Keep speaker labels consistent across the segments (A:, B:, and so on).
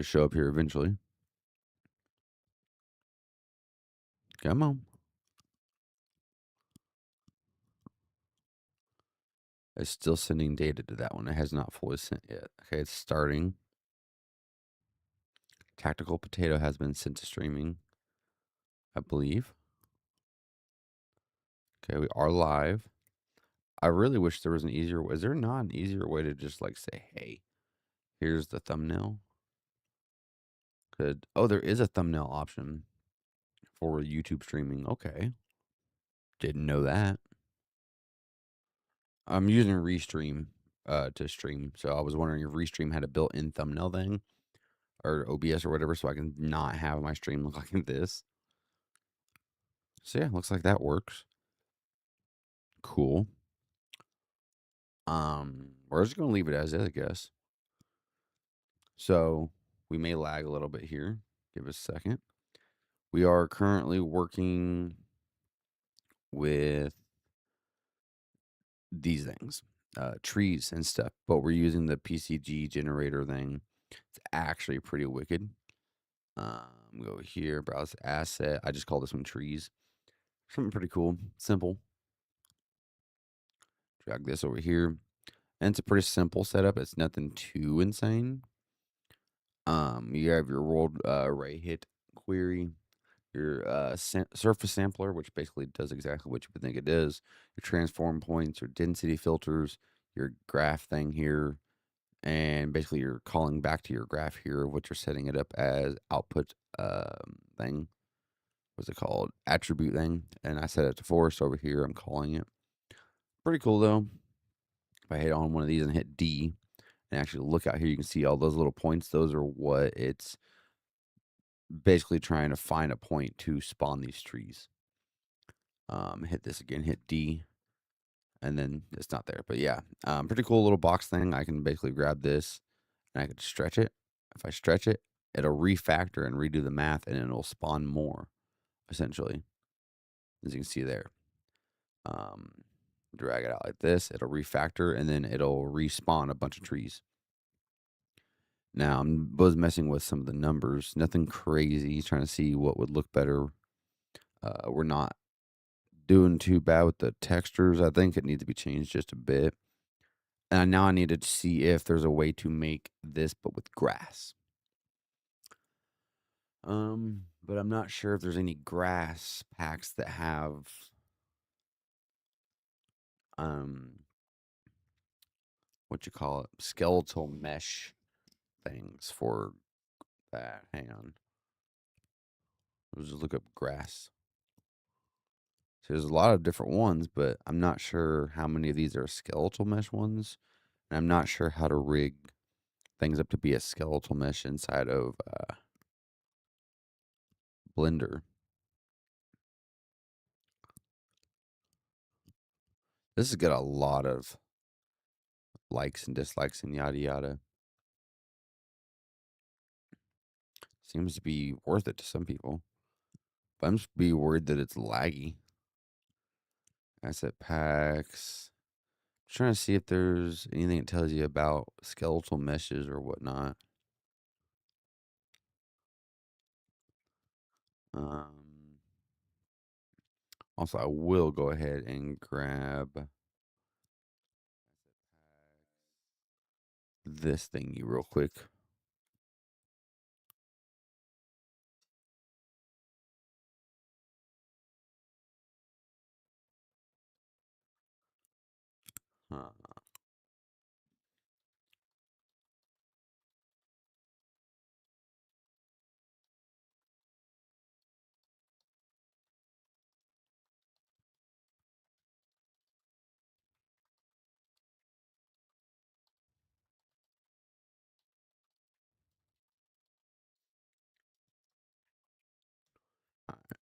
A: to show up here eventually. Come on. It's still sending data to that one. It has not fully sent yet. Okay, it's starting. Tactical Potato has been sent to streaming, I believe. Okay, we are live. I really wish there was an easier way. Is there not an easier way to just like say, hey, here's the thumbnail? There is a thumbnail option for YouTube streaming. Okay. Didn't know that. I'm using Restream to stream. So I was wondering if Restream had a built-in thumbnail thing or OBS or whatever, so I can not have my stream look like this. So yeah, looks like that works. Cool. We're just gonna leave it as is, I guess. So we may lag a little bit here. Give us a second. We are currently working with these things, trees and stuff, but we're using the PCG generator thing. It's actually pretty wicked. Go here, browse asset. I just call this one trees. Something pretty cool, simple. Drag this over here, and it's a pretty simple setup. It's nothing too insane. You have your world array hit query, your surface sampler, which basically does exactly what you would think it does. Your transform points, your density filters, your graph thing here, and basically you're calling back to your graph here of what you're setting it up as output thing. What's it called? Attribute thing. And I set it to forest over here. I'm calling it. Pretty cool though. If I hit on one of these and hit D and actually look out here, you can see all those little points. Those are what it's basically trying to find a point to spawn these trees. Hit this again, hit D, and then it's not there. But yeah, pretty cool little box thing. I can basically grab this and I can stretch it. If I stretch it, it'll refactor and redo the math and it'll spawn more, essentially, as you can see there. Drag it out like this, it'll refactor, and then it'll respawn a bunch of trees. Now, I was messing with some of the numbers, nothing crazy, trying to see what would look better. We're not doing too bad with the textures. I think it needs to be changed just a bit. And now I needed to see if there's a way to make this, but with grass. But I'm not sure if there's any grass packs that have what you call it, skeletal mesh things for that. Hang on. Let's just look up grass. So there's a lot of different ones, but I'm not sure how many of these are skeletal mesh ones. And I'm not sure how to rig things up to be a skeletal mesh inside of Blender. This has got a lot of likes and dislikes and yada yada. Seems to be worth it to some people. But I'm just be worried that it's laggy. Asset packs. Trying to see if there's anything that tells you about skeletal meshes or whatnot. Also, I will go ahead and grab this thingy real quick. Uh,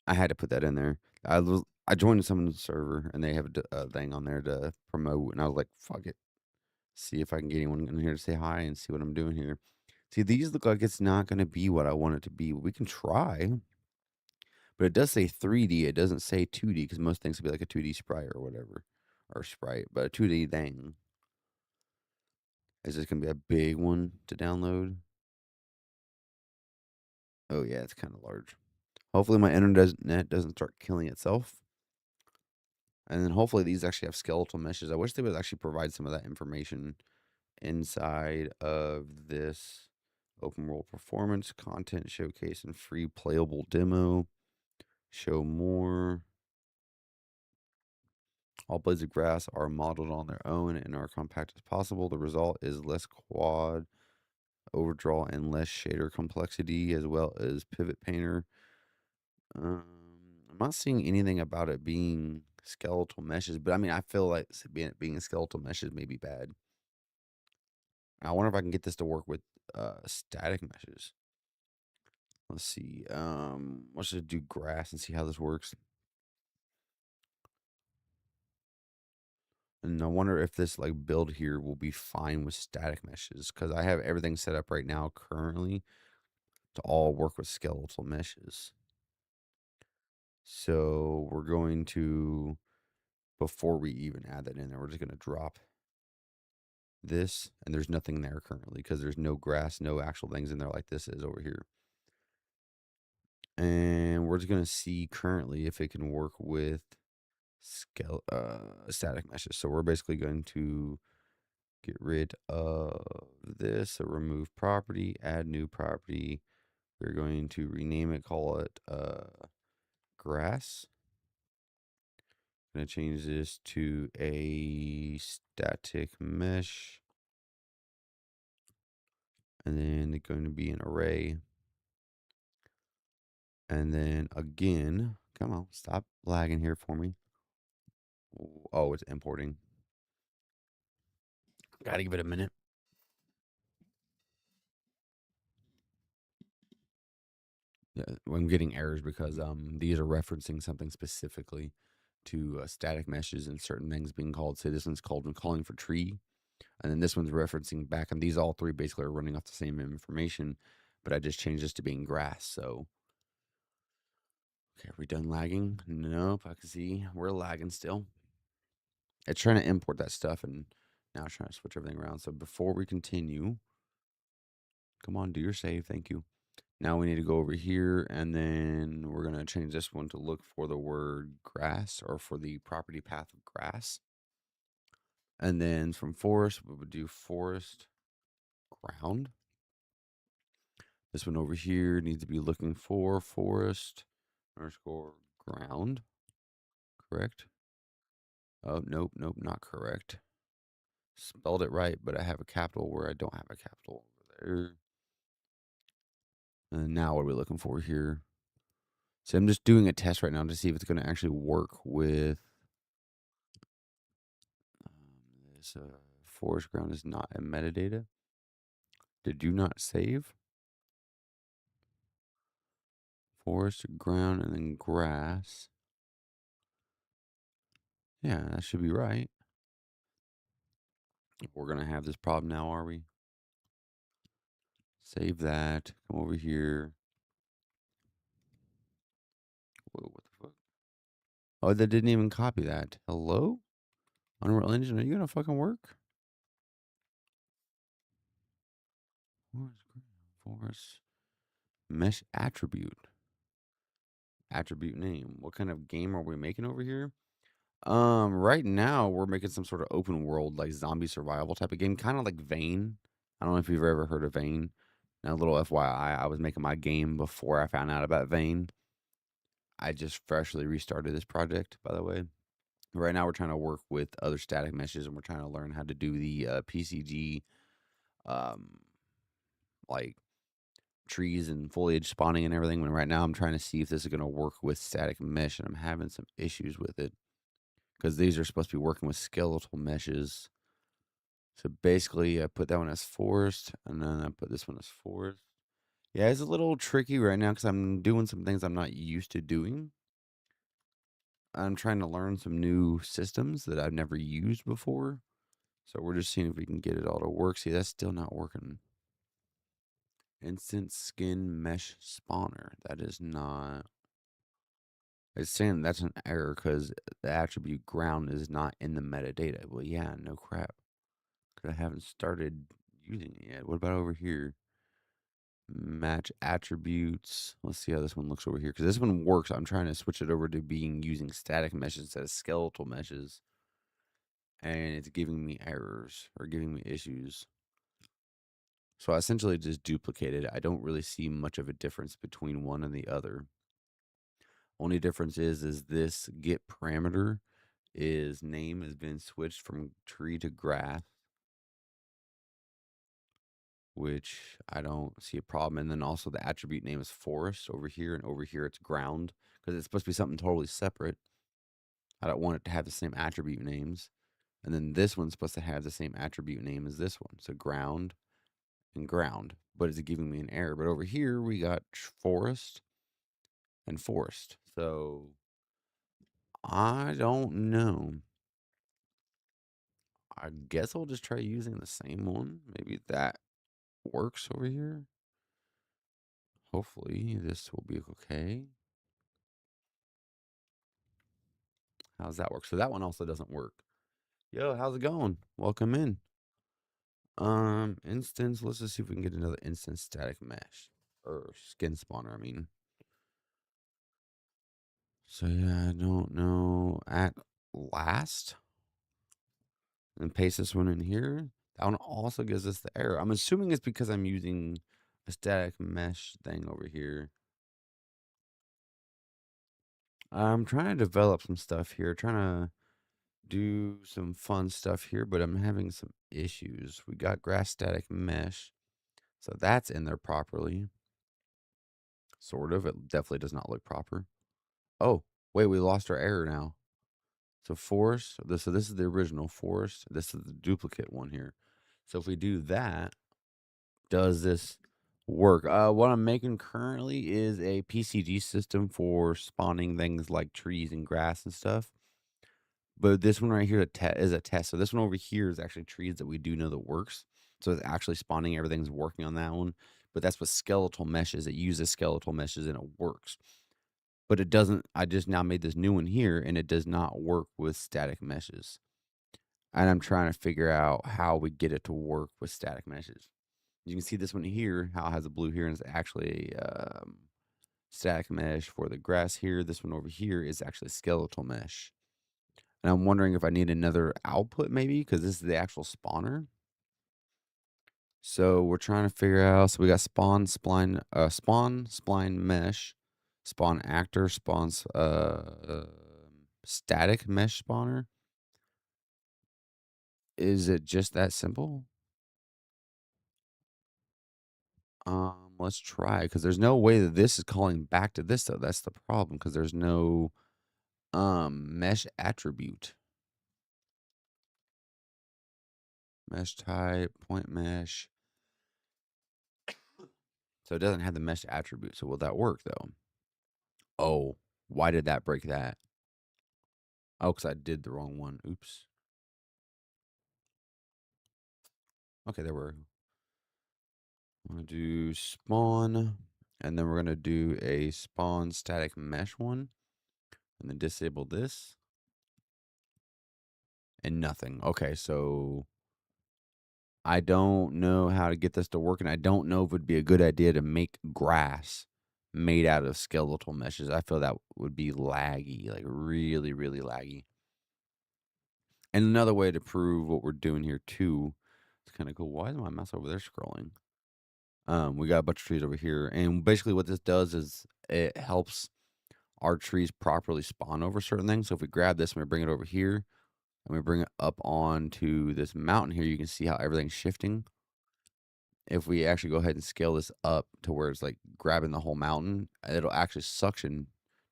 A: I had to put that in there. I joined someone's server and they have a thing on there to promote, and I was like, "Fuck it, see if I can get anyone in here to say hi and see what I'm doing here." See, these look like it's not going to be what I want it to be. We can try, but it does say 3D. It doesn't say 2D because most things would be like a 2D sprite or whatever, or sprite, but a 2D thing. Is this going to be a big one to download? Oh, yeah, it's kinda large. Hopefully, my internet doesn't start killing itself, and then hopefully these actually have skeletal meshes. I wish they would actually provide some of that information inside of this open world performance, content showcase, and free playable demo. Show more. All blades of grass are modeled on their own and are compact as possible. The result is less quad overdraw and less shader complexity, as well as pivot painter. Um, I'm not seeing anything about it being skeletal meshes, but I mean, I feel like being skeletal meshes may be bad. I wonder if I can get this to work with static meshes. Let's see. Let's just do grass and see how this works. And I wonder if this like build here will be fine with static meshes because I have everything set up right now currently to all work with skeletal meshes. So we're going to, before we even add that in there, we're just going to drop this, and there's nothing there currently because there's no grass, no actual things in there like this is over here. And we're just going to see currently if it can work with static meshes. So we're basically going to get rid of this, so remove property, add new property. We're going to rename it, call it grass. I'm going to change this to a static mesh. And then it's going to be an array. And then again, come on, stop lagging here for me. Oh, it's importing. Gotta give it a minute. Yeah, I'm getting errors because these are referencing something specifically to static meshes and certain things being called. Say this one's called when calling for tree, and then this one's referencing back, and these all three basically are running off the same information, but I just changed this to being grass. So, okay, are we done lagging? Nope, I can see we're lagging still. It's trying to import that stuff, and now it's trying to switch everything around. So before we continue, come on, do your save. Thank you. Now we need to go over here, and then we're going to change this one to look for the word grass, or for the property path of grass. And then from forest, we would do forest ground. This one over here needs to be looking for forest underscore ground. Correct? Oh, nope, nope, not correct. Spelled it right, but I have a capital where I don't have a capital over there. And now what are we looking for here? So I'm just doing a test right now to see if it's going to actually work with this. Forest ground is not a metadata. Did you not save? Forest ground and then grass. Yeah, that should be right. We're going to have this problem now, are we? Save that. Come over here. Whoa, what the fuck? Oh, that didn't even copy that. Hello? Unreal Engine, are you going to fucking work? Forest mesh attribute. Attribute name. What kind of game are we making over here? Right now we're making some sort of open world, like zombie survival type of game, kind of like Vane. I don't know if you've ever heard of Vane. Now, a little FYI, I was making my game before I found out about Vane. I just freshly restarted this project, by the way. Right now, we're trying to work with other static meshes, and we're trying to learn how to do the PCG, um, like trees and foliage spawning and everything. When right now, I'm trying to see if this is going to work with static mesh, and I'm having some issues with it because these are supposed to be working with skeletal meshes. So basically, I put that one as forest, and then I put this one as forest. Yeah, it's a little tricky right now because I'm doing some things I'm not used to doing. I'm trying to learn some new systems that I've never used before. So we're just seeing if we can get it all to work. See, that's still not working. Instant skin mesh spawner. That is not. It's saying that's an error because the attribute ground is not in the metadata. Well, yeah, no crap. Because I haven't started using it yet. What about over here? Match attributes. Let's see how this one looks over here because this one works. I'm trying to switch it over to being using static meshes instead of skeletal meshes, and it's giving me errors or giving me issues. So I essentially just duplicated. I don't really see much of a difference between one and the other. Only difference is this get parameter is name has been switched from tree to grass, which I don't see a problem. And then also the attribute name is forest over here, and over here it's ground because it's supposed to be something totally separate. I don't want it to have the same attribute names. And then this one's supposed to have the same attribute name as this one. So ground and ground, but it's giving me an error. But over here we got forest and forest. So I don't know. I guess I'll just try using the same one. Maybe that works over here. Hopefully this will be okay. How's that work? So that one also doesn't work. Yo, how's it going? Welcome in. Instance. Let's just see if we can get another instance static mesh or skin spawner. I mean, so yeah, I don't know. At last, and paste this one in here. That one also gives us the error. I'm assuming it's because I'm using a static mesh thing over here. I'm trying to develop some stuff here, trying to do some fun stuff here, but I'm having some issues. We got grass static mesh, so that's in there properly. Sort of. It definitely does not look proper. Oh, wait, we lost our error now. So forest, so this is the original forest. This is the duplicate one here. So if we do that, does this work? What I'm making currently is a PCG system for spawning things like trees and grass and stuff. But this one right here is a test. So this one over here is actually trees that we do know that works. So it's actually spawning. Everything's working on that one. But that's what skeletal meshes. It uses skeletal meshes and it works. But it doesn't. I just now made this new one here, and it does not work with static meshes. And I'm trying to figure out how we get it to work with static meshes. You can see this one here, how it has a blue here, and it's actually a static mesh for the grass here. This one over here is actually skeletal mesh. And I'm wondering if I need another output maybe, because this is the actual spawner. So we're trying to figure out. So we got spawn spline mesh, spawn actor, static mesh spawner. Is it just that simple? Let's try because there's no way that this is calling back to this though. That's the problem because there's no mesh attribute. Mesh type, point mesh. So it doesn't have the mesh attribute. So will that work though? Oh, why did that break that? Oh, because I did the wrong one. Oops. Okay, there we're gonna do spawn, and then we're gonna do a spawn static mesh one, and then disable this. And nothing. Okay, so I don't know how to get this to work, and I don't know if it would be a good idea to make grass made out of skeletal meshes. I feel that would be laggy, like really, really laggy. And another way to prove what we're doing here too, it's kind of cool. Why is my mouse over there scrolling? We got a bunch of trees over here, and basically what this does is it helps our trees properly spawn over certain things. So if we grab this and we bring it over here, and we bring it up onto this mountain here, you can see how everything's shifting. If we actually go ahead and scale this up to where it's like grabbing the whole mountain, it'll actually suction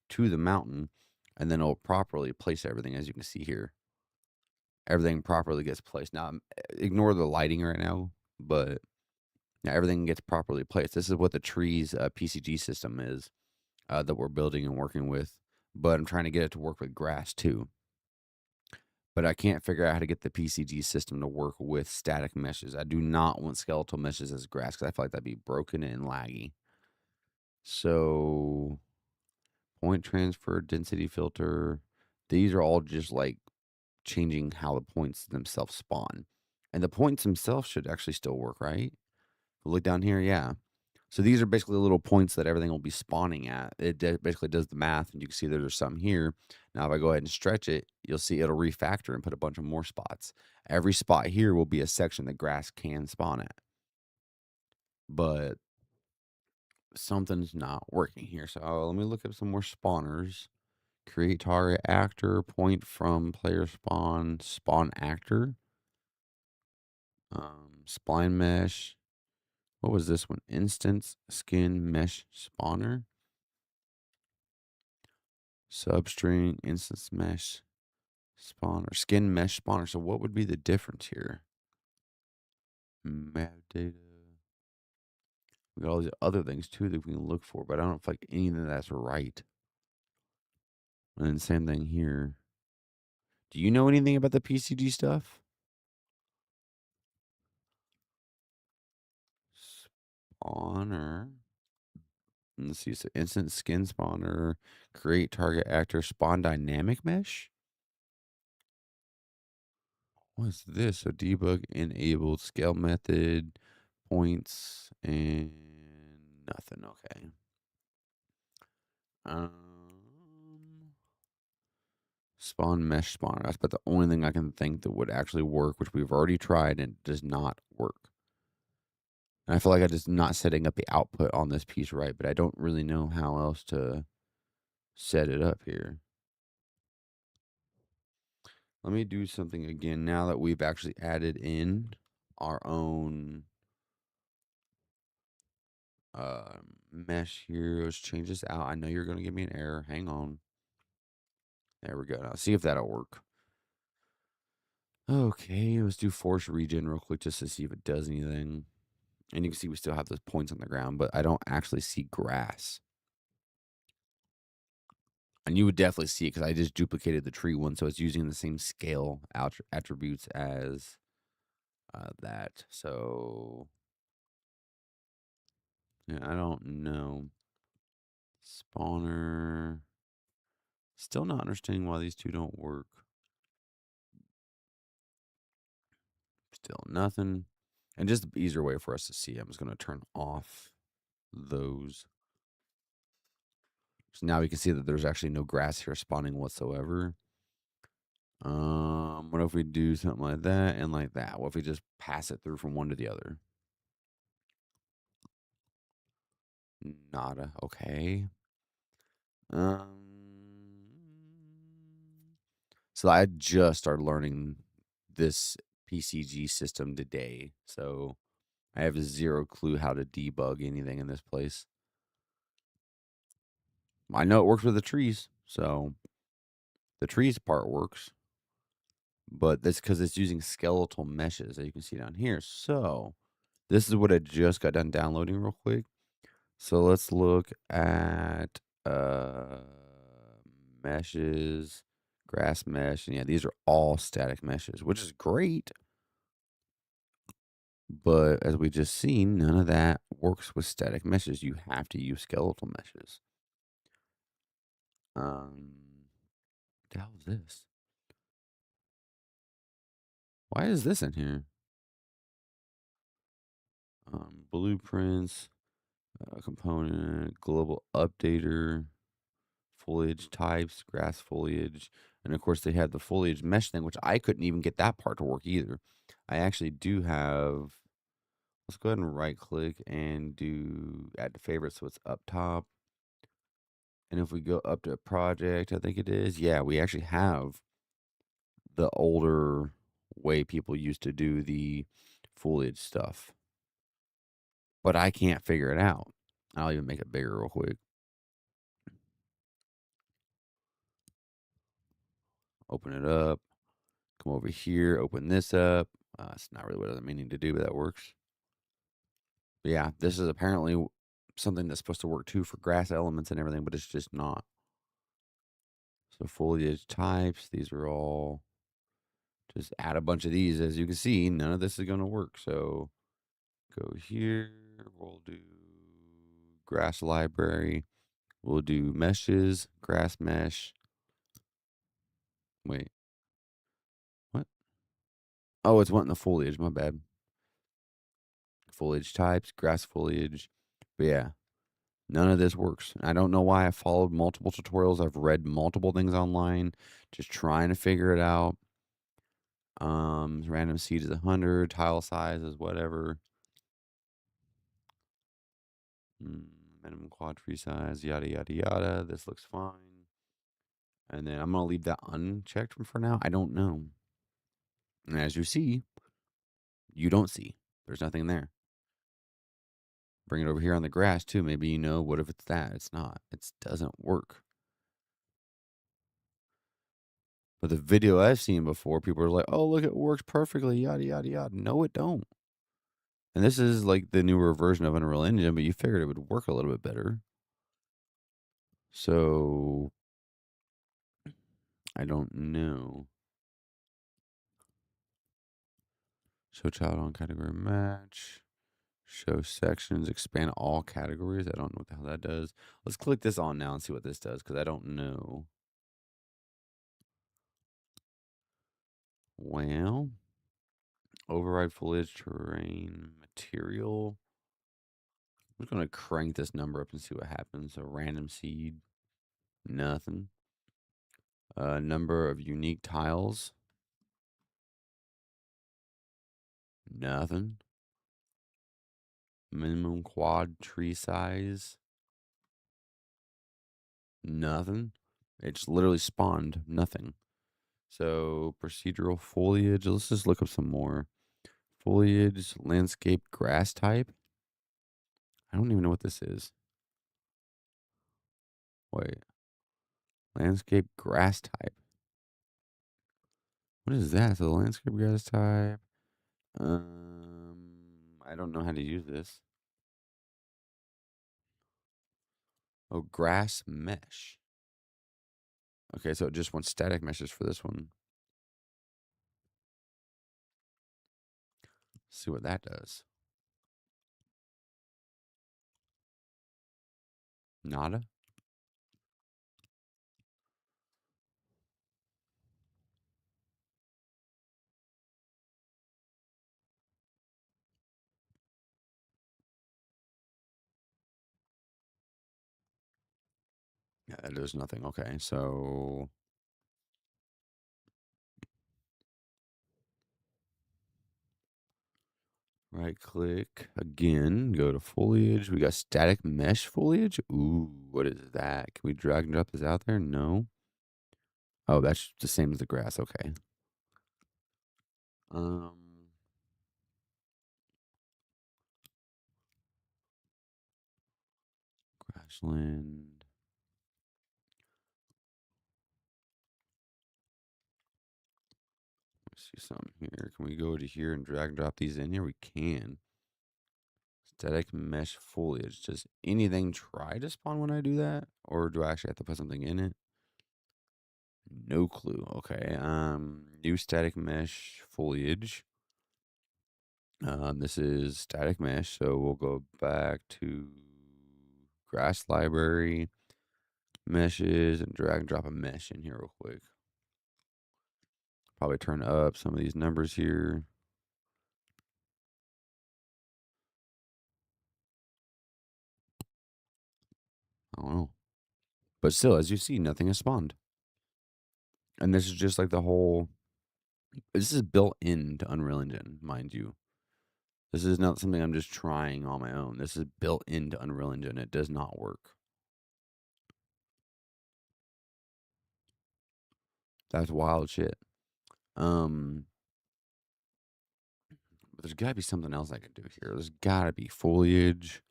A: to the mountain, and then it'll properly place everything, as you can see here. Everything properly gets placed. Now, ignore the lighting right now, but now everything gets properly placed. This is what the trees PCG system is that we're building and working with, but I'm trying to get it to work with grass too. But I can't figure out how to get the PCG system to work with static meshes. I do not want skeletal meshes as grass because I feel like that'd be broken and laggy. So, point transfer, density filter, these are all just like changing how the points themselves spawn. And the points themselves should actually still work, right? Look down here, yeah. So these are basically little points that everything will be spawning at. Basically does the math, and you can see that there's some here. Now, if I go ahead and stretch it, you'll see it'll refactor and put a bunch of more spots. Every spot here will be a section that grass can spawn at. But something's not working here. So let me look up some more spawners. Create target actor, point from player spawn, spawn actor, spline mesh. What was this one? Instance skin mesh spawner, substring instance mesh spawner, skin mesh spawner. So what would be the difference here? Map data. We got all these other things too that we can look for, but I don't feel like any of that's right. And then same thing here. Do you know anything about the PCG stuff? Spawner. Let's see. So instant skin spawner, create target actor, spawn dynamic mesh. What's this? So debug enabled, scale method, points, and nothing. Okay. Um, spawn mesh spawner. That's about the only thing I can think that would actually work, which we've already tried and it does not work. And I feel like I'm just not setting up the output on this piece right, but I don't really know how else to set it up here. Let me do something again now that we've actually added in our own mesh here. Let's change this out. I know you're going to give me an error. Hang on. There we go. Now see if that'll work. Okay, let's do force regen real quick just to see if it does anything. And you can see we still have those points on the ground, but I don't actually see grass. And you would definitely see it because I just duplicated the tree one, so it's using the same scale attributes as that. So yeah, I don't know. Spawner. Still not understanding why these two don't work. Still nothing. And just the easier way for us to see, I'm just going to turn off those. So now we can see that there's actually no grass here spawning whatsoever. What if we do something like that and like that? What if we just pass it through from one to the other? Nada. Okay. Um, so I just started learning this PCG system today. So I have zero clue how to debug anything in this place. I know it works with the trees, so the trees part works. But that's because it's using skeletal meshes, as you can see down here. So this is what I just got done downloading real quick. So let's look at meshes, grass mesh. And yeah, these are all static meshes, which is great. But as we just seen, none of that works with static meshes. You have to use skeletal meshes. What the hell is this? Why is this in here? Blueprints, component, global updater, foliage types, grass foliage. And of course, they had the foliage mesh thing, which I couldn't even get that part to work either. I actually do have, let's go ahead and right click and do add to favorites so it's up top. And if we go up to project, I think it is, yeah, we actually have the older way people used to do the foliage stuff. But I can't figure it out. I'll even make it bigger real quick. Open it up. Come over here. Open this up. It's not really what I'm meaning to do, but that works. But yeah, this is apparently something that's supposed to work too for grass elements and everything, but it's just not. So foliage types, these are all, just add a bunch of these. As you can see, none of this is going to work. So go here. We'll do grass library. We'll do meshes, grass mesh. Wait, what? Oh, it's wanting the foliage. My bad. Foliage types, grass foliage, But yeah, none of this works. I don't know why. I followed multiple tutorials. I've read multiple things online, just trying to figure it out. Random seed is 100, tile size is whatever. Mm, minimum quad tree size, yada yada yada. This looks fine. And then I'm gonna leave that unchecked for now. I don't know. And as you see, you don't see. There's nothing there. Bring it over here on the grass too. Maybe you know, what if it's that? It's not. It doesn't work. But the video I've seen before, people are like, "Oh, look, it works perfectly." Yada yada yada. No, it don't. And this is like the newer version of Unreal Engine, but you figured it would work a little bit better. So I don't know. Show child on category match. Show sections. Expand all categories. I don't know what the hell that does. Let's click this on now and see what this does because I don't know. Well, override foliage, terrain, material. I'm just going to crank this number up and see what happens. A random seed. Nothing. Number of unique tiles. Nothing. Minimum quad tree size. Nothing. It just literally spawned nothing. So procedural foliage. Let's just look up some more. Foliage, landscape, grass type. I don't even know what this is. Wait. Landscape, grass type. What is that? So the landscape grass type. I don't know how to use this. Oh, grass mesh. Okay, so it just wants static meshes for this one. See what that does. Nada. Yeah, it does nothing. Okay, so right click again, go to foliage. We got static mesh foliage. Ooh, what is that? Can we drag and drop this out there? No. Oh, that's the same as the grass. Okay. Um, grassland. Let's see something here. Can we go to here and drag and drop these in here? We can. Static mesh foliage. Does anything try to spawn when I do that? Or do I actually have to put something in it? No clue. Okay. New static mesh foliage. This is static mesh, so we'll go back to grass library, meshes, and drag and drop a mesh in here real quick. Probably turn up some of these numbers here. I don't know. But still, as you see, nothing has spawned. And this is just like the whole. This is built into Unreal Engine, mind you. This is not something I'm just trying on my own. This is built into Unreal Engine. It does not work. That's wild shit. But there's got to be something else I could do here. There's got to be foliage,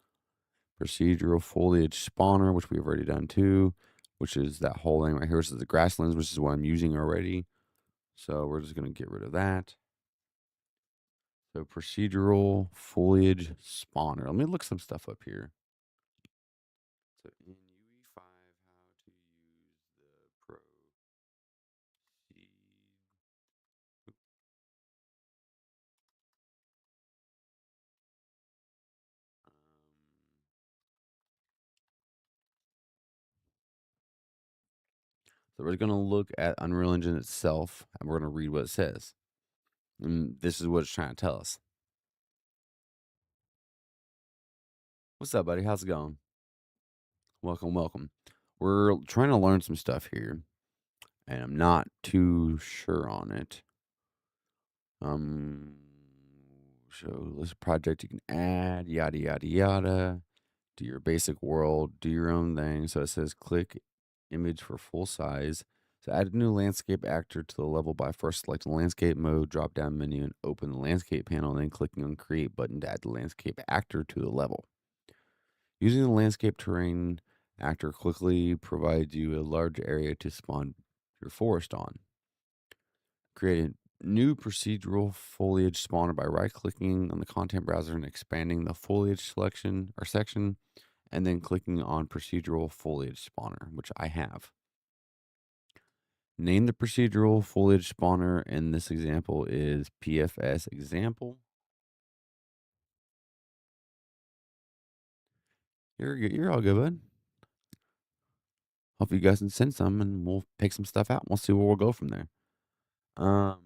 A: procedural foliage spawner, which we've already done too, which is that whole thing right here. This is the grasslands, which is what I'm using already. So we're just going to get rid of that. So procedural foliage spawner. Let me look some stuff up here. So in UE5, how to use the pro seed. Um, so we're going to look at Unreal Engine itself, and we're going to read what it says. And this is what it's trying to tell us. What's up, buddy? How's it going? Welcome, welcome. We're trying to learn some stuff here, and I'm not too sure on it. Um, so this project you can add, yada yada yada. Do your basic world, do your own thing. So it says click image for full size. So add a new landscape actor to the level by first selecting landscape mode, drop down menu, and open the landscape panel, then clicking on create button to add the landscape actor to the level. Using the landscape terrain actor quickly provides you a large area to spawn your forest on. Create a new procedural foliage spawner by right clicking on the content browser and expanding the foliage selection or section, and then clicking on procedural foliage spawner, which I have. Name the procedural foliage spawner in this example is PFS example. You're all good, bud. Hope you guys can send some and we'll pick some stuff out. We'll see where we'll go from there. Um,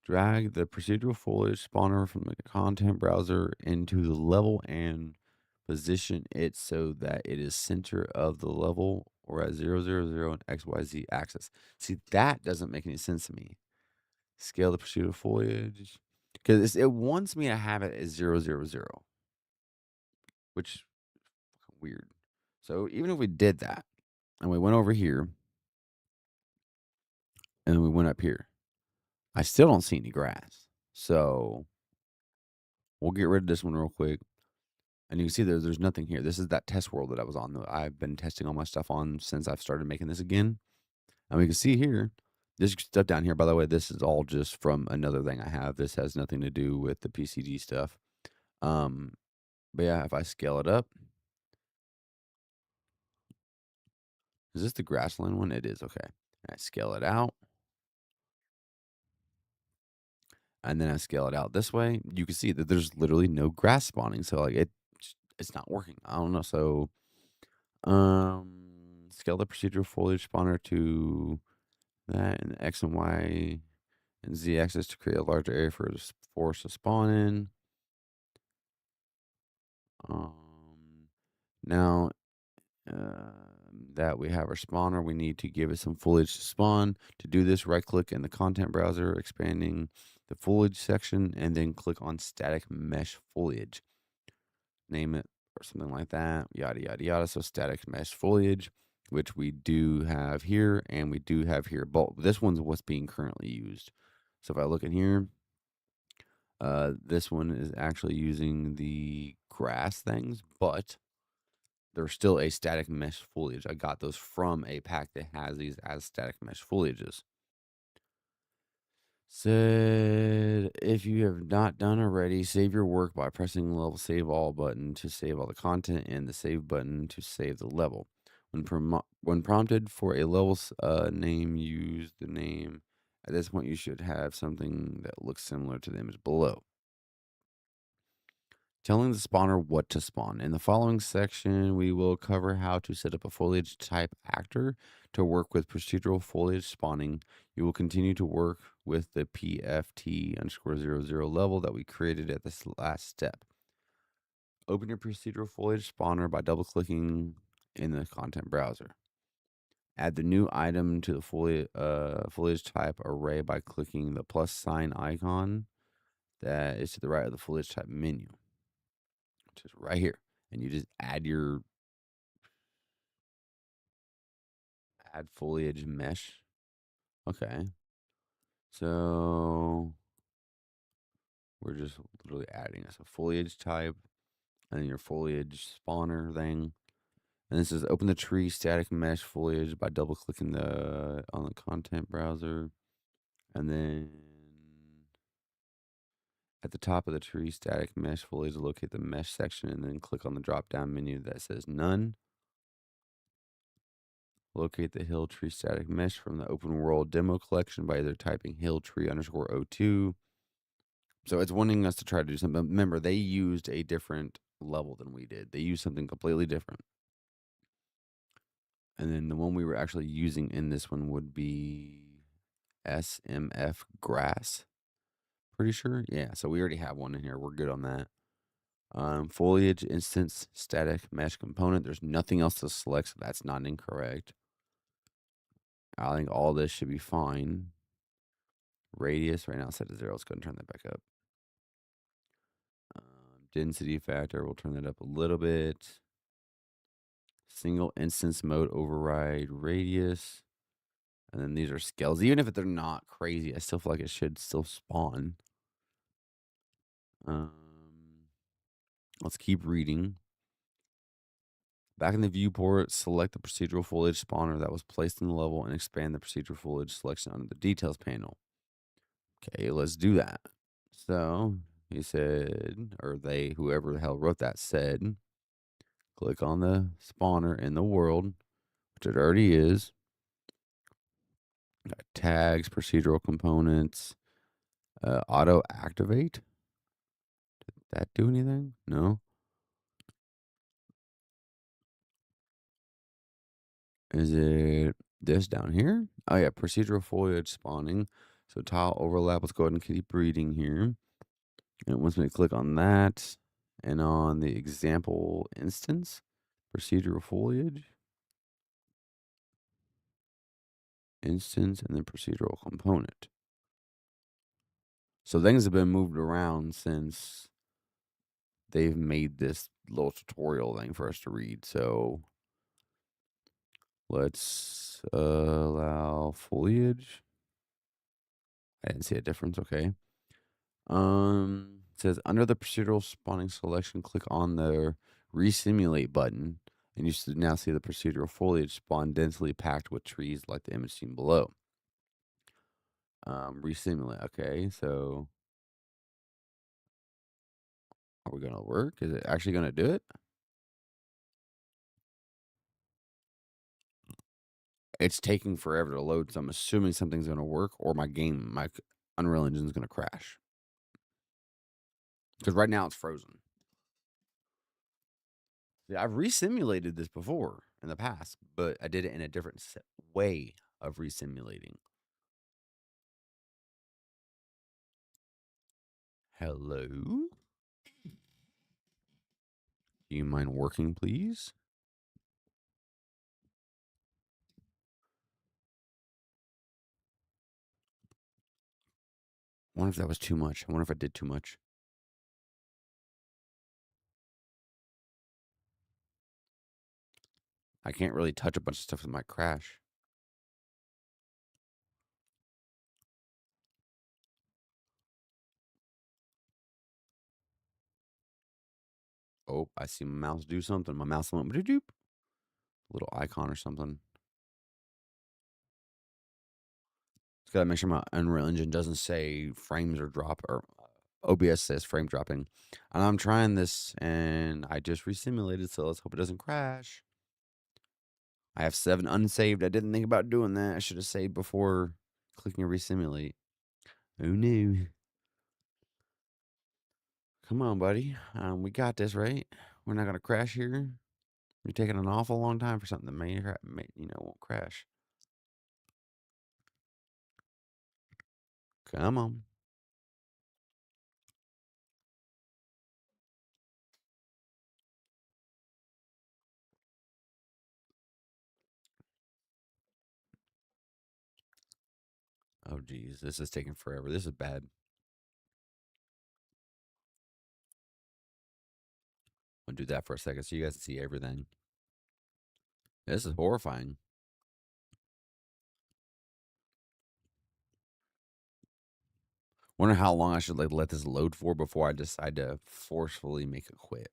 A: Drag the procedural foliage spawner from the content browser into the level and position it so that it is center of the level or at 0, 0, 0 and XYZ axis. See, that doesn't make any sense to me. Scale the procedural foliage because it wants me to have it as 0, 0, 0, which is weird. So even if we did that and we went over here and we went up here, I still don't see any grass. So we'll get rid of this one real quick. And you can see there's nothing here. This is that test world that I was on that I've been testing all my stuff on since I've started making this again. And we can see here, this stuff down here, by the way, this is all just from another thing I have. This has nothing to do with the PCG stuff. Um, but yeah, if I scale it up, is this the grassland one? It is, okay. And I scale it out. And then I scale it out this way. You can see that there's literally no grass spawning. So like it's not working. I don't know. So scale the procedural foliage spawner to that and X and Y and Z axis to create a larger area for the forest to spawn in. Um, Now that we have our spawner, we need to give it some foliage to spawn. To do this, right click in the content browser, expanding the foliage section, and then click on static mesh foliage. Name it or something like that, yada, yada, yada. So static mesh foliage, which we do have here and we do have here. But this one's what's being currently used. So if I look in here, this one is actually using the grass things, but they're still a static mesh foliage. I got those from a pack that has these as static mesh foliages. Said if you have not done already, save your work by pressing the level save all button to save all the content and the save button to save the level. When prompted for a level's name, use the name. At this point, you should have something that looks similar to the image below. Telling the spawner what to spawn. In the following section, we will cover how to set up a foliage type actor to work with procedural foliage spawning. You will continue to work with the PFT_00 level that we created at this last step. Open your procedural foliage spawner by double clicking in the content browser. Add the new item to the foliage type array by clicking the plus sign icon that is to the right of the foliage type menu, which is right here. And you just add foliage mesh. Okay. So we're just literally adding this a foliage type and then your foliage spawner thing. And this is open the tree static mesh foliage by double clicking on the content browser. And then at the top of the tree static mesh foliage, locate the mesh section and then click on the drop down menu that says none. Locate the hill tree static mesh from the open world demo collection by either typing hill tree underscore O2. So it's wanting us to try to do something. Remember, they used a different level than we did. They used something completely different. And then the one we were actually using in this one would be SMF grass. Pretty sure. Yeah. So we already have one in here. We're good on that. Foliage instance static mesh component. There's nothing else to select, so that's not incorrect. I think all this should be fine. Radius right now set to 0. Let's go and turn that back up. Density factor, we'll turn that up a little bit. Single instance mode override radius. And then these are scales. Even if they're not crazy, I still feel like it should still spawn. Um, let's keep reading. Back in the viewport, select the procedural foliage spawner that was placed in the level and expand the procedural foliage selection under the details panel. Okay, let's do that. So he said, or they, whoever the hell wrote that said, click on the spawner in the world, which it already is. Got tags, procedural components, auto activate. Did that do anything? No. Is it this down here? Oh yeah, procedural foliage spawning. So tile overlap. Let's go ahead and keep reading here. And once we click on that and on the example instance, procedural foliage, instance, and then procedural component. So things have been moved around since they've made this little tutorial thing for us to read. So let's allow foliage. I didn't see a difference. Okay. It says under the procedural spawning selection, click on the resimulate button, and you should now see the procedural foliage spawn densely packed with trees like the image seen below. Resimulate. Okay, so are we gonna work? Is it actually gonna do it? It's taking forever to load, so I'm assuming something's gonna work, or my Unreal Engine's gonna crash. Because right now it's frozen. Yeah, I've resimulated this before in the past, but I did it in a different way of resimulating. Hello? Do you mind working, please? I wonder if that was too much. I wonder if I did too much. I can't really touch a bunch of stuff that might crash. Oh, I see my mouse do something. My mouse went doop. Little icon or something. Just gotta make sure my Unreal Engine doesn't say frames or drop, or OBS says frame dropping. And I'm trying this, and I just resimulated, so let's hope it doesn't crash. I have 7 unsaved. I didn't think about doing that. I should have saved before clicking resimulate. Oh no. Come on, buddy. We got this, right? We're not gonna crash here. You're taking an awful long time for something that won't crash. Come on. Oh, geez. This is taking forever. This is bad. I'll do that for a second so you guys can see everything. This is horrifying. Wonder how long I should let this load for before I decide to forcefully make it quit.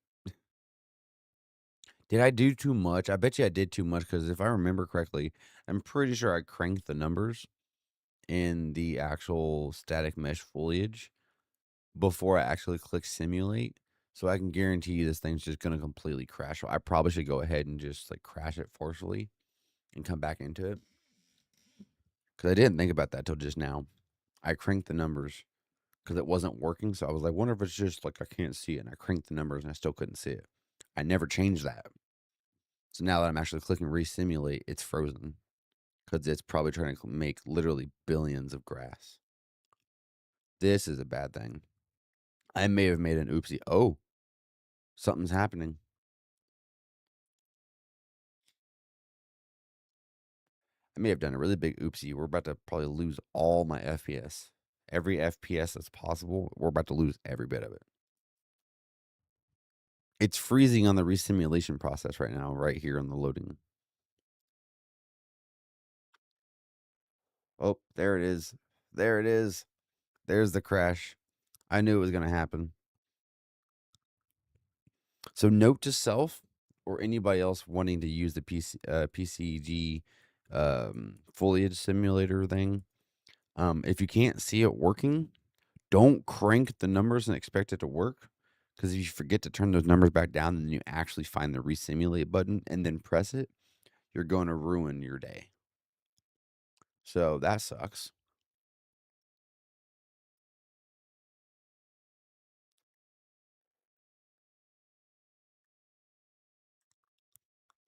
A: Did I do too much? I bet you I did too much because if I remember correctly, I'm pretty sure I cranked the numbers in the actual static mesh foliage before I actually click simulate. So I can guarantee you this thing's just going to completely crash. I probably should go ahead and just crash it forcefully and come back into it. Because I didn't think about that till just now. I cranked the numbers because it wasn't working. So I was like, wonder if it's just I can't see it. And I cranked the numbers and I still couldn't see it. I never changed that. So now that I'm actually clicking resimulate, it's frozen because it's probably trying to make literally billions of grass. This is a bad thing. I may have made an oopsie. Oh, Something's happening. I may have done a really big oopsie. We're about to probably lose all my FPS. Every FPS that's possible, we're about to lose every bit of it. It's freezing on the resimulation process right now, right here on the loading. Oh, there it is. There it is. There's the crash. I knew it was going to happen. So, note to self or anybody else wanting to use the PCG foliage simulator thing. If you can't see it working, don't crank the numbers and expect it to work. Because if you forget to turn those numbers back down and you actually find the resimulate button and then press it, you're going to ruin your day. So that sucks.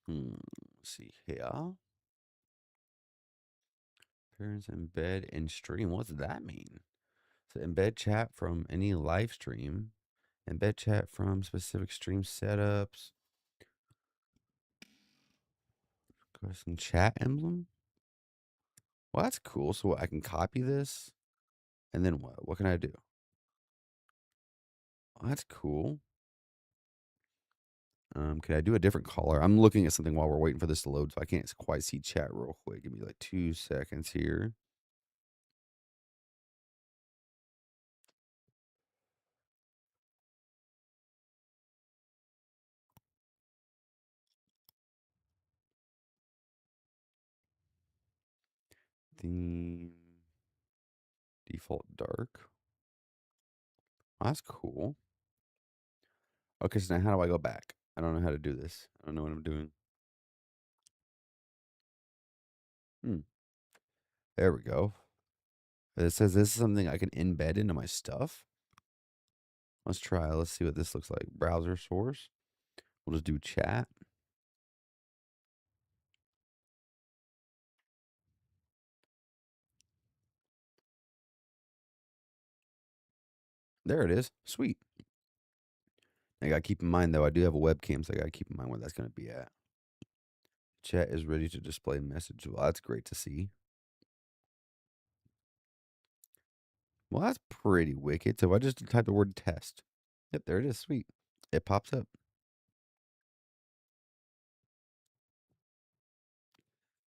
A: Let's see here. Parents embed and stream. What's that mean? So embed chat from any live stream. Embed chat from specific stream setups. Custom chat emblem. Well, that's cool. So I can copy this, and then what? What can I do? Oh, that's cool. Can I do a different color? I'm looking at something while we're waiting for this to load, so I can't quite see chat real quick. Give me like 2 seconds here. Theme default dark. Oh, that's cool. Okay, so now how do I go back? I don't know how to do this. I don't know what I'm doing. Hmm. There we go. It says this is something I can embed into my stuff. Let's try. Let's see what this looks like. Browser source. We'll just do chat. There it is. Sweet. I got to keep in mind, though, I do have a webcam, so I got to keep in mind where that's going to be at. Chat is ready to display message. Well, that's great to see. Well, that's pretty wicked. So if I just type the word test. Yep, there it is. Sweet. It pops up.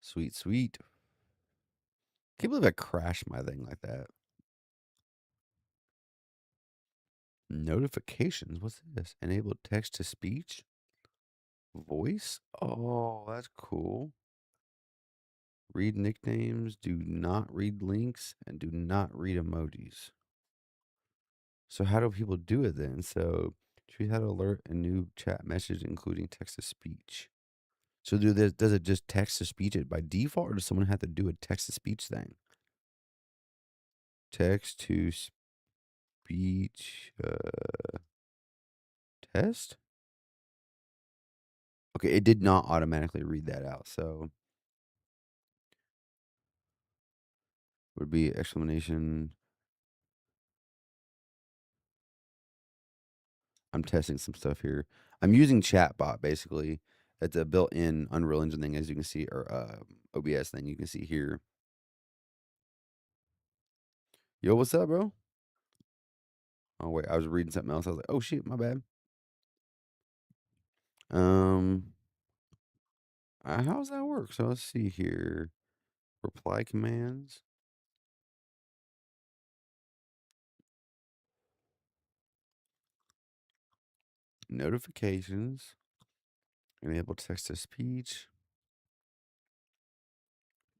A: Sweet, sweet. Can't believe I crashed my thing like that. Notifications. What's this? Enable text to speech. Voice. Oh, that's cool. Read nicknames. Do not read links. And do not read emojis. So how do people do it then? So choose how to alert a new chat message, including text to speech. So does it just text to speech it by default, or does someone have to do a text to speech thing? Text to speech test. Okay, it did not automatically read that out. So would be explanation. I'm testing some stuff here. I'm using Chatbot basically. It's a built-in Unreal Engine thing, as you can see, or OBS thing you can see here. Yo, what's up, bro? Oh wait, I was reading something else. I was like, oh shit, my bad. Um, how does that work? So let's see here. Reply commands. Notifications. Enable text to speech.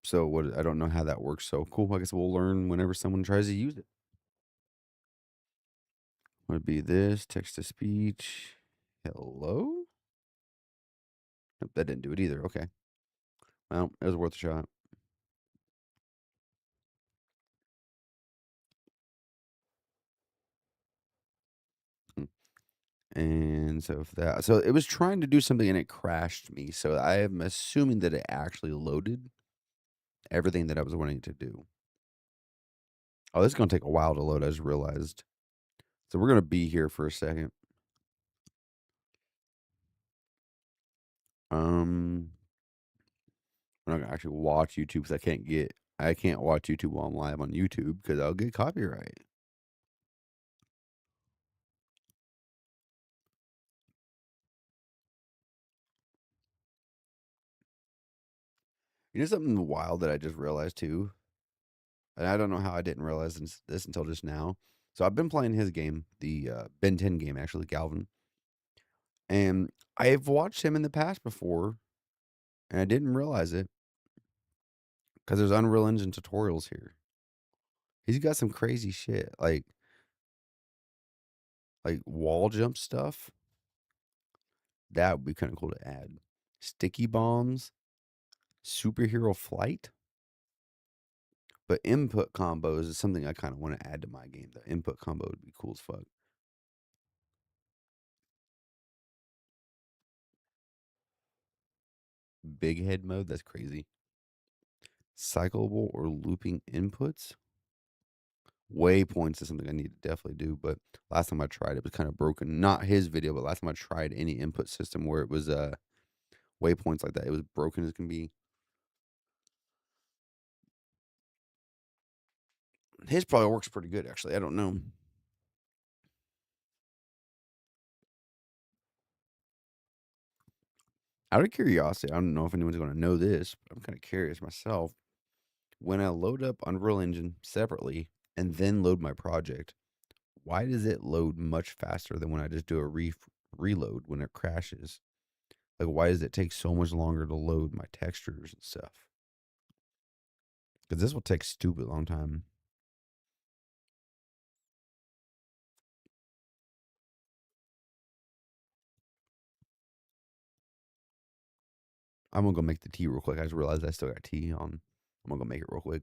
A: So what? I don't know how that works. So cool. I guess we'll learn whenever someone tries to use it. Would be this text to speech. Hello. Nope, that didn't do it either. Okay. Well, it was worth a shot. Mm. And so if that, so it was trying to do something and it crashed me. So I am assuming that it actually loaded everything that I was wanting to do. Oh, this is gonna take a while to load. I just realized. So we're gonna be here for a second. I'm not gonna actually watch YouTube because I can't watch YouTube while I'm live on YouTube because I'll get copyright. You know something wild that I just realized too, and I don't know how I didn't realize this until just now. So I've been playing his game, the Ben 10 game, actually, Galvin, and I've watched him in the past before, and I didn't realize it because there's Unreal Engine tutorials here. He's got some crazy shit, like wall jump stuff. That would be kind of cool to add. Sticky bombs, superhero flight, but input combos is something I kind of want to add to my game. The input combo would be cool as fuck. Big head mode, that's crazy. Cyclable or looping inputs. Waypoints is something I need to definitely do, but last time I tried it was kind of broken. Not his video, but last time I tried any input system where it was waypoints like that, it was broken as can be. His probably works pretty good actually. I don't know. Out of curiosity, I don't know if anyone's going to know this, but I'm kind of curious myself. When I load up Unreal Engine separately and then load my project, why does it load much faster than when I just do a reload when it crashes? Like, why does it take so much longer to load my textures and stuff? Because this will take stupid long time. I'm gonna go make the tea real quick. I just realized I still got tea on. I'm gonna go make it real quick.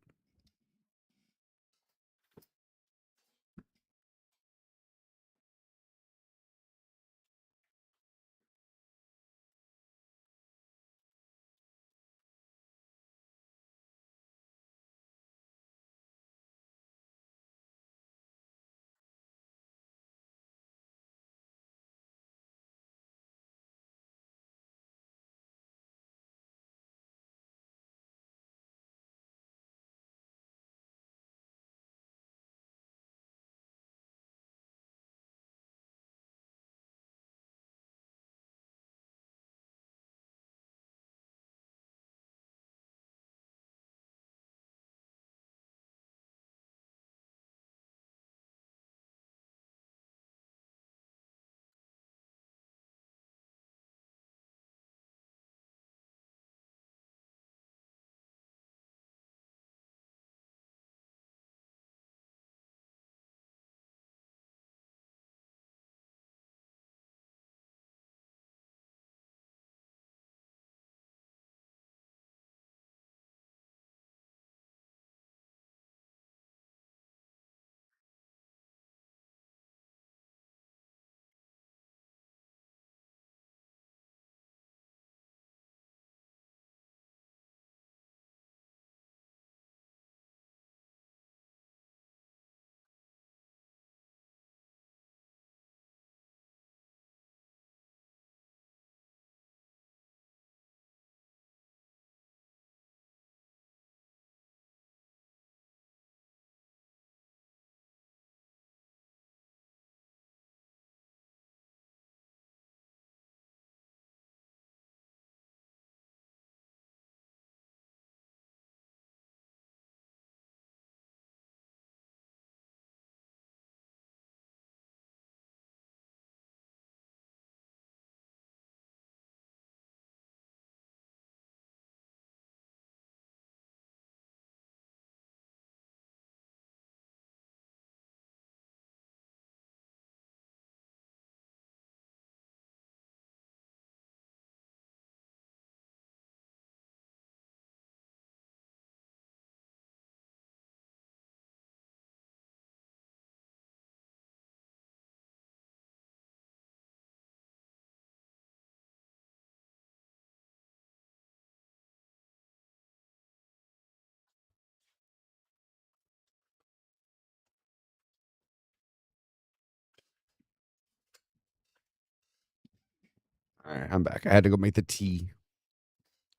A: All right, I'm back. I had to go make the tea.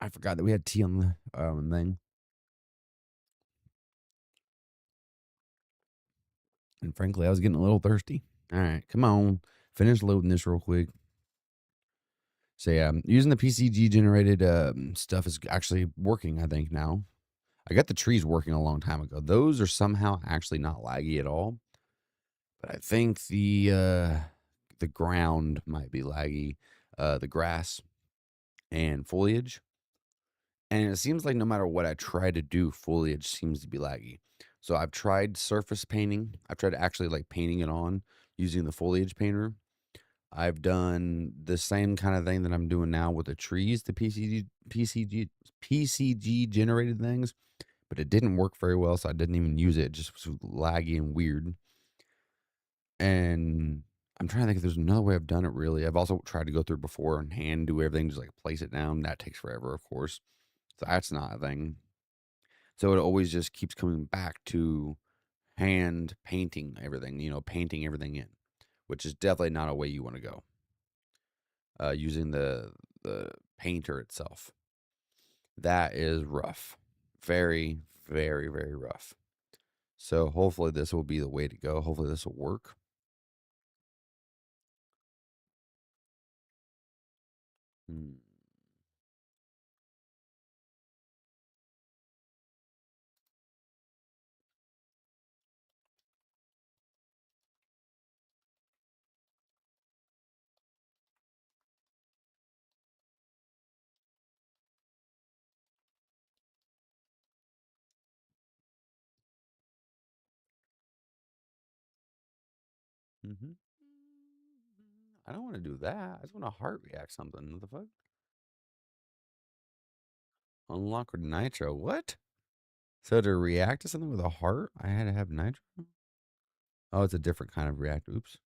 A: I forgot that we had tea on the thing. And frankly, I was getting a little thirsty. All right, come on. Finish loading this real quick. So yeah, using the PCG generated stuff is actually working, I think, now. I got the trees working a long time ago. Those are somehow actually not laggy at all. But I think the ground might be laggy, the grass and foliage. And it seems like no matter what I try to do, foliage seems to be laggy. So I've tried surface painting. I've tried actually like painting it on using the foliage painter. I've done the same kind of thing that I'm doing now with the trees, the PCG generated things, but it didn't work very well, so I didn't even use it. It just was laggy and weird. And I'm trying to think if there's another way I've done it really. I've also tried to go through before and hand do everything, just like place it down. That takes forever, of course. So that's not a thing. So it always just keeps coming back to hand painting everything, painting everything in, which is definitely not a way you want to go. Using the painter itself. That is rough. Very, very, very rough. So hopefully this will be the way to go. Hopefully this will work. Hmm. Mm-hmm. I don't want to do that. I just want to heart react something. What the fuck? Unlock with nitro. What? So to react to something with a heart, I had to have nitro? Oh, it's a different kind of react. Oops.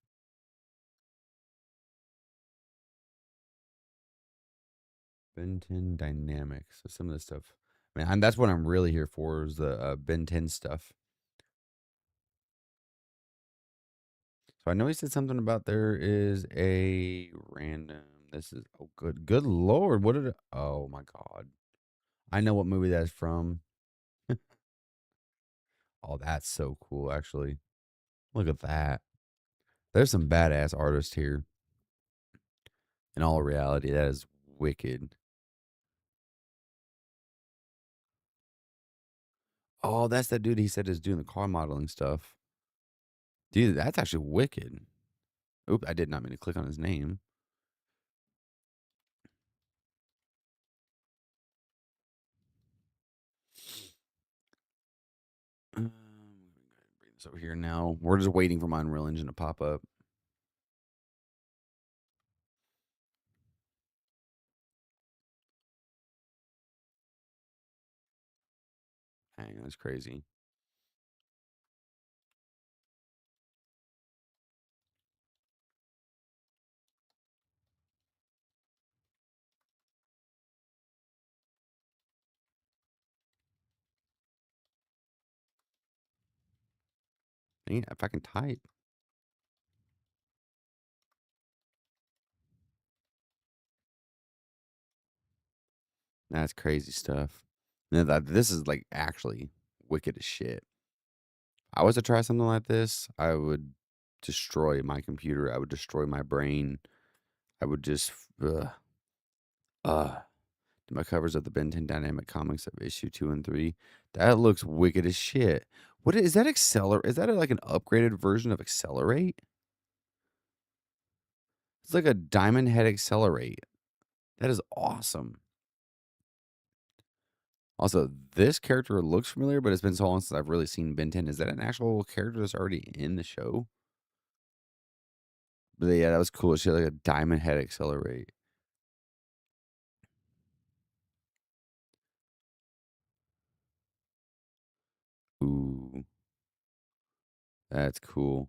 A: Ben 10 dynamics. So some of the stuff. Man, that's what I'm really here for is the Ben 10 stuff. So I know he said something about there is a random. This is good lord. What did it? Oh my god. I know what movie that's from. Oh, that's so cool, actually. Look at that. There's some badass artists here. In all reality, that is wicked. Oh, that's that dude he said is doing the car modeling stuff. Dude, that's actually wicked. Oop, I did not mean to click on his name. Bring this over here now. We're just waiting for my Unreal Engine to pop up. Dang, that's crazy. Dang it, if I can type. That's crazy stuff. Now this is like actually wicked as shit. I was to try something like this, I would destroy my computer. I would destroy my brain. I would just uh my covers of the Ben 10 Dynamic Comics of issue 2 and 3. That looks wicked as shit. What is that? Accelerate? Is that like an upgraded version of Accelerate? It's like a Diamond Head Accelerate. That is awesome. Also, this character looks familiar, but it's been so long since I've really seen Ben 10. Is that an actual character that's already in the show? But yeah, that was cool. She had like a Diamond Head Accelerate. Ooh, that's cool.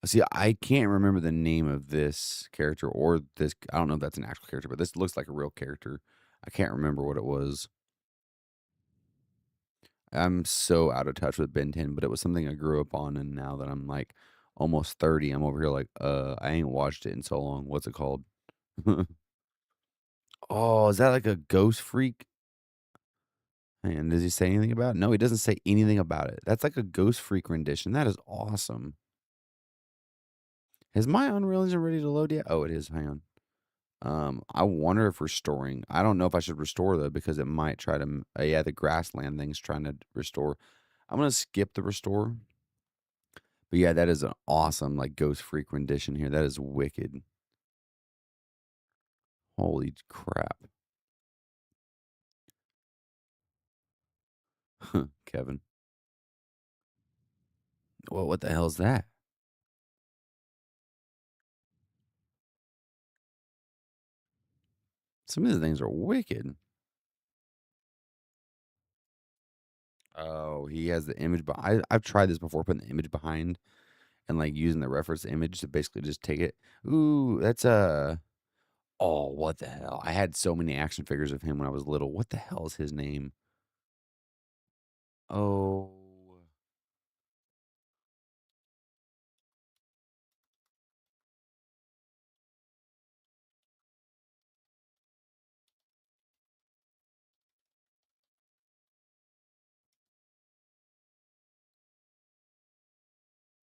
A: See, I can't remember the name of this character or this. I don't know if that's an actual character, but this looks like a real character. I can't remember what it was. I'm so out of touch with Ben 10, but it was something I grew up on, and now that I'm like almost 30, I'm over here like, I ain't watched it in so long. What's it called? Oh, is that like a Ghost Freak? And does he say anything about it? No, he doesn't say anything about it. That's like a Ghost Freak rendition. That is awesome. Is my Unreal Engine ready to load yet? Oh, it is. Hang on. I wonder if restoring. I don't know if I should restore though because it might try to. Yeah, the grassland thing's trying to restore. I'm gonna skip the restore. But yeah, that is an awesome like Ghost Freak rendition here. That is wicked. Holy crap, Kevin. Well, what the hell's that? Some of the things are wicked. Oh, he has the image. But I've tried this before, putting the image behind and like using the reference image to basically just take it. Ooh, that's a. Oh, what the hell? I had so many action figures of him when I was little. What the hell is his name? Oh,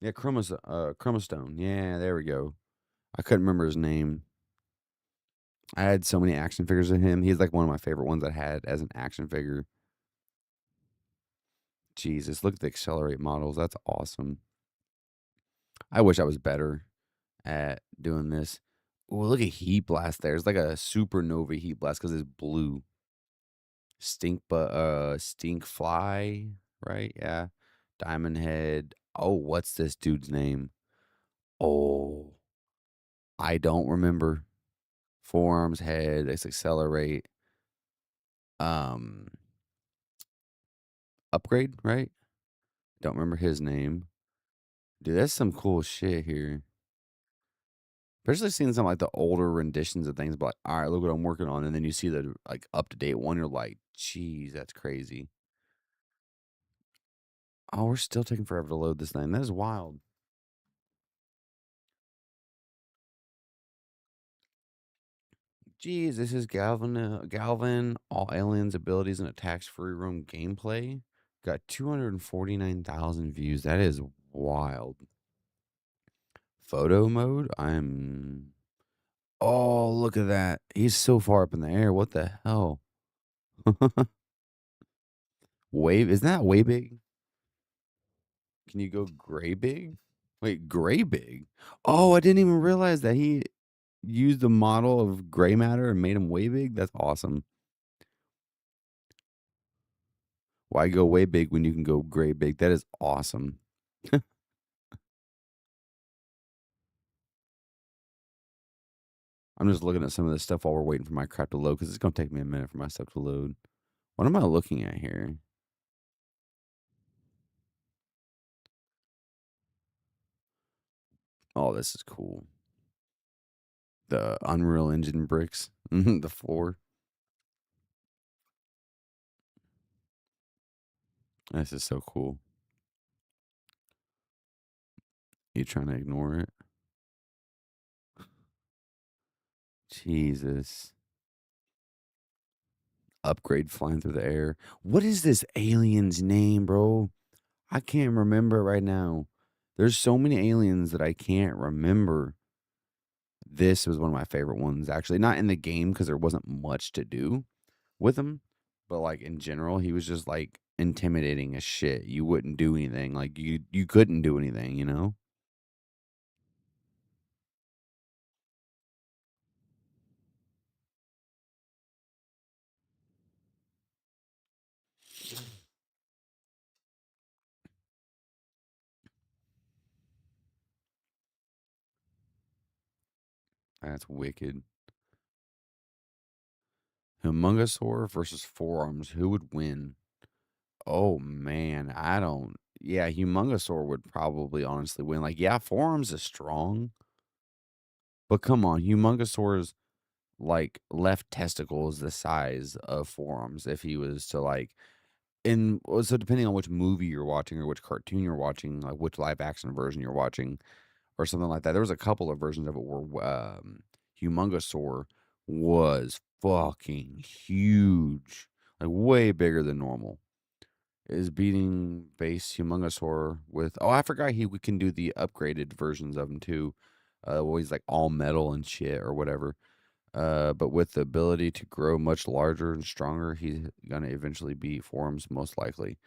A: yeah, Chromostone. Yeah, there we go. I couldn't remember his name. I had so many action figures of him. He's like one of my favorite ones I had as an action figure. Jesus, look at the Accelerate models. That's awesome. I wish I was better at doing this. Oh, look at Heat Blast there. It's like a supernova Heat Blast because it's blue. Stink Fly, right? Yeah. Diamond Head. Oh, what's this dude's name? Oh, I don't remember. Forearms, head, let's accelerate. Um, upgrade, right? Don't remember his name. Dude, that's some cool shit here. Especially seeing some like the older renditions of things, but like, all right, look what I'm working on, and then you see the like up to date one, you're like, geez, that's crazy. Oh, we're still taking forever to load this thing. That is wild. Geez, this is Galvin, all aliens, abilities, and attacks free roam gameplay. Got 249,000 views. That is wild. Photo mode. I'm. Oh, look at that. He's so far up in the air. What the hell? Wave. Isn't that way big? Can you go gray big? Wait, gray big? Oh, I didn't even realize that he used the model of gray matter and made him way big. That's awesome. Why go way big when you can go gray big? That is awesome. I'm just looking at some of this stuff while we're waiting for my crap to load because it's going to take me a minute for my stuff to load. What am I looking at here? Oh, this is cool. The Unreal Engine bricks, the floor. This is so cool. You trying to ignore it? Jesus. Upgrade flying through the air. What is this alien's name, bro? I can't remember right now. There's so many aliens that I can't remember. This was one of my favorite ones, actually. Not in the game because there wasn't much to do with him, but like in general, he was just like intimidating as shit. You wouldn't do anything. Like you couldn't do anything, you know? That's wicked. Humungosaur versus forearms. Who would win? Oh man, I don't. Yeah, Humungosaur would probably honestly win. Like, yeah, forearms is strong, but come on, Humungosaur's like left testicle is the size of forearms. If he was to like, so depending on which movie you're watching or which cartoon you're watching, like which live action version you're watching, or something like that. There was a couple of versions of it where Humungosaur was fucking huge. like way bigger than normal. Is beating base Humongosaur with I forgot we can do the upgraded versions of him too. Where he's like all metal and shit or whatever. But with the ability to grow much larger and stronger, he's gonna eventually beat Forms most likely.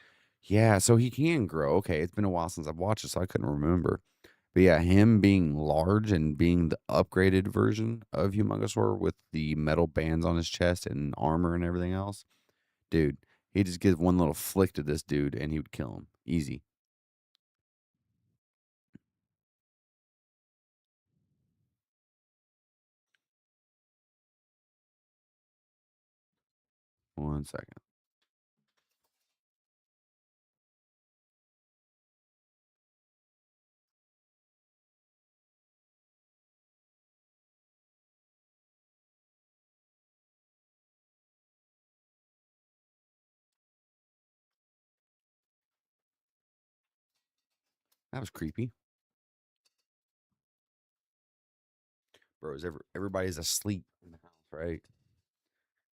A: Yeah, so he can grow. Okay, it's been a while since I've watched it, so I couldn't remember. But yeah, him being large and being the upgraded version of Humongosaur with the metal bands on his chest and armor and everything else, dude, he just gives one little flick to this dude and he would kill him. Easy. One second. That was creepy. Bro, everybody's asleep in the house, right?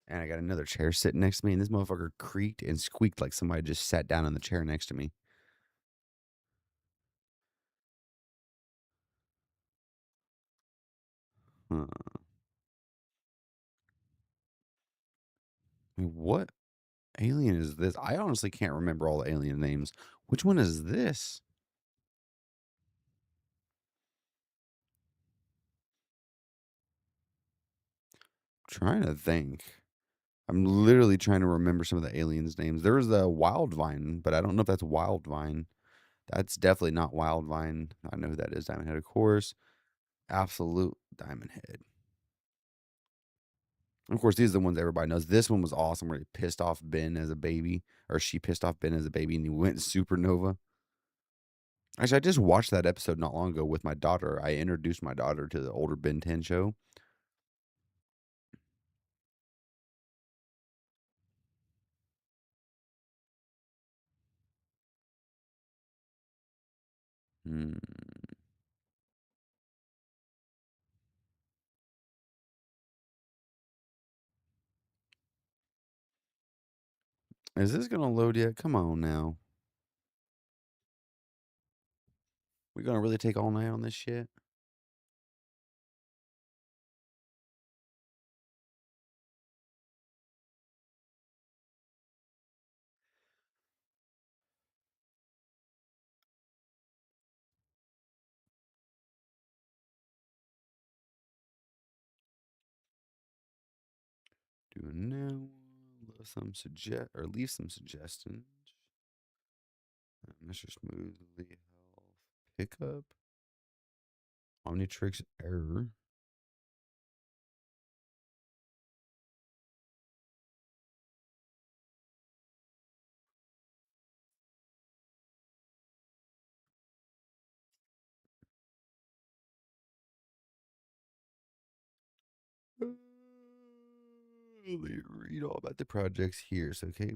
A: And I got another chair sitting next to me, and this motherfucker creaked and squeaked like somebody just sat down in the chair next to me. Huh. I mean, what alien is this? I honestly can't remember all the alien names. Which one is this? I'm trying to think. I'm literally trying to remember some of the aliens' names. There was the Wildvine, but I don't know if that's Wildvine. That's definitely not Wildvine. I know who that is. Diamond Head, of course. Absolute Diamond Head. Of course, these are the ones everybody knows. This one was awesome where he pissed off Ben as a baby, or she pissed off Ben as a baby, and he went supernova. Actually, I just watched that episode not long ago with my daughter. I introduced my daughter to the older Ben 10 show. Hmm. Is this gonna load yet? Come on now. We gonna really take all night on this shit? Do a new one. Leave some suggestions. Mr. Smoothly Health Pickup. Omnitrix error. Read all about the projects here. So, okay,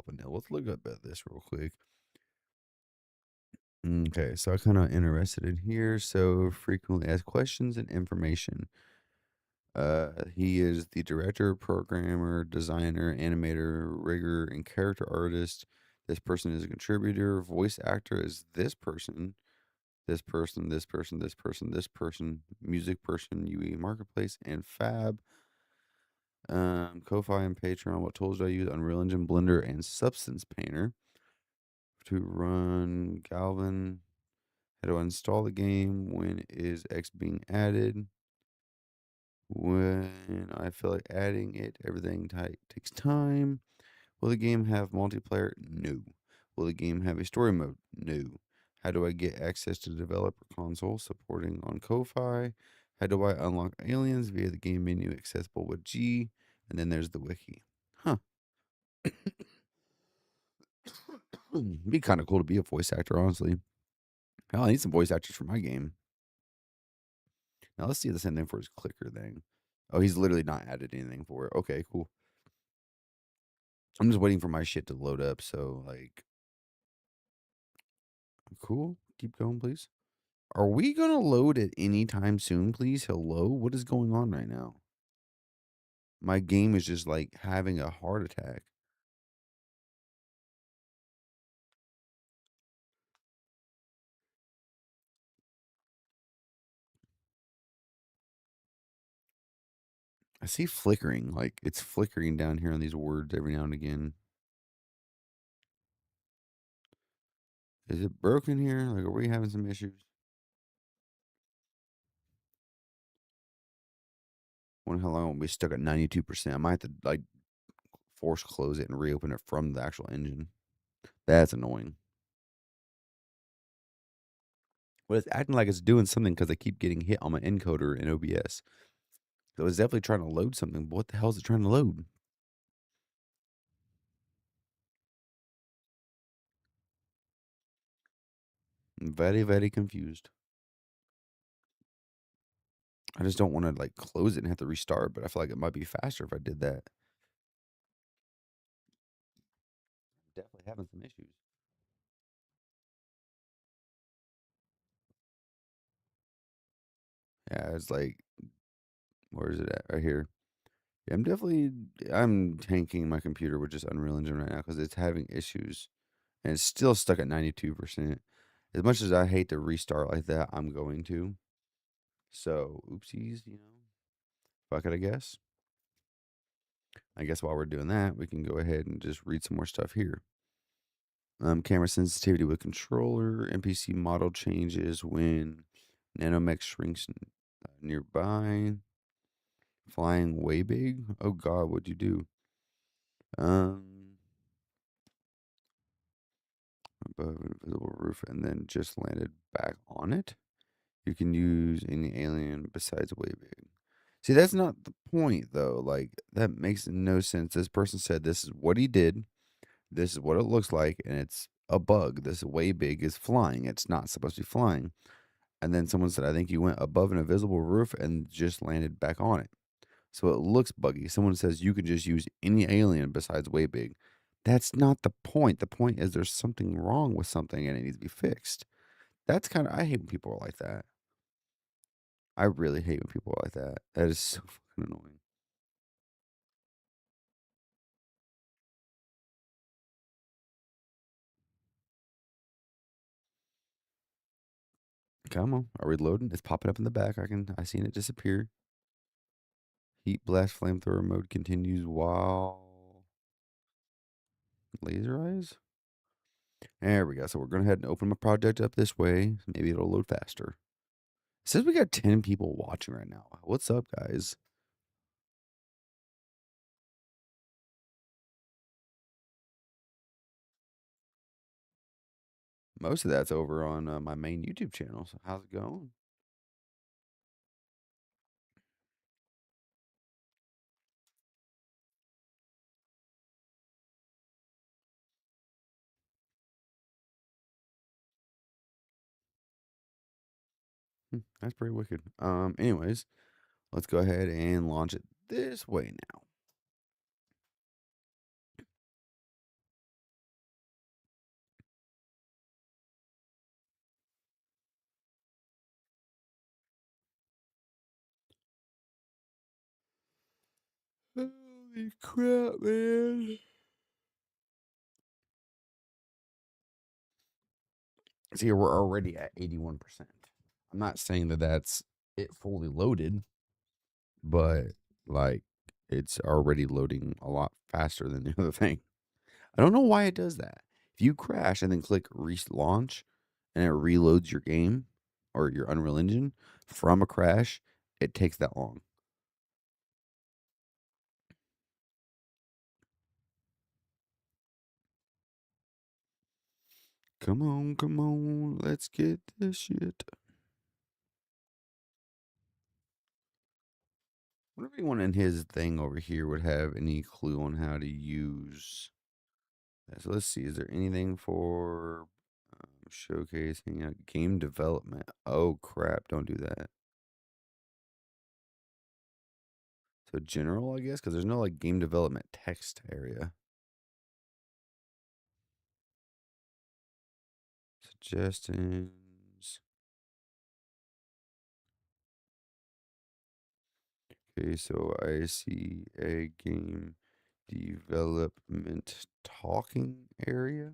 A: Vanilla. Let's look up at this real quick. Okay, so I kind of interested in here. So, frequently asked questions and information. He is the director, programmer, designer, animator, rigger, and character artist. This person is a contributor. Voice actor is this person, this person, this person, this person, this person. Music person, UE Marketplace, and Fab. Ko-fi and Patreon. What tools do I use? Unreal Engine, Blender, and Substance Painter to run Galvin. How do I install the game? When is X being added? When I feel like adding it, everything takes time. Will the game have multiplayer? No. Will the game have a story mode? No. How do I get access to the developer console supporting on Ko-fi? How do I unlock aliens via the game menu accessible with G? And then there's the wiki. Huh. Be kind of cool to be a voice actor, honestly. Hell, I need some voice actors for my game. Now let's see the same thing for his clicker thing. Oh, he's literally not added anything for it. Okay, cool. I'm just waiting for my shit to load up. So, like, cool. Keep going, please. Are we gonna load at any time soon, please? Hello? What is going on right now? My game is just like having a heart attack. I see flickering, like it's flickering down here on these words every now and again. Is it broken here? Like, are we having some issues? Wonder how long we'll be stuck at 92%. I might have to like force close it and reopen it from the actual engine. That's annoying. But it's acting like it's doing something because I keep getting hit on my encoder in OBS. So it's definitely trying to load something. But what the hell is it trying to load? I'm very, very confused. I just don't want to like close it and have to restart, but I feel like it might be faster if I did that. Definitely having some issues. Yeah, it's like, where is it at? Right here. Yeah, I'm tanking my computer with just Unreal Engine right now because it's having issues and it's still stuck at 92%. As much as I hate to restart like that, I'm going to. So, oopsies, fuck it, I guess. I guess while we're doing that, we can go ahead and just read some more stuff here. Camera sensitivity with controller, NPC model changes when nanomech shrinks nearby. Flying way big? Oh god, what'd you do? Um, above an invisible roof and then just landed back on it. You can use any alien besides way big. See, that's not the point though. Like that makes no sense. This person said this is what he did. This is what it looks like, and it's a bug. This way big is flying. It's not supposed to be flying. And then someone said, I think you went above an invisible roof and just landed back on it. So it looks buggy. Someone says you can just use any alien besides way big. That's not the point. The point is there's something wrong with something and it needs to be fixed. That's kind of, I hate when people are like that. I really hate when people are like that. That is so fucking annoying. Come on. Are we loading? It's popping up in the back. I seen it disappear. Heat blast flamethrower mode continues while laser eyes. There we go. So we're going to head and open my project up this way. Maybe it'll load faster. It says we got 10 people watching right now. What's up, guys? Most of that's over on my main YouTube channel. So how's it going? That's pretty wicked. Anyways, let's go ahead and launch it this way now. Holy crap, man. See, we're already at 81%. I'm not saying that that's it fully loaded, but like it's already loading a lot faster than the other thing. I don't know why it does that. If you crash and then click relaunch and it reloads your game or your Unreal Engine from a crash, it takes that long. Come on, let's get this shit. I wonder if anyone in his thing over here would have any clue on how to use that. So let's see. Is there anything for showcasing game development? Oh crap! Don't do that. So general, I guess, because there's no like game development text area. Suggestions. Okay, so I see a game development talking area.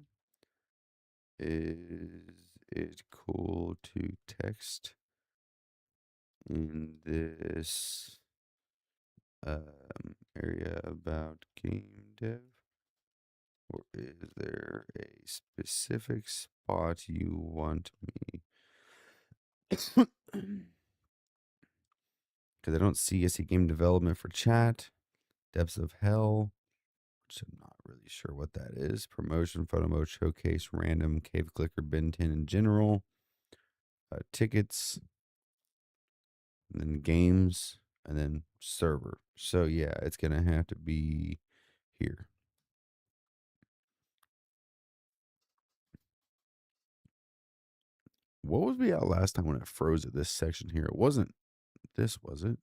A: Is it cool to text in this area about game dev, or is there a specific spot you want me? Because I don't see. I see game development for chat, depths of hell, which I'm not really sure what that is. Promotion, photo mode, showcase, random, cave clicker, bin 10 in general, tickets, and then games, and then server. So yeah, it's gonna have to be here. What was we out last time when it froze at this section here? It wasn't this, was it?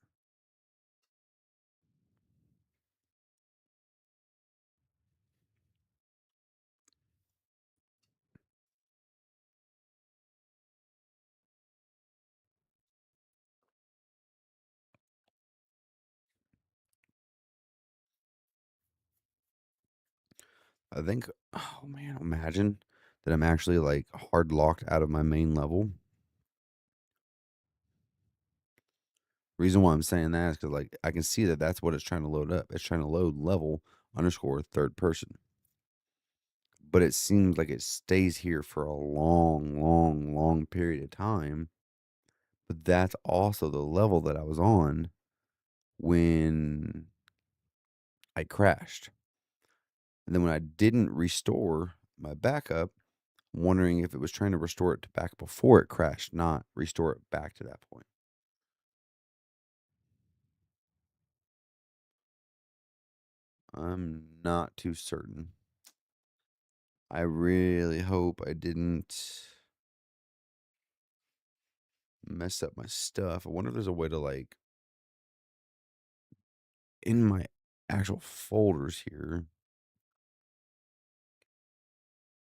A: I think, oh man, imagine that I'm actually like hard locked out of my main level. Reason why I'm saying that is because like I can see that that's what it's trying to load up. It's trying to load level underscore third person. But it seems like it stays here for a long, long, long period of time. But that's also the level that I was on when I crashed. And then when I didn't restore my backup, wondering if it was trying to restore it to back before it crashed, not restore it back to that point. I'm not too certain. I really hope I didn't mess up my stuff. I wonder if there's a way to like in my actual folders here,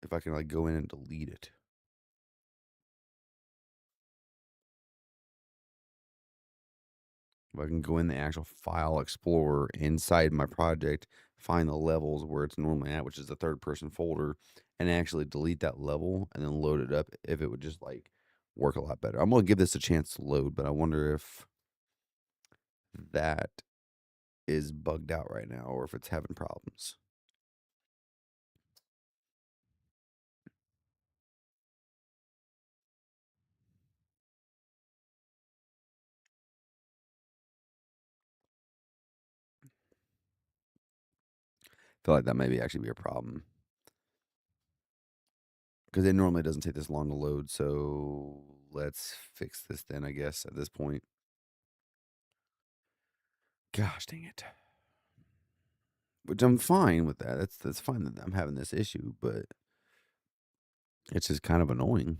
A: if I can like go in and delete it. If I can go in the actual file explorer inside my project, find the levels where it's normally at, which is the third person folder, and actually delete that level and then load it up, if it would just like work a lot better. I'm gonna give this a chance to load, but I wonder if that is bugged out right now or if it's having problems. I feel like that maybe actually be a problem because it normally doesn't take this long to load. So let's fix this then, I guess, at this point. Gosh dang it. Which I'm fine with that. That's fine that I'm having this issue, but it's just kind of annoying.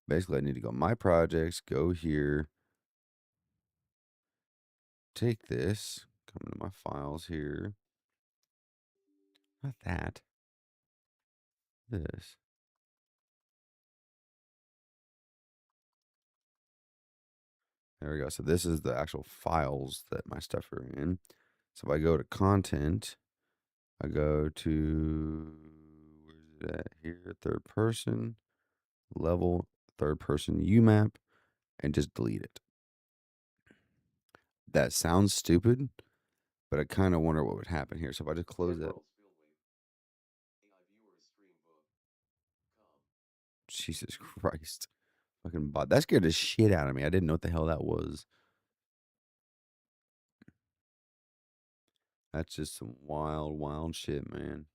A: Basically, I need to go my projects, go here, take this, come to my files here. Not that. This. There we go. So this is the actual files that my stuff are in. So if I go to content, I go to where's it at here? Third person, level, third person UMAP, and just delete it. That sounds stupid, but I kind of wonder what would happen here. So if I just close it. Jesus Christ. Fucking bot. That scared the shit out of me. I didn't know what the hell that was. That's just some wild, wild shit, man.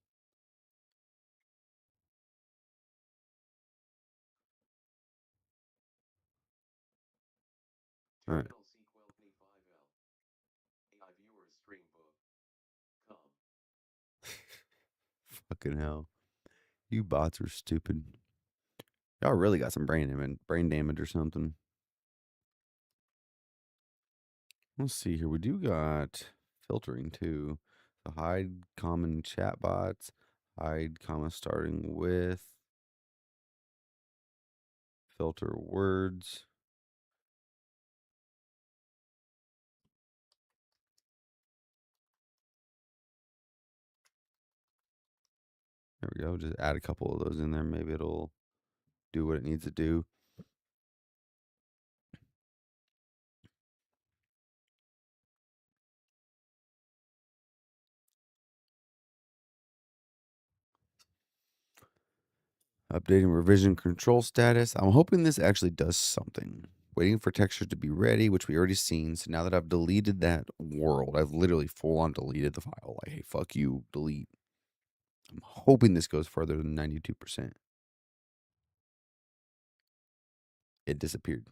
A: All right. Fucking hell. You bots are stupid. Y'all really got some brain damage or something. Let's see here. We do got filtering too. So hide common chat bots. Hide comma starting with. Filter words. There we go. Just add a couple of those in there. Maybe it'll do what it needs to do. Updating revision control status. I'm hoping this actually does something. Waiting for textures to be ready, which we already seen. So now that I've deleted that world, I've literally full on deleted the file. Like, hey, fuck you, delete. I'm hoping this goes further than 92%. It disappeared.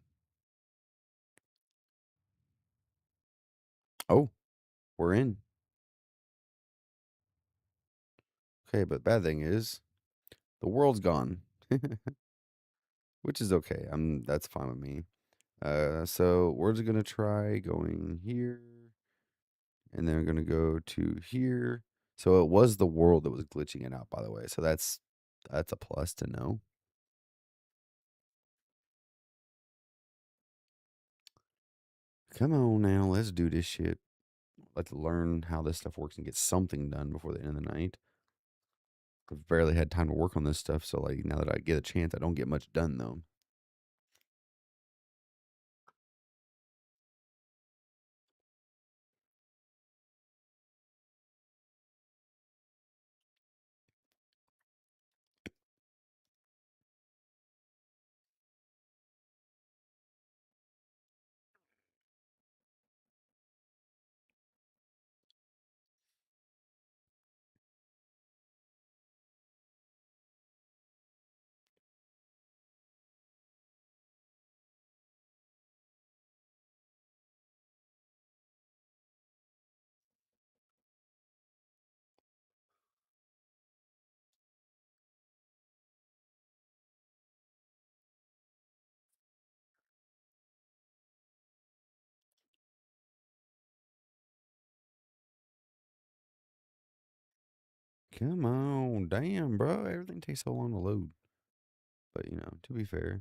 A: Oh, we're in. Okay, but bad thing is the world's gone, which is okay. That's fine with me. So we're just gonna try going here, and then we're gonna go to here. So it was the world that was glitching it out, by the way. So that's a plus to know. Come on now, let's do this shit. Let's learn how this stuff works and get something done before the end of the night. I've barely had time to work on this stuff, so like now that I get a chance, I don't get much done though. Come on, damn, bro. Everything takes so long to load. But to be fair,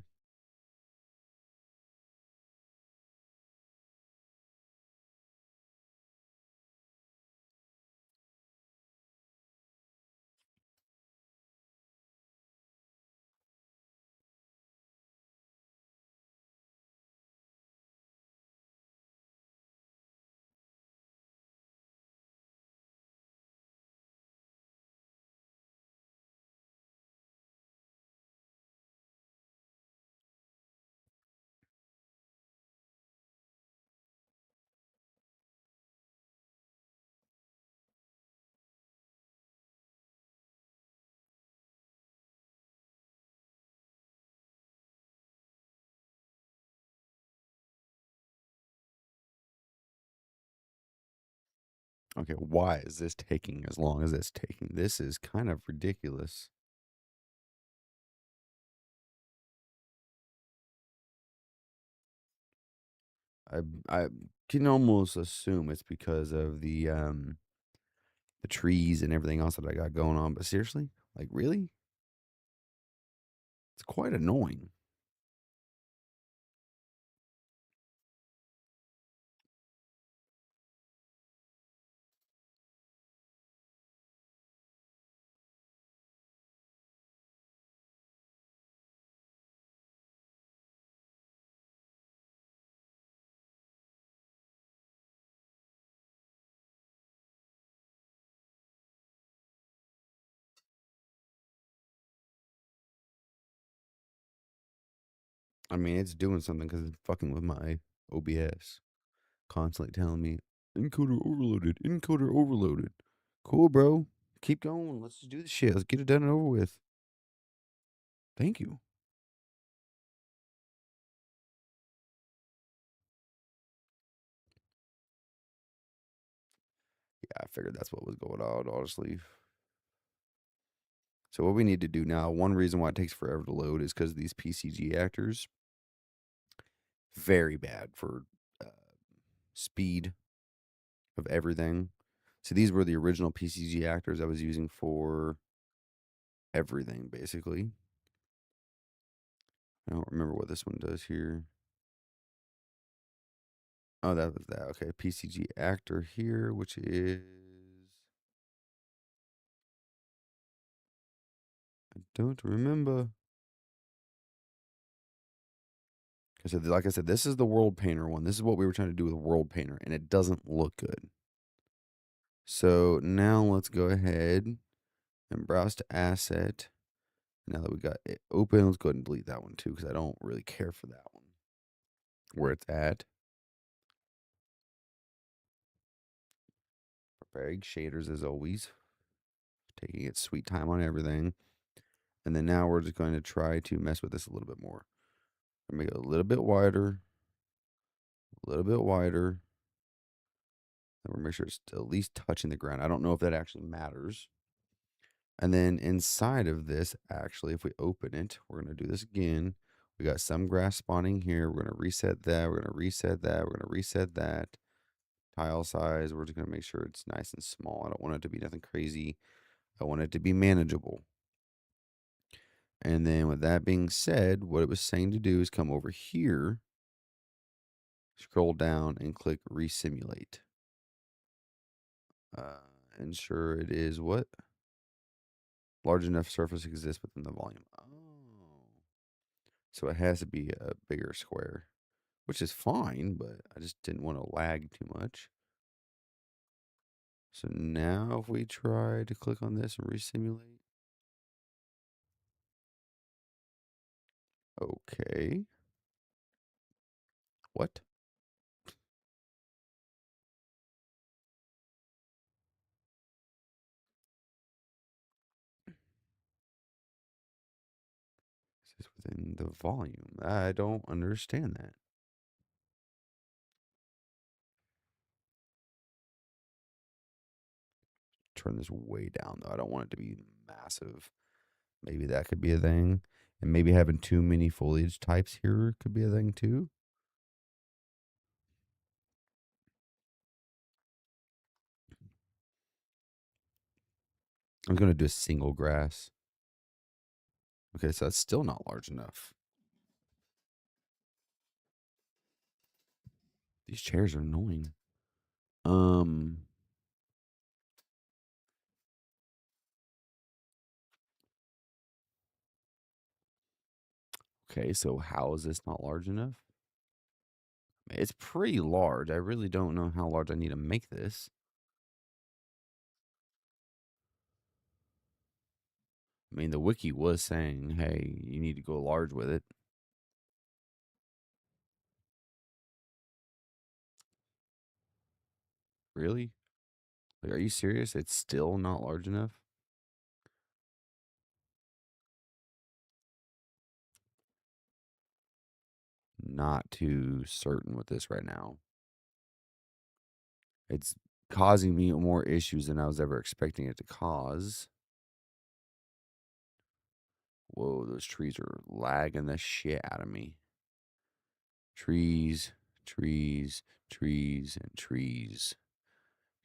A: okay, why is this taking as long as it's taking? This is kind of ridiculous. I I can almost assume it's because of the trees and everything else that I got going on, but seriously? Like really? It's quite annoying. I mean, it's doing something because it's fucking with my OBS. Constantly telling me encoder overloaded, encoder overloaded. Cool, bro. Keep going. Let's just do this shit. Let's get it done and over with. Thank you. Yeah, I figured that's what was going on, honestly. So what we need to do now, one reason why it takes forever to load is because these PCG actors, very bad for uh, speed of everything. So these were the original PCG actors I was using for everything, basically. I don't remember what this one does here. Oh, that was that. Okay, PCG actor here, which is I don't remember. I said, like I said, this is the World Painter one. This is what we were trying to do with World Painter, and it doesn't look good. So now let's go ahead and browse to asset. Now that we got it open, let's go ahead and delete that one too, because I don't really care for that one. Where it's at. Preparing shaders as always. Taking its sweet time on everything. And then now we're just going to try to mess with this a little bit more. Make it a little bit wider. A little bit wider. And we'll make sure it's at least touching the ground. I don't know if that actually matters. And then inside of this, actually, if we open it, we're going to do this again. We got some grass spawning here. We're going to reset that. We're going to reset that. We're going to reset that. Tile size, we're just going to make sure it's nice and small. I don't want it to be nothing crazy. I want it to be manageable. And then with that being said, what it was saying to do is come over here, scroll down, and click Resimulate. Ensure it is what? Large enough surface exists within the volume. Oh. So it has to be a bigger square, which is fine, but I just didn't want to lag too much. So now if we try to click on this and resimulate. Okay. What? Is within the volume. I don't understand that. Turn this way down though. I don't want it to be massive. Maybe that could be a thing. And maybe having too many foliage types here could be a thing too. I'm going to do a single grass. Okay, so that's still not large enough. These chairs are annoying. Okay, so how is this not large enough? It's pretty large. I really don't know how large I need to make this. I mean, the wiki was saying, hey, you need to go large with it. Really? Like, are you serious? It's still not large enough? Not too certain with this right now. It's causing me more issues than I was ever expecting it to cause. Whoa, those trees are lagging the shit out of me. Trees, trees, trees, and trees.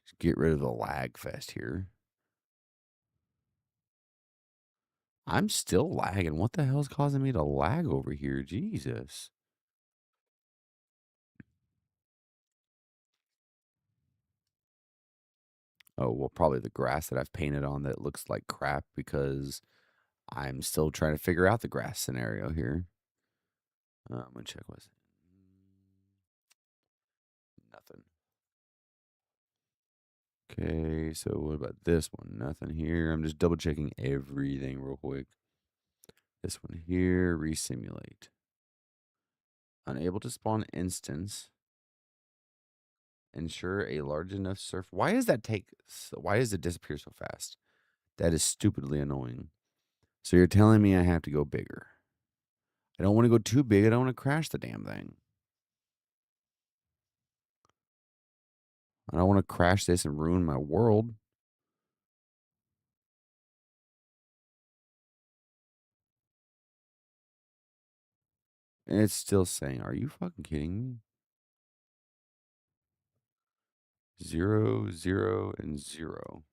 A: Just get rid of the lag fest here. I'm still lagging. What the hell is causing me to lag over here? Jesus. Oh, well, probably the grass that I've painted on that looks like crap because I'm still trying to figure out the grass scenario here. I'm going to check what's nothing. Okay, so what about this one? Nothing here. I'm just double checking everything real quick. This one here, resimulate. Unable to spawn instance. Ensure a large enough surf. Why does that take? Why does it disappear so fast? That is stupidly annoying. So you're telling me I have to go bigger. I don't want to go too big. I don't want to crash the damn thing. I don't want to crash this and ruin my world. And it's still saying, are you fucking kidding me? 0, 0, and 0.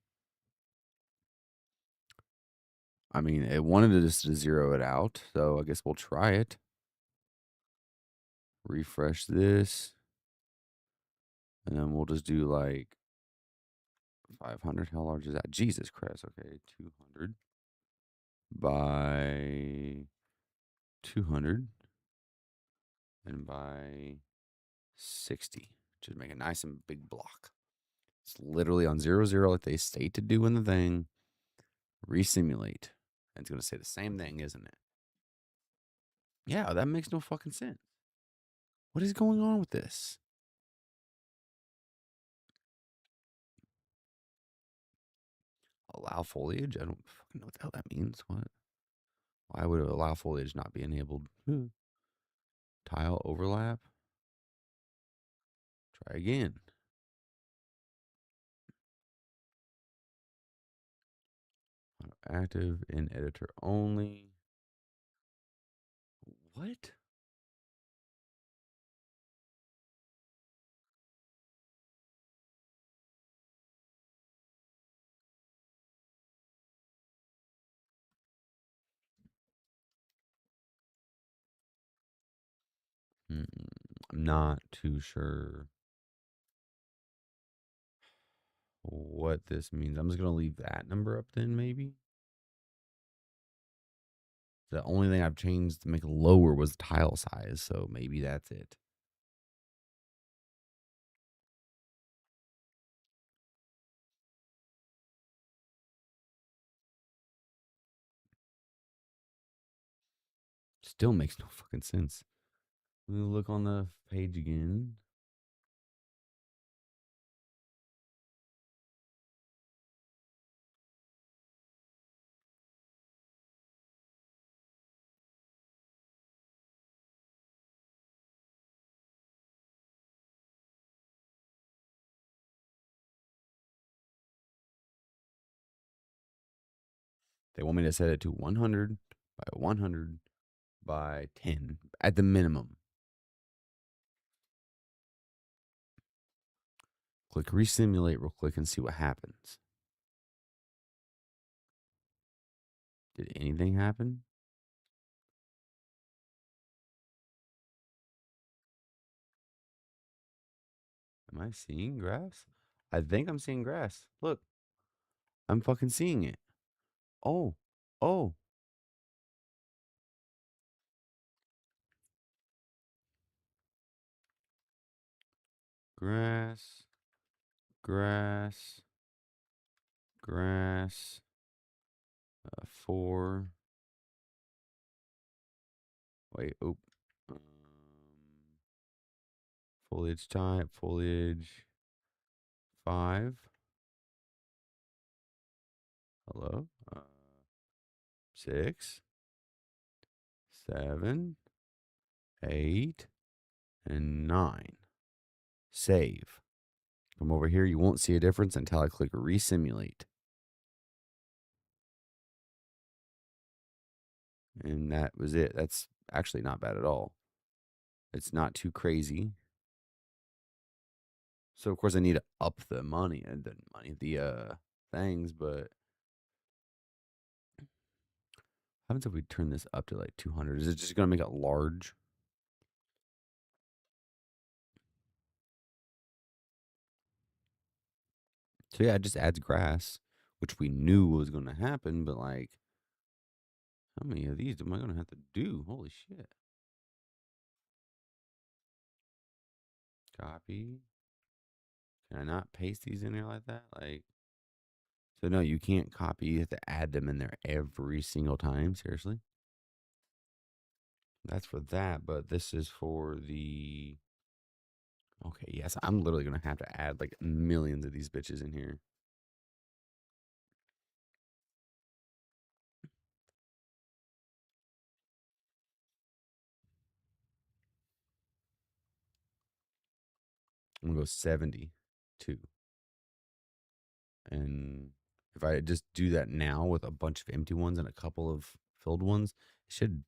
A: I mean, it wanted to just to zero it out, so I guess we'll try it. Refresh this. And then we'll just do like 500. How large is that? Jesus Christ. Okay, 200 by 200 and by 60. Just make a nice and big block. It's literally on 0, 0 like they state to do in the thing. Resimulate. It's gonna say the same thing, isn't it? Yeah, that makes no fucking sense. What is going on with this? Allow foliage? I don't fucking know what the hell that means. What? Why would allow foliage not be enabled? Tile overlap? Try again. Active in editor only. What? Mm, I'm not too sure what this means. I'm just gonna leave that number up then, maybe. The only thing I've changed to make it lower was tile size, so maybe that's it. Still makes no fucking sense. Let me look on the page again. They want me to set it to 100 by 100 by 10 at the minimum. Click resimulate real quick and see what happens. Did anything happen? Am I seeing grass? I think I'm seeing grass. Look, I'm fucking seeing it. Oh, oh, grass, grass, grass, 4. Wait, oh. Um, Foliage type, foliage 5. Hello? 6, 7, 8, and 9. Save. From over here, you won't see a difference until I click resimulate. And that was it. That's actually not bad at all. It's not too crazy. So of course I need to up the money and the things, but what happens if we turn this up to like 200? Is it just gonna make it large? So yeah, it just adds grass, which we knew was gonna happen, but like, how many of these am I gonna have to do? Holy shit! Copy. Can I not paste these in there like that? Like, so no, you can't copy. You have to add them in there every single time. Seriously? That's for that, but this is for the. Okay, yes, I'm literally gonna have to add like millions of these bitches in here. I'm gonna go 72. And if I just do that now with a bunch of empty ones and a couple of filled ones, it should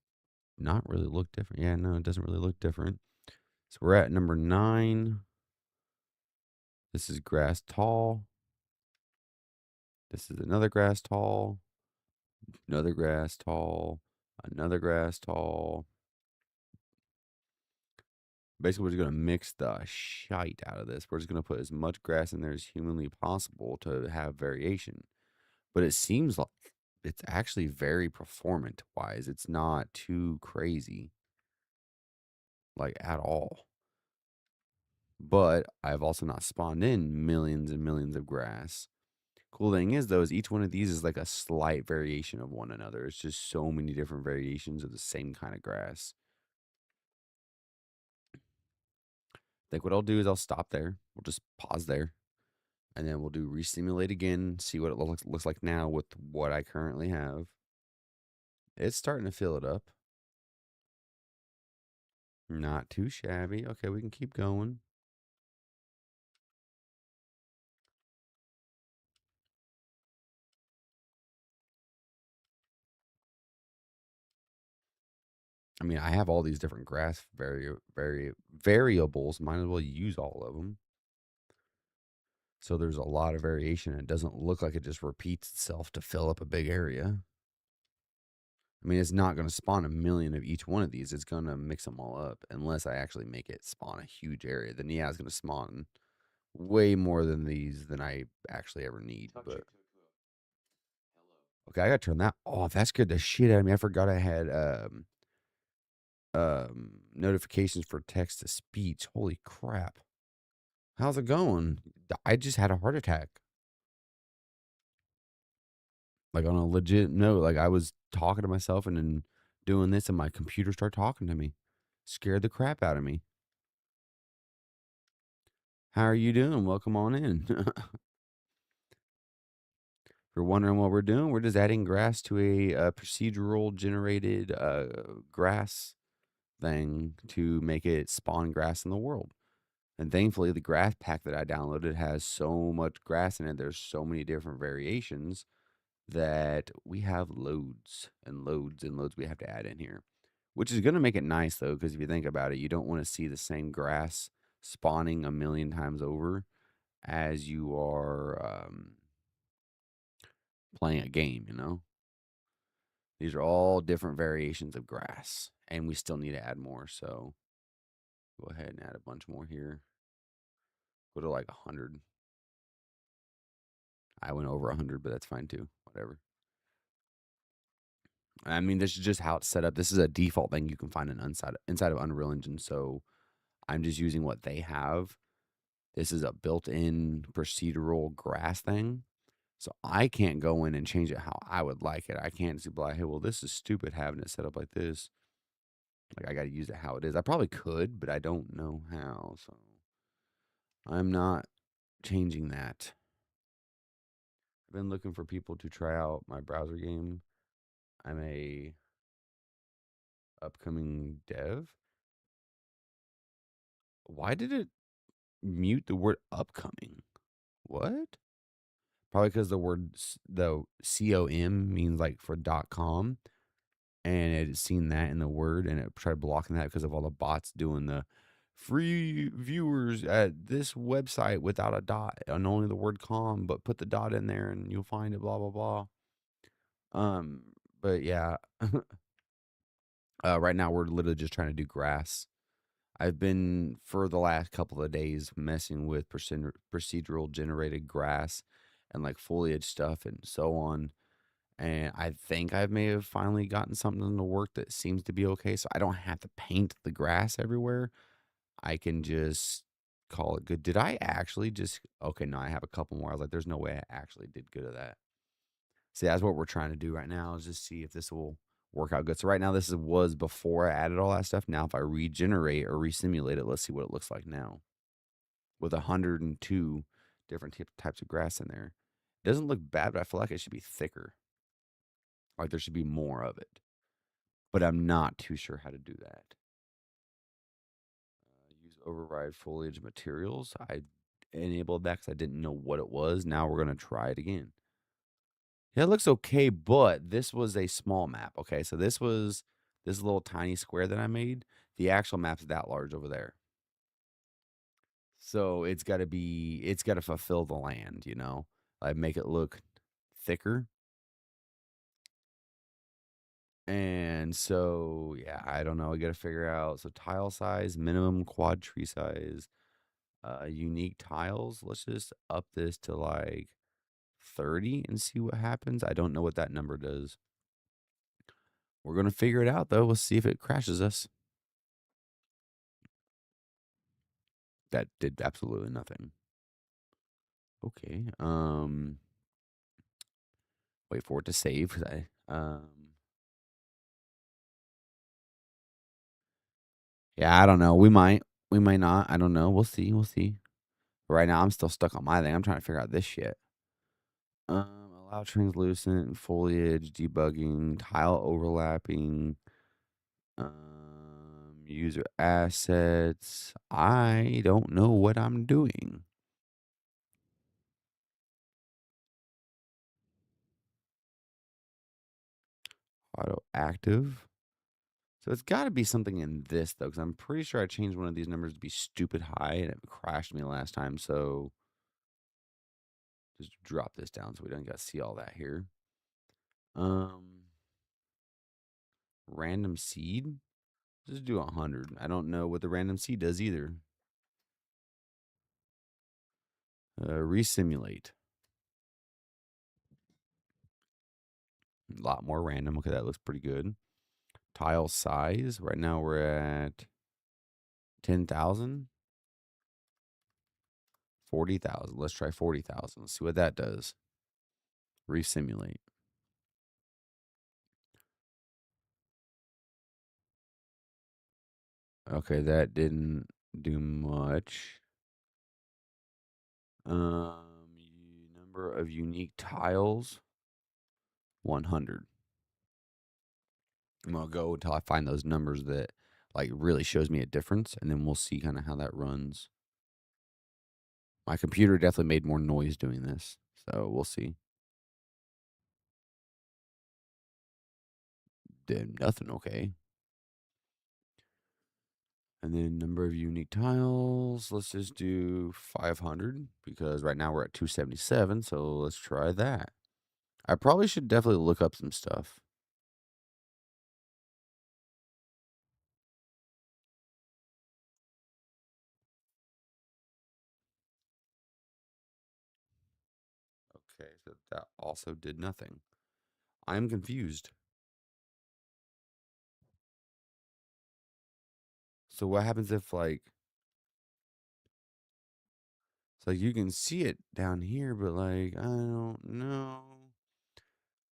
A: not really look different. Yeah, no, it doesn't really look different. So we're at number 9. This is grass tall. This is another grass tall. Another grass tall. Another grass tall. Basically, we're just going to mix the shite out of this. We're just going to put as much grass in there as humanly possible to have variation. But it seems like it's actually very performant wise. It's not too crazy, like at all. But I've also not spawned in millions and millions of grass. Cool thing is, though, is each one of these is like a slight variation of one another. It's just so many different variations of the same kind of grass. Think what I'll do is I'll stop there. We'll just pause there, and then we'll do resimulate again, see what it looks like now with what I currently have. It's starting to fill it up. Not too shabby. Okay, we can keep going. I mean, I have all these different grass variables. Might as well use all of them. So there's a lot of variation. It doesn't look like it just repeats itself to fill up a big area. I mean, it's not going to spawn a million of each one of these. It's going to mix them all up unless I actually make it spawn a huge area. Then, yeah, it's going to spawn way more than these than I actually ever need. But okay, I got to turn that off. That scared the shit out of me. I forgot I had notifications for text to speech. Holy crap. How's it going? I just had a heart attack. Like on a legit note, like I was talking to myself and then doing this, and my computer started talking to me. Scared the crap out of me. How are you doing? Welcome on in. If you're wondering what we're doing, we're just adding grass to a procedural generated grass thing to make it spawn grass in the world. And thankfully, the grass pack that I downloaded has so much grass in it. There's so many different variations that we have loads and loads and loads we have to add in here, which is going to make it nice though, because if you think about it, you don't want to see the same grass spawning a million times over as you are playing a game, you know? These are all different variations of grass, and we still need to add more. So go ahead and add a bunch more here. Go to like 100. I went over 100, but that's fine too. Whatever. I mean, this is just how it's set up. This is a default thing you can find inside of Unreal Engine. So I'm just using what they have. This is a built-in procedural grass thing. So I can't go in and change it how I would like it. I can't just be like, hey, well, this is stupid having it set up like this. Like I got to use it how it is. I probably could, but I don't know how. So I'm not changing that. I've been looking for people to try out my browser game. I'm a upcoming dev. Why did it mute the word upcoming? What? Probably because the com means like for .com, and it had seen that in the word, and it tried blocking that because of all the bots doing the free viewers at this website without a dot and only the word com, but put the dot in there and you'll find it. Blah blah blah. Um, but yeah, right now we're literally just trying to do grass. I've been for the last couple of days messing with procedural generated grass and like foliage stuff and so on. And I think I may have finally gotten something to work that seems to be okay. So I don't have to paint the grass everywhere. I can just call it good. Did I actually just okay, no, I have a couple more. I was like, there's no way I actually did good at that. See, that's what we're trying to do right now is just see if this will work out good. So right now was before I added all that stuff. Now if I regenerate or resimulate it, let's see what it looks like now. With 102 different types of grass in there. It doesn't look bad, but I feel like it should be thicker. Like there should be more of it. But I'm not too sure how to do that. Use override foliage materials. I enabled that because I didn't know what it was. Now we're going to try it again. Yeah, it looks okay, but this was a small map. Okay, so this was this little tiny square that I made. The actual map's that large over there. So it's got to fulfill the land, you know, like make it look thicker. And so, yeah, I don't know. I got to figure out. So tile size, minimum quad tree size, unique tiles. Let's just up this to like 30 and see what happens. I don't know what that number does. We're going to figure it out though. We'll see if it crashes us. That did absolutely nothing. Okay. Wait for it to save 'cause yeah, I don't know. We might not. I don't know. We'll see. We'll see. Right now, I'm still stuck on my thing. I'm trying to figure out this shit. Allow translucent foliage debugging, tile overlapping, user assets. I don't know what I'm doing. Auto active. So it's got to be something in this though, because I'm pretty sure I changed one of these numbers to be stupid high and it crashed me last time. So just drop this down so we don't got to see all that here. Um, Random seed. Just do 100. I don't know what the random seed does either. Resimulate. A lot more random. Okay, that looks pretty good. Tile size. Right now we're at 10,000. 40,000. Let's try 40,000. See what that does. Resimulate. Okay, that didn't do much. Number of unique tiles 100. I'm gonna go until I find those numbers that like really shows me a difference, and then we'll see kind of how that runs. My computer definitely made more noise doing this, so we'll see. Did nothing okay. And then number of unique tiles, let's just do 500 because right now we're at 277, so let's try that. I probably should definitely look up some stuff. Okay, so that also did nothing. I'm confused. So what happens if like it's like you can see it down here, but like I don't know.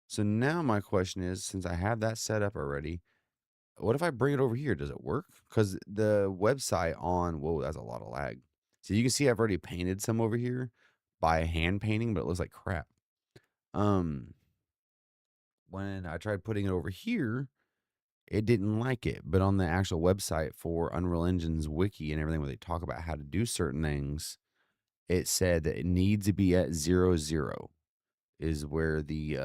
A: So now my question is, since I have that set up already, what if I bring it over here? Does it work? Because the website on whoa, that's a lot of lag. So you can see I've already painted some over here by hand painting, but it looks like crap. Um, when I tried putting it over here, it didn't like it. But on the actual website for Unreal Engine's wiki and everything, where they talk about how to do certain things, it said that it needs to be at 0, 0 is where the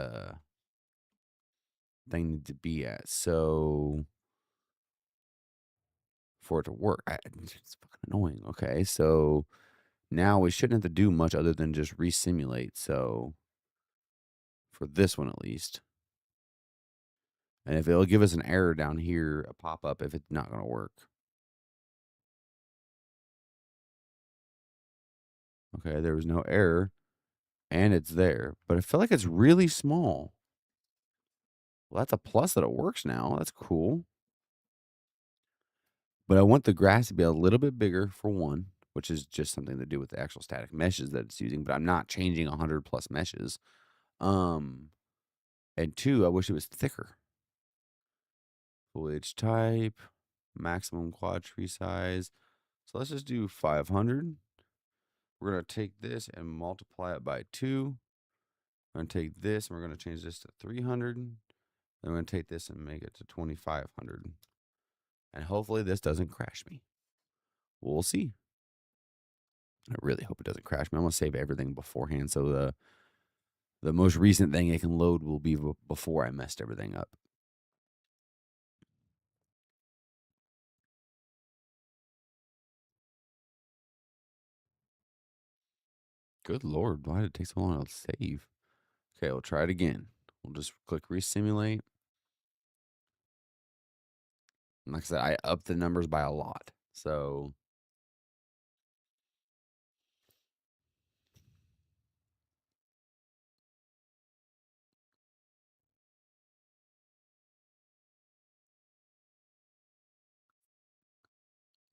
A: thing needs to be at. So for it to work, it's fucking annoying. Okay, so now we shouldn't have to do much other than just resimulate. So for this one at least. And if it'll give us an error down here, a pop up if it's not going to work. Okay, there was no error and it's there, but I feel like it's really small. Well, that's a plus that it works now. That's cool. But I want the grass to be a little bit bigger for one, which is just something to do with the actual static meshes that it's using, but I'm not changing 100 plus meshes. Um, and two, I wish it was thicker. Foliage type, maximum quad tree size. So let's just do 500. We're going to take this and multiply it by 2. We're going to take this and we're going to change this to 300. Then we're going to take this and make it to 2500. And hopefully this doesn't crash me. We'll see. I really hope it doesn't crash me. I'm going to save everything beforehand so the most recent thing it can load will be before I messed everything up. Good Lord, why did it take so long to save? Okay, we'll try it again. We'll just click resimulate. And like I said, I upped the numbers by a lot. So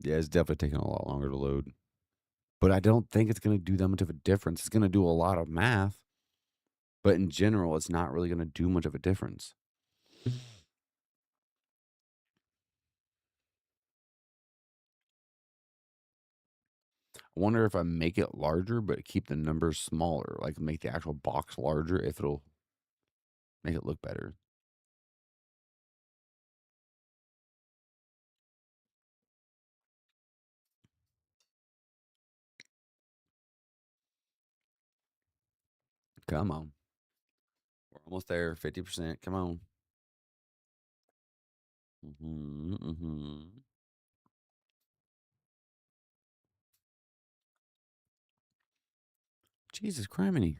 A: yeah, it's definitely taking a lot longer to load. But I don't think it's going to do that much of a difference. It's going to do a lot of math. But in general, it's not really gonna do much of a difference. I wonder if I make it larger, but keep the numbers smaller, like make the actual box larger, if it'll make it look better. Come on. We're almost there, 50%. Come on. Mhm, mhm. Jesus criminy.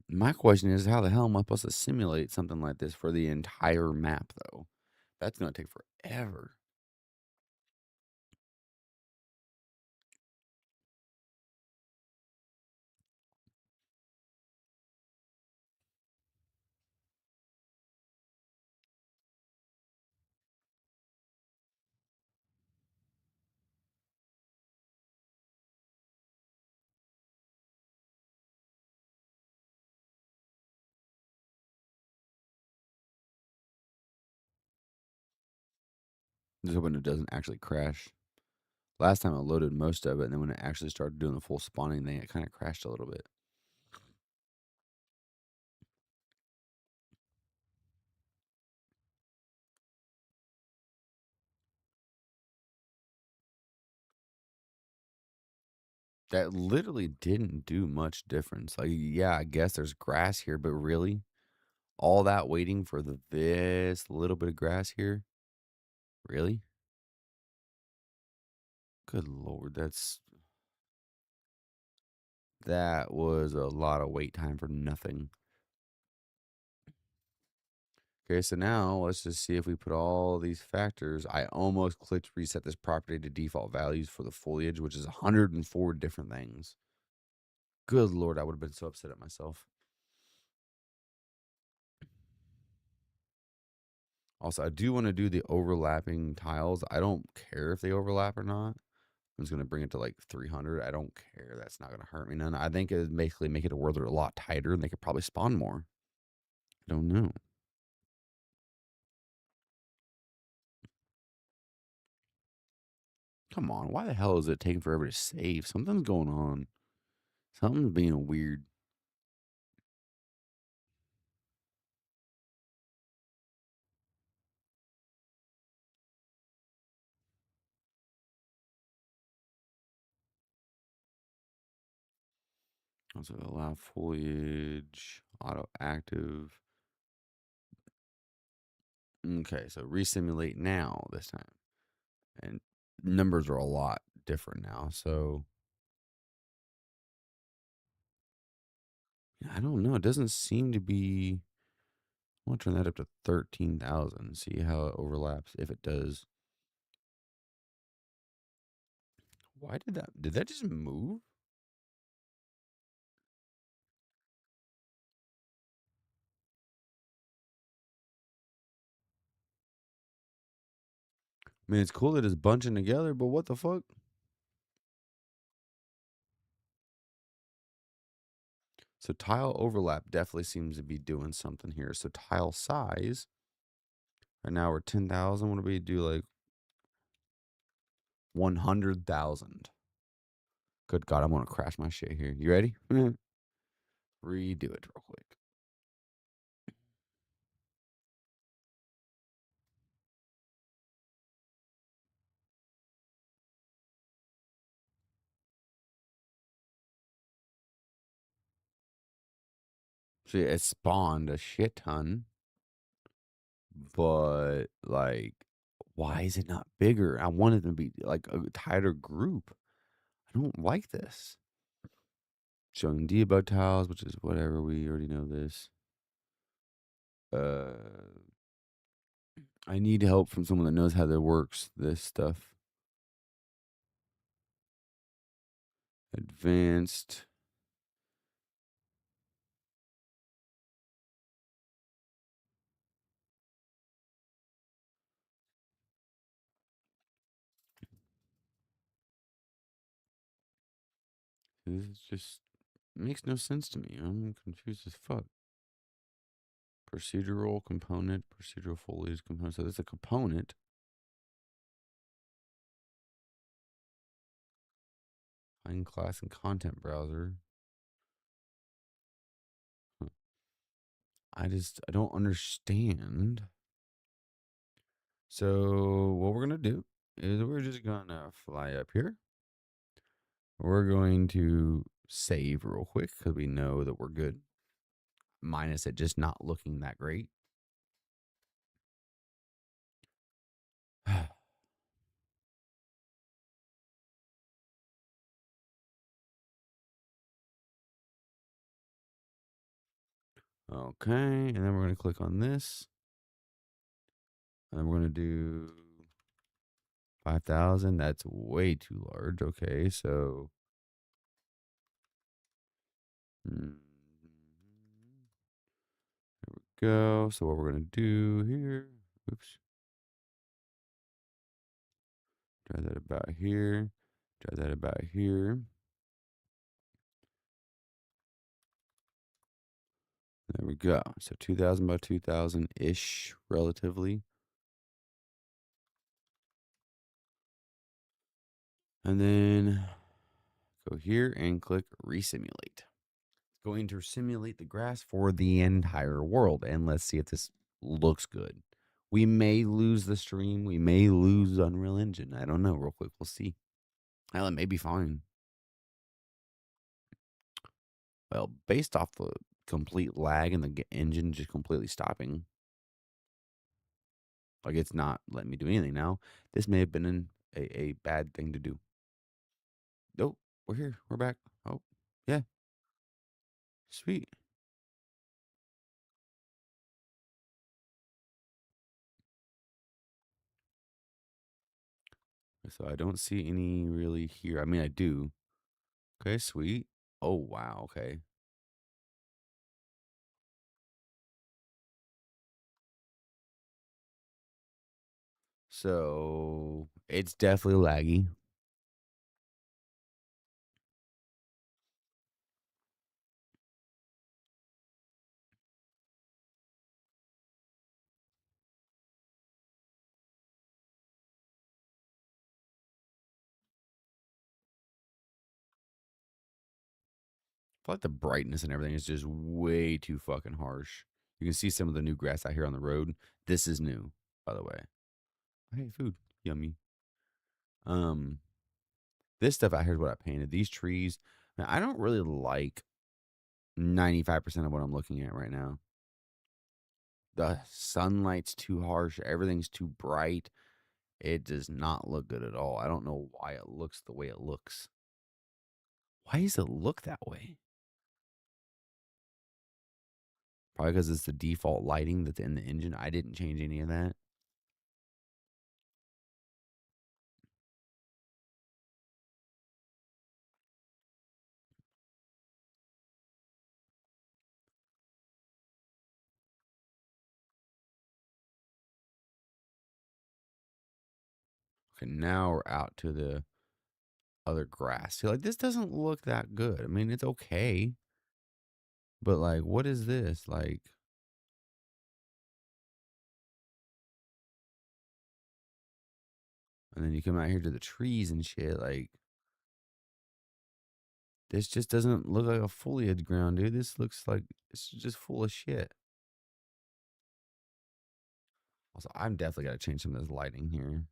A: My question is, how the hell am I supposed to simulate something like this for the entire map, though? That's gonna take forever. Just hoping it doesn't actually crash. Last time I loaded most of it, and then when it actually started doing the full spawning thing, it kind of crashed a little bit. That literally didn't do much difference. Like, yeah, I guess there's grass here, but really, all that waiting for this little bit of grass here, really? Good lord, that was a lot of wait time for nothing. Okay, so now let's just see if we put all these factors. I almost clicked reset this property to default values for the foliage, which is 104 different things. Good lord, I would have been so upset at myself. Also, I do want to do the overlapping tiles. I don't care if they overlap or not. I'm just gonna bring it to like 300. I don't care. That's not gonna hurt me none. I think it would basically make it where they're a lot tighter and they could probably spawn more. I don't know. Come on, why the hell is it taking forever to save? Something's going on. Something's being weird. Also, allow foliage, auto active. Okay, so resimulate now this time. And numbers are a lot different now. So I don't know. It doesn't seem to be. I want to turn that up to 13,000. See how it overlaps. If it does. Why did that just move? I mean, it's cool that it's bunching together, but what the fuck? So tile overlap definitely seems to be doing something here. So tile size. Right now we're 10,000. What do we do? Like 100,000. Good God, I'm gonna crash my shit here. You ready? Redo it real quick. See, it spawned a shit ton, but like, why is it not bigger? I wanted them to be like a tighter group. I don't like this. Showing debug tiles, which is whatever. We already know this. Uh, I need help from someone that knows how that works. This stuff. Advanced. This is just makes no sense to me. I'm confused as fuck. Procedural component, procedural foliage component. So there's a component. Find class and content browser. Huh. I don't understand. So what we're gonna do is we're just gonna fly up here. We're going to save real quick because we know that we're good. Minus it just not looking that great. Okay, and then we're gonna click on this. And then we're gonna do 5,000. That's way too large. Okay, so there we go. So what we're gonna do here? Oops. Try that about here. Try that about here. There we go. So 2,000 by 2,000 ish, relatively. And then go here and click resimulate. It's going to simulate the grass for the entire world. And let's see if this looks good. We may lose the stream. We may lose Unreal Engine. I don't know. Real quick, we'll see. Well, it may be fine. Well, based off the complete lag and the engine just completely stopping, like it's not letting me do anything now. This may have been a bad thing to do. Nope, we're here. We're back. Oh, yeah, sweet. So I don't see any really here. I mean, I do. Okay, sweet. Oh, wow. Okay. So it's definitely laggy. I feel like the brightness and everything is just way too fucking harsh. You can see some of the new grass out here on the road. This is new, by the way. Hey, food. Yummy. Um, this stuff out here is what I painted. These trees. Now, I don't really like 95% of what I'm looking at right now. The sunlight's too harsh. Everything's too bright. It does not look good at all. I don't know why it looks the way it looks. Why does it look that way? Probably because it's the default lighting that's in the engine. I didn't change any of that. Okay, now we're out to the other grass. See, like, this doesn't look that good. I mean, it's okay. But, like, what is this? Like, and then you come out here to the trees and shit. Like, this just doesn't look like a foliage ground, dude. This looks like it's just full of shit. Also, I'm definitely got to change some of this lighting here.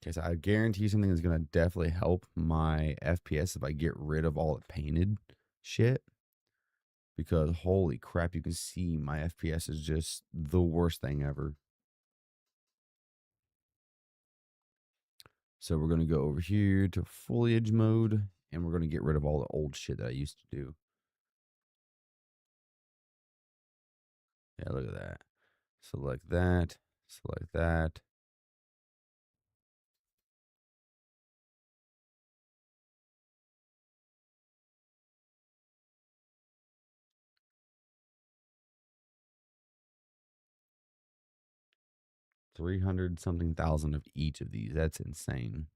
A: Okay, so I guarantee something that's gonna definitely help my FPS if I get rid of all the painted shit. Because holy crap, you can see my FPS is just the worst thing ever. So we're gonna go over here to foliage mode, and we're gonna get rid of all the old shit that I used to do. Yeah, look at that. Select that. Select that. 300 something thousand of each of these. That's insane.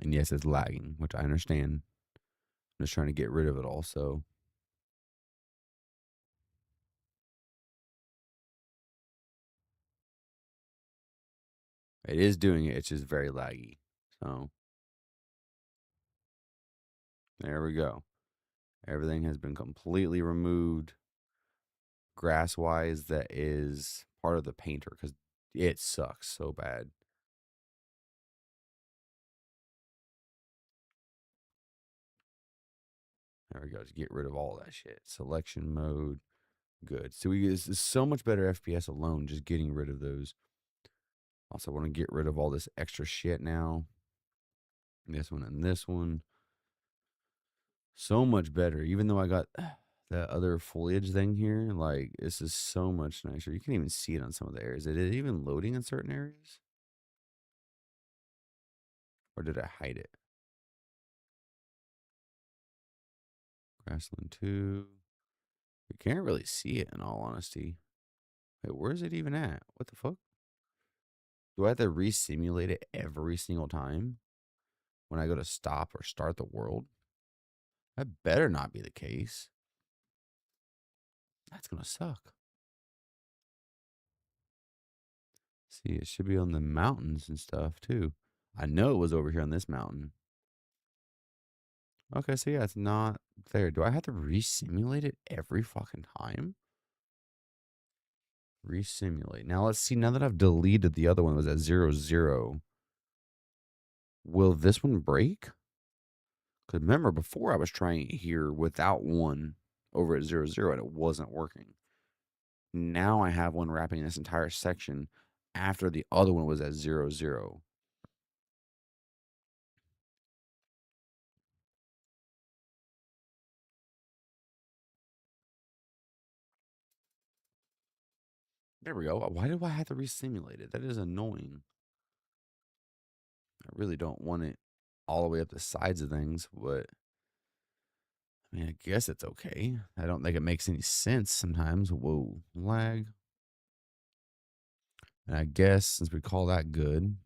A: And yes, it's lagging, which I understand. I'm just trying to get rid of it all. So it is doing it. It's just very laggy. So there we go. Everything has been completely removed. Grass wise, that is part of the painter because it sucks so bad. There we go. To get rid of all that shit. Selection mode. Good. So this is so much better FPS alone, just getting rid of those. Also, want to get rid of all this extra shit now. This one and this one. So much better. Even though I got that other foliage thing here, like this is so much nicer. You can even see it on some of the areas. Is it even loading in certain areas? Or did I hide it? Grassland 2. You can't really see it in all honesty. Wait, where is it even at? What the fuck? Do I have to re-simulate it every single time when I go to stop or start the world? That better not be the case. That's gonna suck. See, it should be on the mountains and stuff too. I know it was over here on this mountain. Okay, so yeah, it's not there. Do I have to re-simulate it every fucking time? Re-simulate. Now let's see. Now that I've deleted the other one, was at 0, 0. Will this one break? Because remember, before I was trying it here without one over at 0, 0, and it wasn't working. Now I have one wrapping this entire section after the other one was at 0, 0. There we go. Why do I have to re-simulate it? That is annoying. I really don't want it all the way up the sides of things, but I mean, I guess it's okay. I don't think it makes any sense sometimes. Whoa, lag. And I guess since we call that good,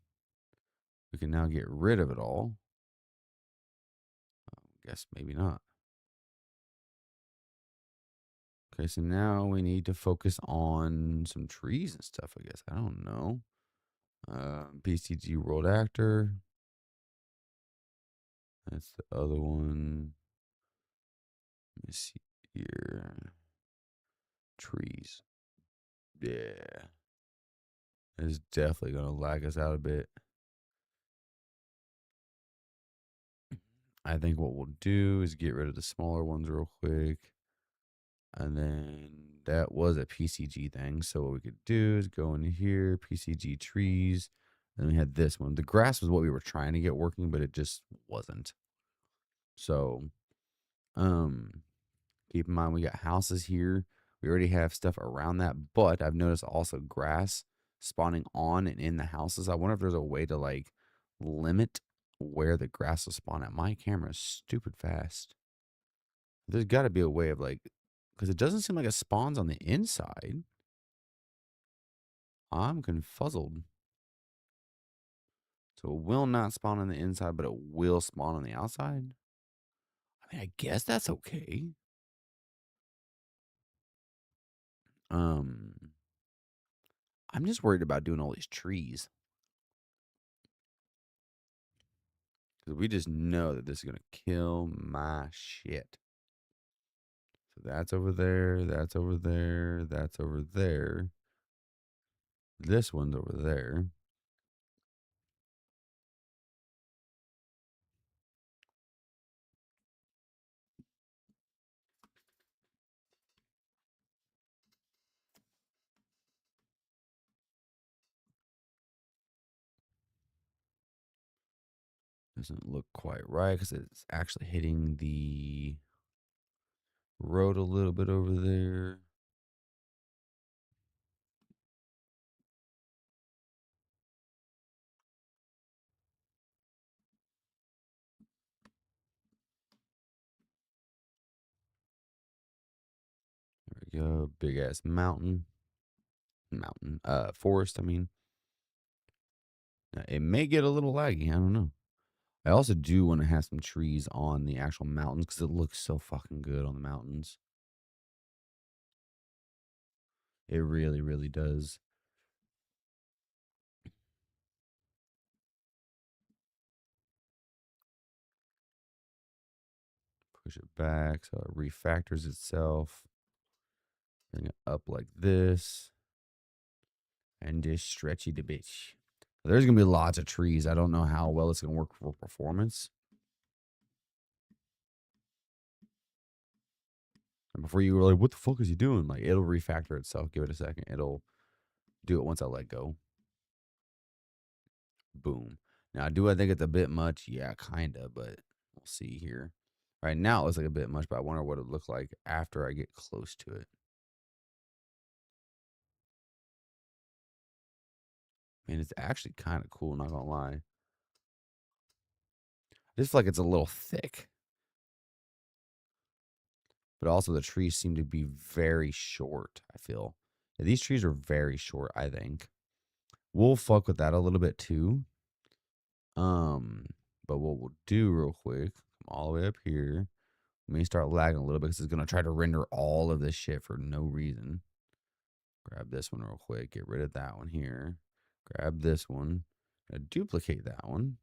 A: we can now get rid of it all. I guess maybe not. Okay, so now we need to focus on some trees and stuff, I guess. I don't know. PCG World Actor. That's the other one. Let me see here. Trees. Yeah. It's definitely going to lag us out a bit. I think what we'll do is get rid of the smaller ones real quick. And then that was a PCG thing. So what we could do is go in here, PCG trees. And then we had this one. The grass was what we were trying to get working, but it just wasn't. So keep in mind we got houses here. We already have stuff around that, but I've noticed also grass spawning on and in the houses. I wonder if there's a way to like limit where the grass will spawn at. My camera is stupid fast. There's got to be a way of like, because it doesn't seem like it spawns on the inside. I'm confuzzled. So it will not spawn on the inside, but it will spawn on the outside. I mean, I guess that's okay. Um, I'm just worried about doing all these trees. Because we just know that this is going to kill my shit. So that's over there. That's over there. That's over there. This one's over there. Doesn't look quite right because it's actually hitting the road a little bit over there. we go. Big ass forest. I mean, it may get a little laggy. I don't know. I also do want to have some trees on the actual mountains because it looks so fucking good on the mountains. It really, really does. Push it back so it refactors itself. Bring it up like this. And just stretchy the bitch. There's going to be lots of trees. I don't know how well it's going to work for performance. And before you were like, what the fuck is he doing? Like, it'll refactor itself. Give it a second. It'll do it once I let go. Boom. Now, do I think it's a bit much? Yeah, kind of, but we'll see here. Right now, it looks like a bit much, but I wonder what it looks like after I get close to it. Man, it's actually kind of cool, not gonna lie. I just feel like it's a little thick. But also the trees seem to be very short, I feel. These trees are very short, I think. We'll fuck with that a little bit too. But what we'll do real quick, come all the way up here. Let me start lagging a little bit because it's gonna try to render all of this shit for no reason. Grab this one real quick, get rid of that one here. Grab this one, duplicate that one.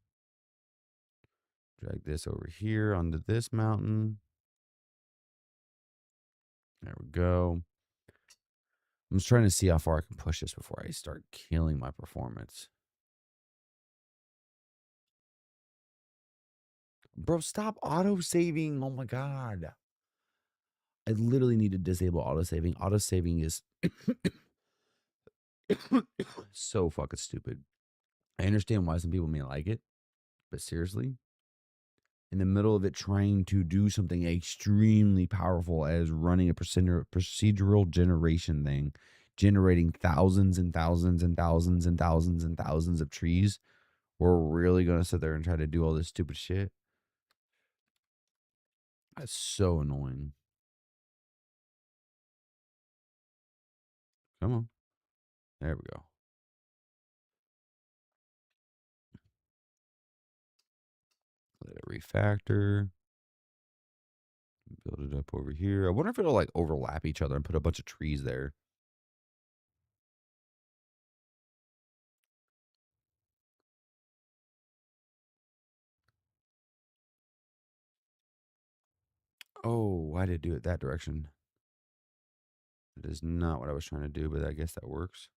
A: Drag this over here onto this mountain. There we go. I'm just trying to see how far I can push this before I start killing my performance. Bro, stop auto saving. Oh my God. I literally need to disable auto saving. Auto saving is so fucking stupid. I understand why some people may like it, but seriously, in the middle of it trying to do something extremely powerful as running a procedural generation thing, generating thousands and thousands and thousands and thousands and thousands of trees, we're really going to sit there and try to do all this stupid shit. That's so annoying. Come on. There we go. Let it refactor. Build it up over here. I wonder if it'll like overlap each other and put a bunch of trees there. Oh, why did it do it that direction? That is not what I was trying to do, but I guess that works.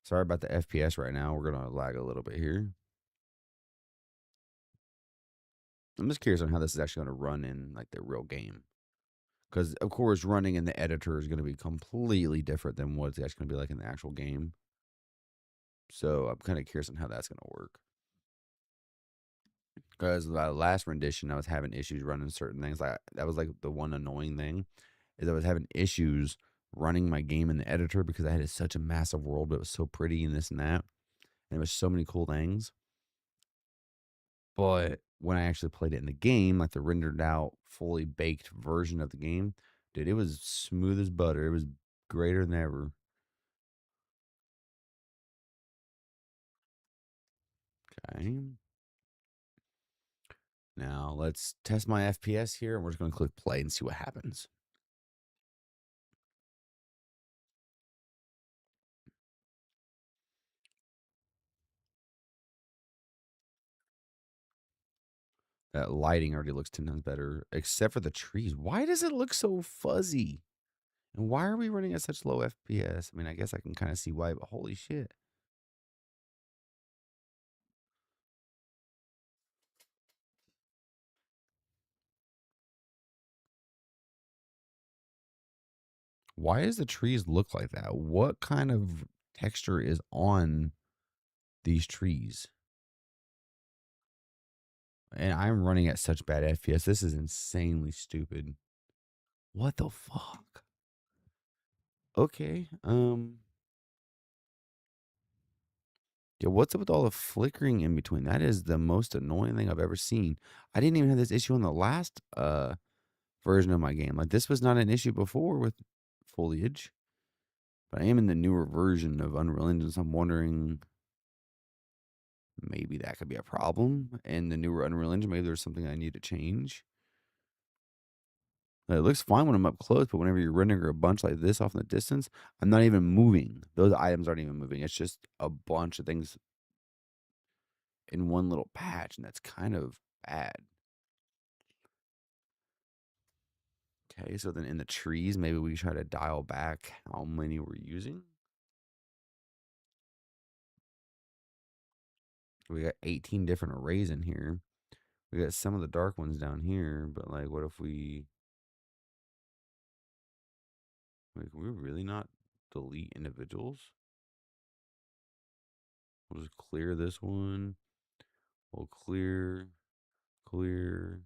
A: Sorry about the FPS right now. We're going to lag a little bit here. I'm just curious on how this is actually going to run in like the real game. Because, of course, running in the editor is going to be completely different than what it's actually going to be like in the actual game. So I'm kind of curious on how that's going to work. Because the last rendition, I was having issues running certain things. Like that was like the one annoying thing is I was having issues running my game in the editor because I had such a massive world, but it was so pretty and this and that, and there was so many cool things. But when I actually played it in the game, like the rendered out, fully baked version of the game, dude, it was smooth as butter. It was greater than ever. Okay. Now let's test my FPS here, and we're just going to click play and see what happens. That lighting already looks 10 times better, except for the trees. Why does it look so fuzzy? And why are we running at such low FPS? I mean, I guess I can kind of see why, but holy shit. Why does the trees look like that? What kind of texture is on these trees? And I'm running at such bad FPS. This is insanely stupid. What the fuck? Okay. Yeah, what's up with all the flickering in between? That is the most annoying thing I've ever seen. I didn't even have this issue on the last version of my game. Like this was not an issue before with foliage, but I am in the newer version of Unreal Engine. So I'm wondering maybe that could be a problem in the newer Unreal Engine. Maybe there's something I need to change. It looks fine when I'm up close, but whenever you're rendering a bunch like this off in the distance, I'm not even moving. Those items aren't even moving. It's just a bunch of things in one little patch, and that's kind of bad. Okay, so then in the trees, maybe we try to dial back how many we're using. We got 18 different arrays in here. We got some of the dark ones down here, but like, what if we, like, can we really not delete individuals? We'll just clear this one. We'll clear, clear,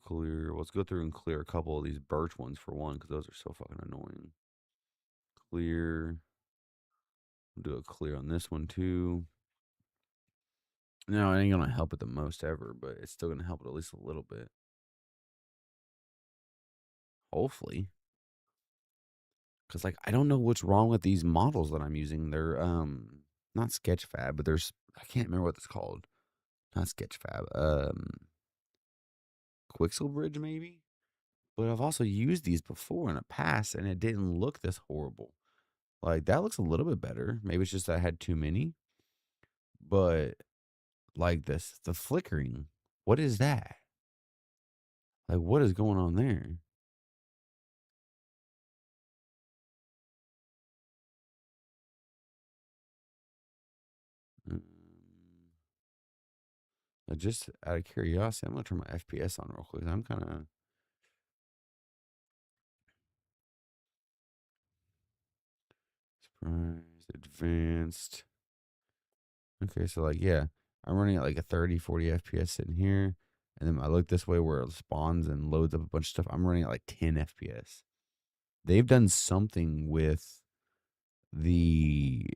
A: clear. Let's go through and clear a couple of these birch ones for one, because those are so fucking annoying. Clear. We'll do a clear on this one too. No, it ain't gonna help it the most ever, but it's still gonna help it at least a little bit. Hopefully. Cause like I don't know what's wrong with these models that I'm using. They're not Sketchfab, but there's I can't remember what it's called. Not Sketchfab. Quixel Bridge maybe? But I've also used these before in the past and it didn't look this horrible. Like that looks a little bit better. Maybe it's just that I had too many. But like this, the flickering. What is that? Like what is going on there? Mm, just out of curiosity, I'm gonna turn my FPS on real quick. I'm kind of surprised. Advanced. Okay, so like yeah, I'm running at like a 30, 40 FPS in here, and then I look this way where it spawns and loads up a bunch of stuff. I'm running at like 10 FPS. They've done something with the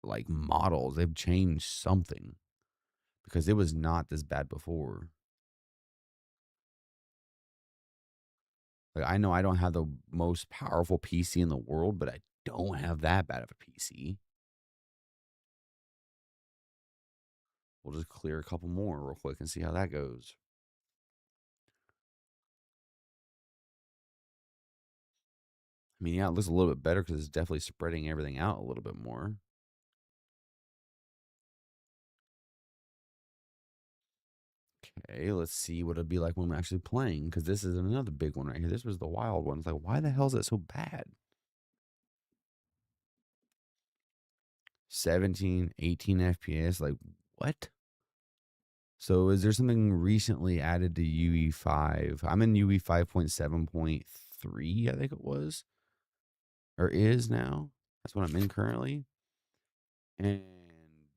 A: like models. They've changed something because it was not this bad before. Like I know I don't have the most powerful PC in the world, but I don't have that bad of a PC. We'll just clear a couple more real quick and see how that goes. I mean, yeah, it looks a little bit better because it's definitely spreading everything out a little bit more. Okay, let's see what it'd be like when I'm actually playing because this is another big one right here. This was the wild one. It's like, why the hell is it so bad? 17, 18 FPS. Like, what? So, is there something recently added to UE5? I'm in UE 5.7.3, I think it was, or is now. That's what I'm in currently. And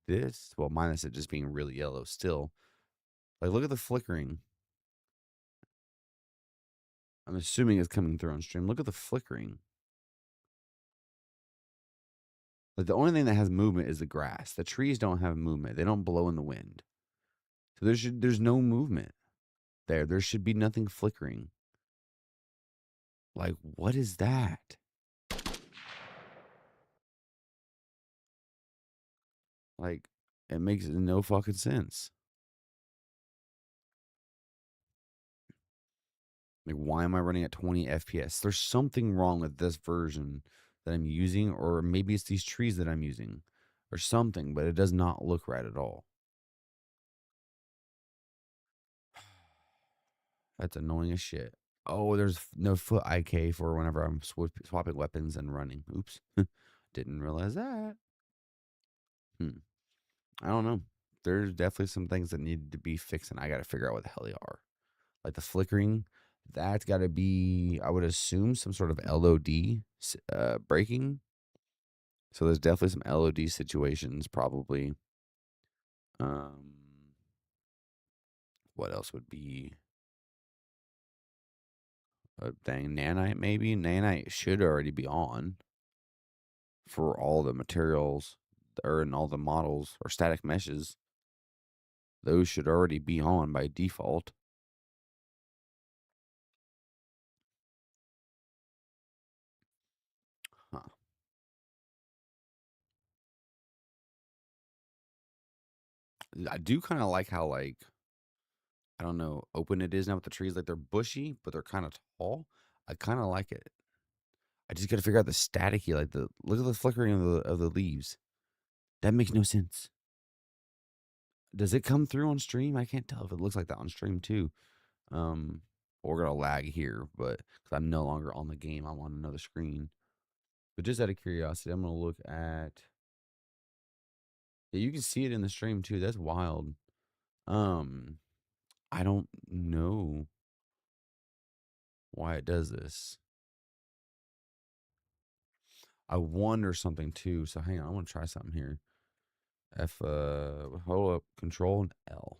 A: this, well, minus it just being really yellow still. Like, look at the flickering. I'm assuming it's coming through on stream. Look at the flickering. Like the only thing that has movement is the grass. The trees don't have movement. They don't blow in the wind. So there's no movement there. There should be nothing flickering. Like what is that? Like it makes no fucking sense. Like why am I running at 20 FPS? There's something wrong with this version that I'm using or maybe it's these trees that I'm using or something, but it does not look right at all. That's annoying as shit. Oh, there's no foot IK for whenever I'm swapping weapons and running. Oops. Didn't realize that. Hmm. I don't know. There's definitely some things that need to be fixed, and I got to figure out what the hell they are. Like the flickering, that's got to be, I would assume, some sort of LOD breaking. So there's definitely some LOD situations, probably. Um, what else would be? Dang, nanite maybe. Nanite should already be on for all the materials or in all the models or static meshes. Those should already be on by default. I do kinda like how, like, I don't know, open it is now with the trees, like, they're bushy, but they're kinda tall. I kinda like it. I just gotta figure out the staticky, like, the look at the flickering of the leaves. That makes no sense. Does it come through on stream? I can't tell if it looks like that on stream too. Um, we're gonna lag here, but because I'm no longer on the game, I'm on another screen. But just out of curiosity, I'm gonna look at. Yeah, you can see it in the stream too. That's wild. Um, I don't know why it does this. I wonder something too. So hang on, I want to try something here. Hold up, Control and L.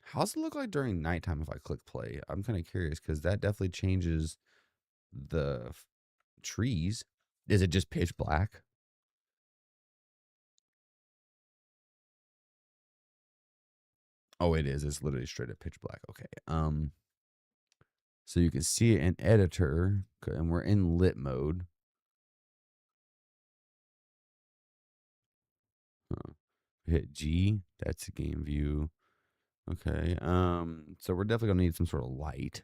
A: How's it look like during nighttime if I click play? I'm kind of curious because that definitely changes the trees. Is it just pitch black? Oh, it is. It's literally straight up pitch black. Okay. So you can see it in editor, and we're in lit mode. Huh. Hit G. That's a game view. Okay. So we're definitely gonna need some sort of light.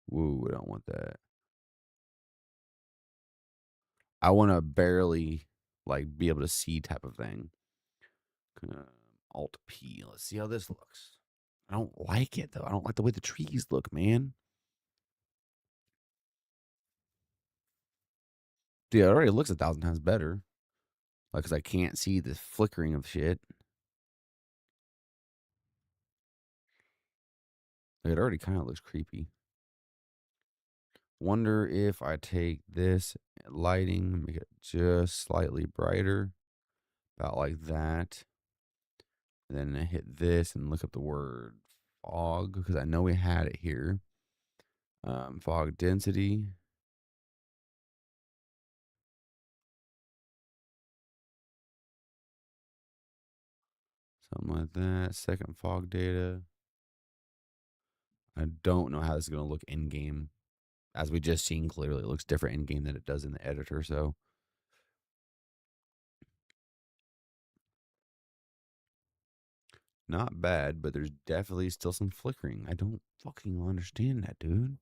A: Woo, we don't want that. I want to barely like be able to see type of thing. Alt P. Let's see how this looks. I don't like it though. I don't like the way the trees look, man. Dude, it already looks 1,000 times better. Like, cause I can't see the flickering of shit. Like, it already kind of looks creepy. Wonder if I take this lighting, make it just slightly brighter, about like that. And then I hit this and look up the word fog because I know we had it here. Fog density. Something like that. Second fog data. I don't know how this is going to look in game. As we just seen clearly, it looks different in game than it does in the editor. So not bad, but there's definitely still some flickering. I don't fucking understand that, dude.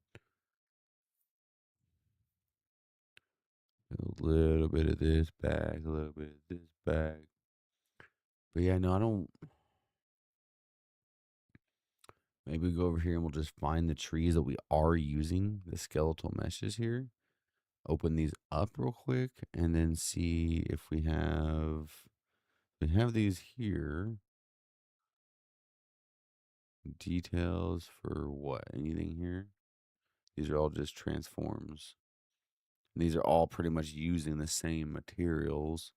A: A little bit of this back, a little bit of this back. But yeah, no, I don't. Maybe we go over here and we'll just find the trees that we are using, the skeletal meshes here. Open these up real quick and then see if we have these here. Details for what? Anything here? These are all just transforms. And these are all pretty much using the same materials.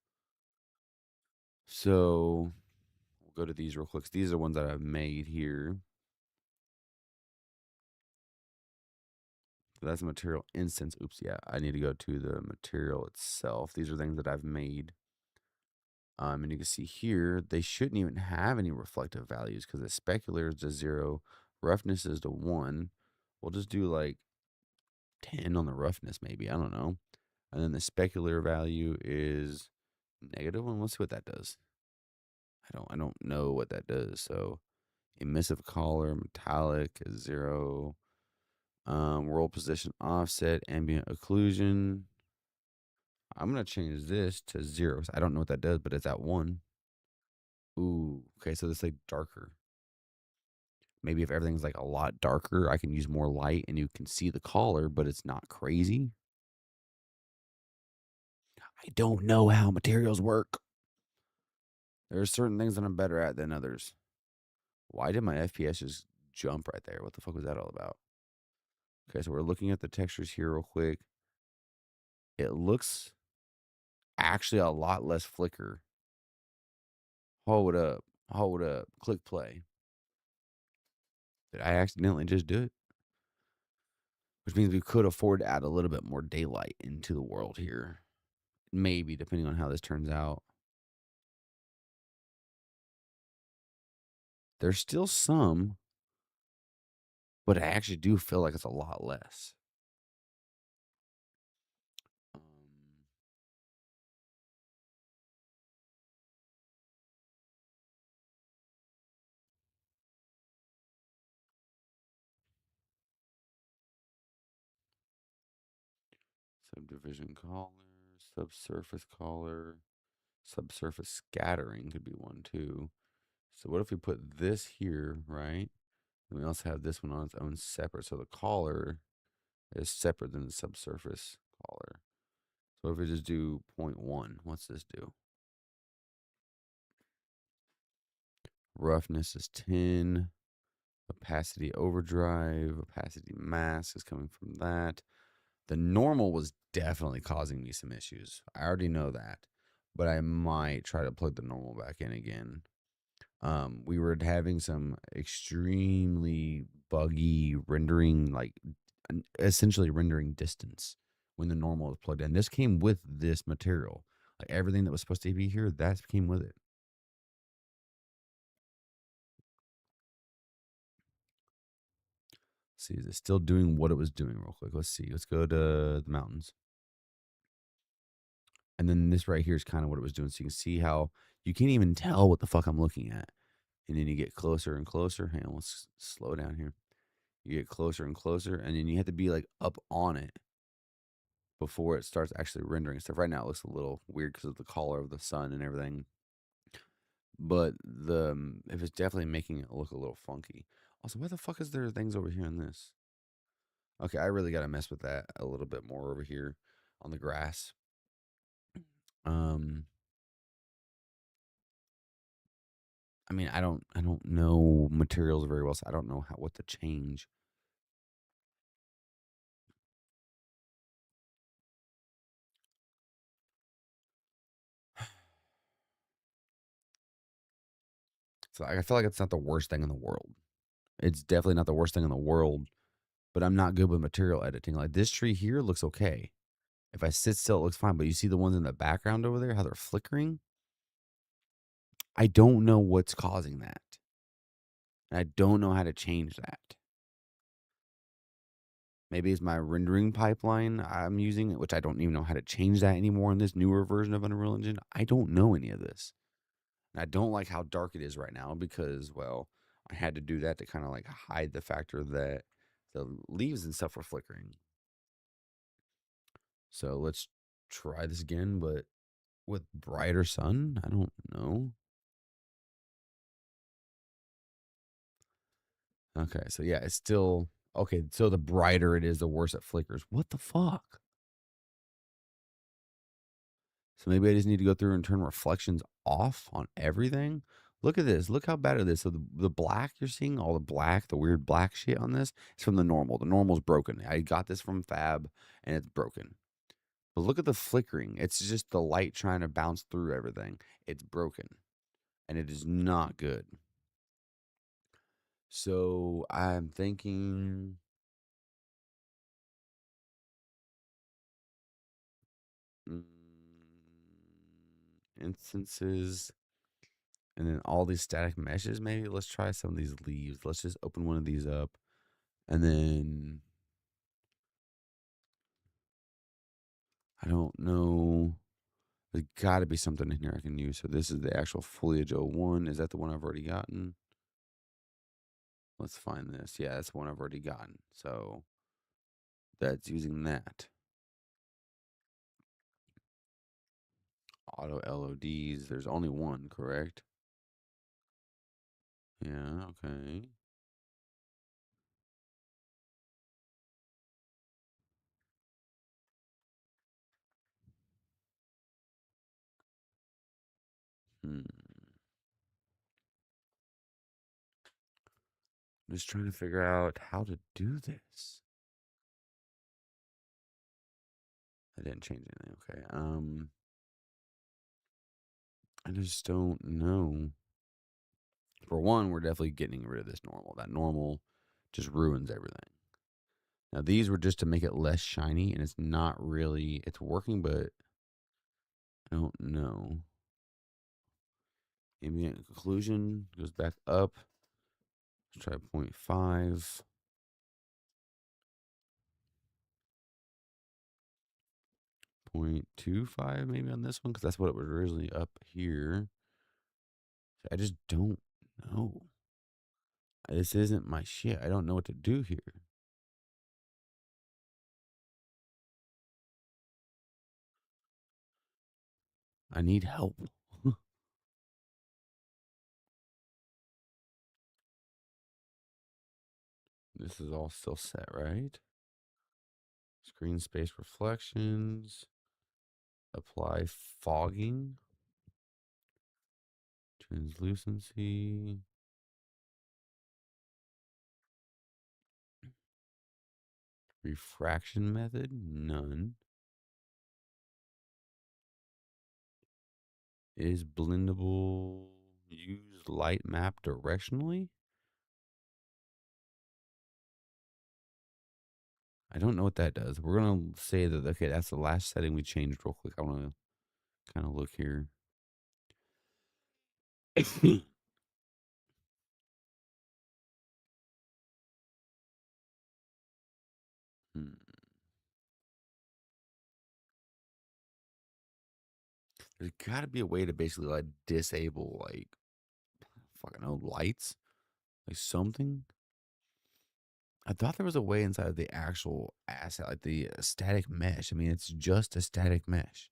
A: So we'll go to these real quick. These are ones that I've made here. So that's a material instance. Oops, yeah. I need to go to the material itself. These are things that I've made. And you can see here, they shouldn't even have any reflective values because the specular is to 0, roughness is to 1. We'll just do like 10 on the roughness, maybe. I don't know. And then the specular value is -1. Let's see what that does. I don't know what that does. So emissive color, metallic is 0. World position offset, ambient occlusion. I'm gonna change this to 0. I don't know what that does, but it's at 1. Ooh, okay, so it's like darker. Maybe if everything's like a lot darker, I can use more light and you can see the color, but it's not crazy. I don't know how materials work. There are certain things that I'm better at than others. Why did my FPS just jump right there? What the fuck was that all about? Okay, so we're looking at the textures here real quick. It looks actually a lot less flicker. Hold up. Hold up. Click play. Did I accidentally just do it? Which means we could afford to add a little bit more daylight into the world here. Maybe, depending on how this turns out. There's still some, but I actually do feel like it's a lot less. Subdivision color, subsurface color, subsurface scattering could be one too. So what if we put this here, right? And we also have this one on its own separate. So the collar is separate than the subsurface collar. So if we just do 0.1, what's this do? Roughness is 10. Opacity overdrive, opacity mask is coming from that. The normal was definitely causing me some issues. I already know that, but I might try to plug the normal back in again. We were having some extremely buggy rendering, like essentially rendering distance when the normal was plugged in. This came with this material, like everything that was supposed to be here, that came with it. See, is it still doing what it was doing? Real quick, let's see. Let's go to the mountains. And then this right here is kind of what it was doing. So you can see how you can't even tell what the fuck I'm looking at. And then you get closer and closer. Hang on, let's slow down here. You get closer and closer, and then you have to be like up on it before it starts actually rendering stuff. Right now it looks a little weird because of the color of the sun and everything. But if it's definitely making it look a little funky. Also, why the fuck is there things over here in this? Okay, I really gotta mess with that a little bit more over here on the grass. Um I mean, I don't know materials very well, so I don't know what to change. So I feel like it's not the worst thing in the world. It's definitely not the worst thing in the world, but I'm not good with material editing. Like this tree here looks okay. If I sit still, it looks fine. But you see the ones in the background over there, how they're flickering? I don't know what's causing that. And I don't know how to change that. Maybe it's my rendering pipeline I'm using, which I don't even know how to change that anymore in this newer version of Unreal Engine. I don't know any of this. And I don't like how dark it is right now because, well, I had to do that to kind of like hide the factor that the leaves and stuff were flickering. So let's try this again, but with brighter sun. I don't know. Okay, so yeah, it's still okay. So the brighter it is, the worse it flickers. What the fuck? So maybe I just need to go through and turn reflections off on everything. Look at this. Look how bad it is. So the black you're seeing, all the black, the weird black shit on this, is from the normal. The normal's broken. I got this from Fab and it's broken. But look at the flickering. It's just the light trying to bounce through everything. It's broken. And it is not good. So I'm thinking mm, instances and then all these static meshes. Maybe let's try some of these leaves. Let's just open one of these up and then I don't know. There's got to be something in here I can use. So this is the actual foliage '01. Is that the one I've already gotten? Let's find this. Yeah, that's the one I've already gotten. So that's using that. Auto LODs. There's only one, correct? Yeah, okay. Hmm. I'm just trying to figure out how to do this. I didn't change anything. Okay. I just don't know. For one, we're definitely getting rid of this normal. That normal just ruins everything. Now these were just to make it less shiny, and it's not really. It's working, but I don't know. Ambient conclusion goes back up. Let's try 0.5. 0.25 maybe on this one because that's what it was originally up here. I just don't know. This isn't my shit. I don't know what to do here. I need help. This is all still set, right? Screen space reflections. Apply fogging. Translucency. Refraction method. None. Is blendable. Use light map directionally. I don't know what that does. We're gonna say that okay, that's the last setting we changed real quick. I wanna kind of look here. Hmm. There's gotta be a way to basically like disable like fucking know lights. Like something. I thought there was a way inside of the actual asset, like the static mesh. I mean, it's just a static mesh.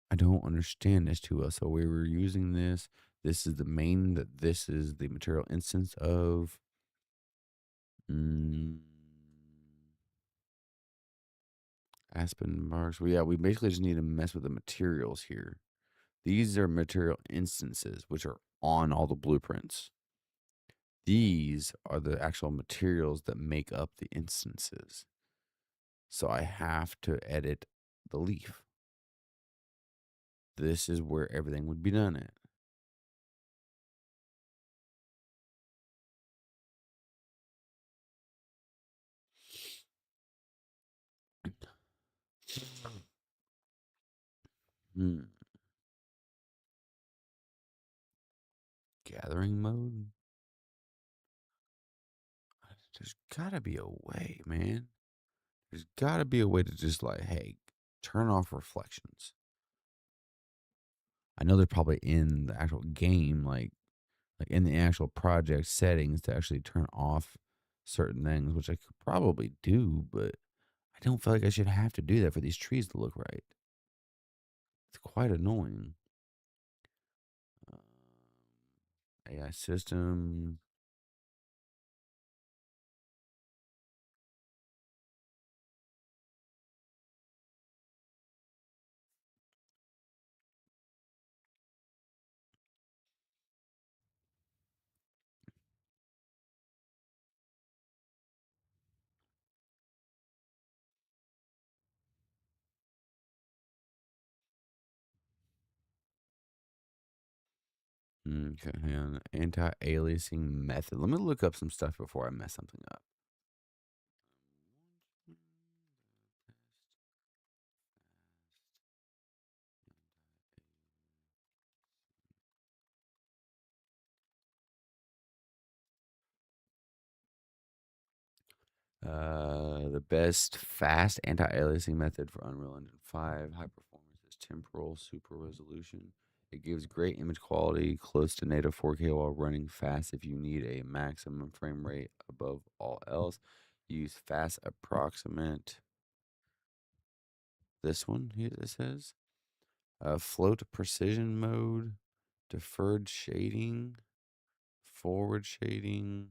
A: I don't understand this too well. So we were using this. This is the main that this is the material instance of. Mm, Aspen marks. Well, yeah, we basically just need to mess with the materials here. These are material instances, which are on all the blueprints. These are the actual materials that make up the instances. So I have to edit the leaf. This is where everything would be done at. Hmm. Gathering mode? There's gotta be a way, man. There's gotta be a way to just like, hey, turn off reflections. I know they're probably in the actual game, like in the actual project settings to actually turn off certain things, which I could probably do, but I don't feel like I should have to do that for these trees to look right. It's quite annoying. Um, AI system. Okay, hang on. Anti-aliasing method. Let me look up some stuff before I mess something up. The best fast anti-aliasing method for Unreal Engine 5 high performance is temporal super resolution. It gives great image quality close to native 4K while running fast. If you need a maximum frame rate above all else, use fast approximate. This one here it says float precision mode, deferred shading, forward shading.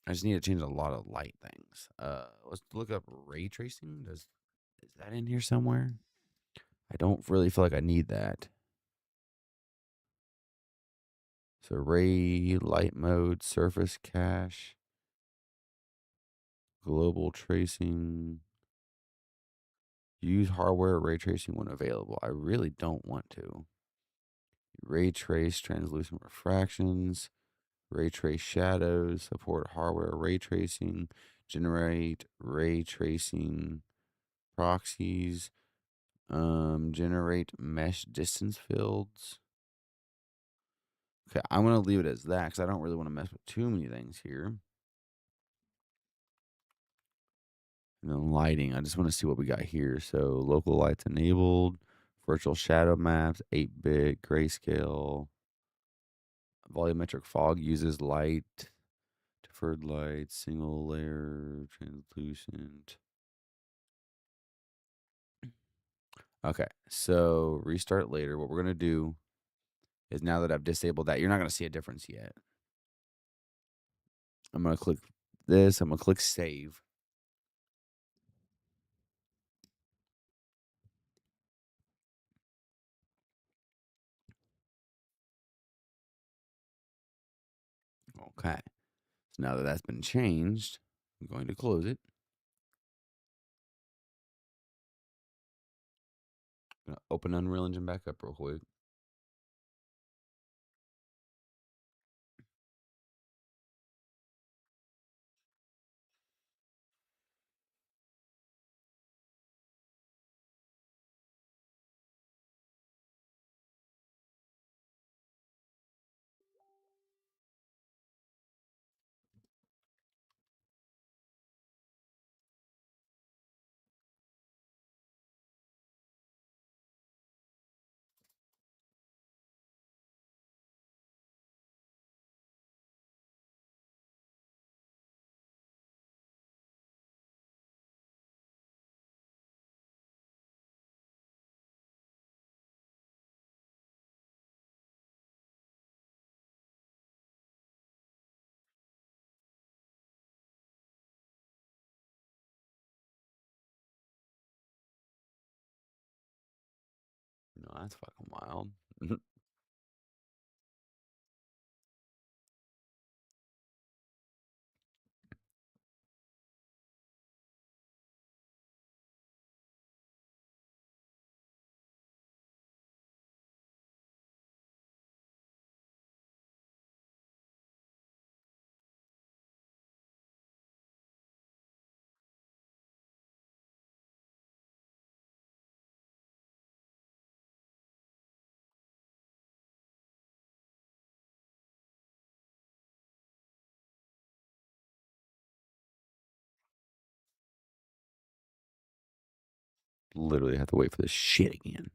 A: I just need to change a lot of light things. Let's look up ray tracing. Is that in here somewhere? I don't really feel like I need that. So ray light mode, surface cache, global tracing. Use hardware ray tracing when available. I really don't want to. Ray trace translucent refractions, ray trace shadows, support hardware ray tracing, generate ray tracing proxies, generate mesh distance fields. Okay, I'm gonna leave it as that because I don't really want to mess with too many things here. And then lighting, I just want to see what we got here. So local lights enabled, virtual shadow maps, 8-bit grayscale, volumetric fog uses light, deferred light, single layer, translucent. Okay, so restart later. What we're gonna do is now that I've disabled that, you're not gonna see a difference yet. I'm gonna click this. I'm gonna click save. Okay. So now that that's been changed, I'm going to close it. Gonna open Unreal Engine back up real quick. No, that's fucking wild. Literally have to wait for this shit again.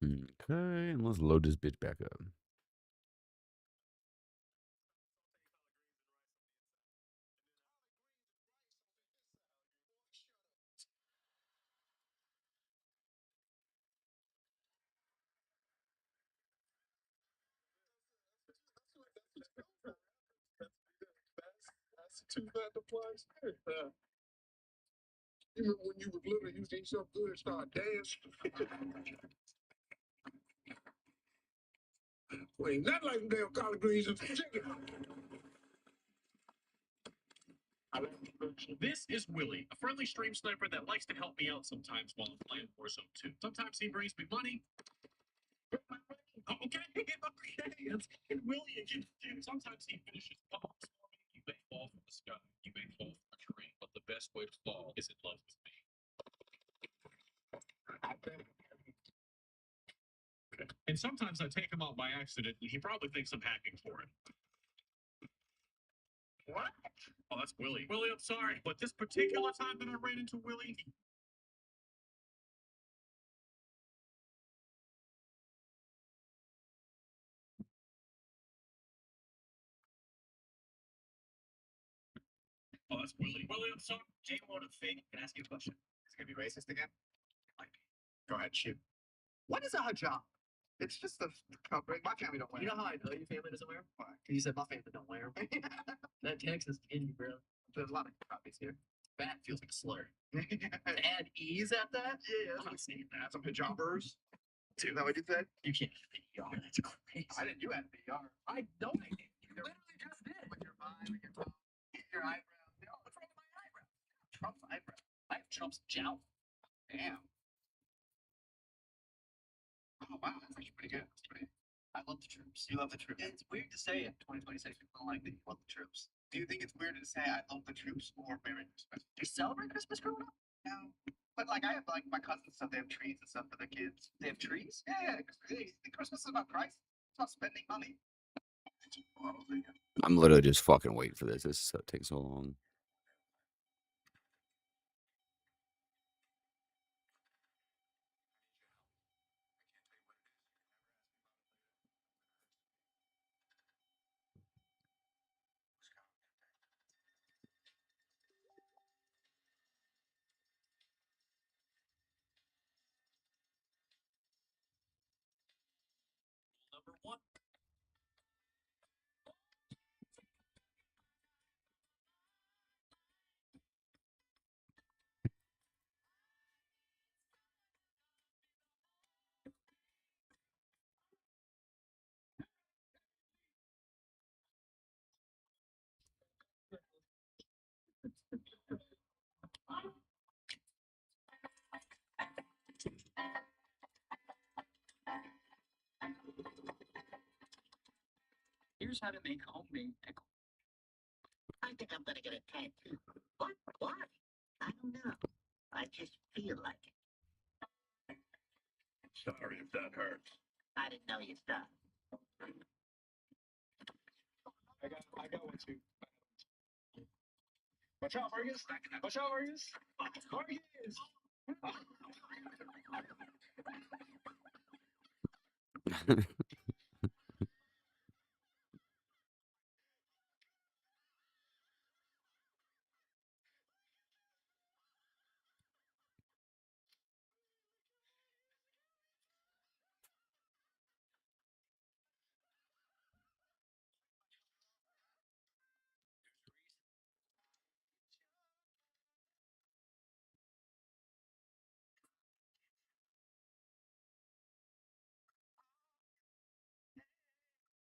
A: Okay, and let's load this bitch back up.
B: It's just the covering. My family don't wear. You know how I know your family doesn't wear them? Why? Because you said my family don't wear them. That Texas in you, bro. There's a lot of copies here. Fat feels like a slur. To add ease at that? Yeah, I'm not saying that. Some hijabbers. Is that what you said? You can't add VR. That's crazy. I didn't. You add VR. I don't. I did. You literally just did. With your mind, with your tongue, your eyebrows. No, what's wrong with my eyebrows? Trump's eyebrow. I have Trump's jowl. Damn. Oh wow, that's actually pretty good. That's pretty. I love the troops. You love the troops. It's weird to say in 2026 people don't like that you love the troops. Do you think it's weird to say I love the troops or Merry Christmas? Do you celebrate Christmas growing up? No. But like I have like my cousins and stuff, they have trees and stuff for their kids. They have trees? Yeah, Christmas is about Christ. It's about spending money.
A: I'm literally just fucking waiting for this. This takes so long.
C: Number one. Here's how to make homemade pickle.
D: I think I'm gonna get a tattoo. What? Why? I don't know. I just feel like it.
B: Sorry if that hurts.
D: I didn't know you stopped.
B: I got one too. Watch out, Marcus. Watch out, Marcus. Marcus.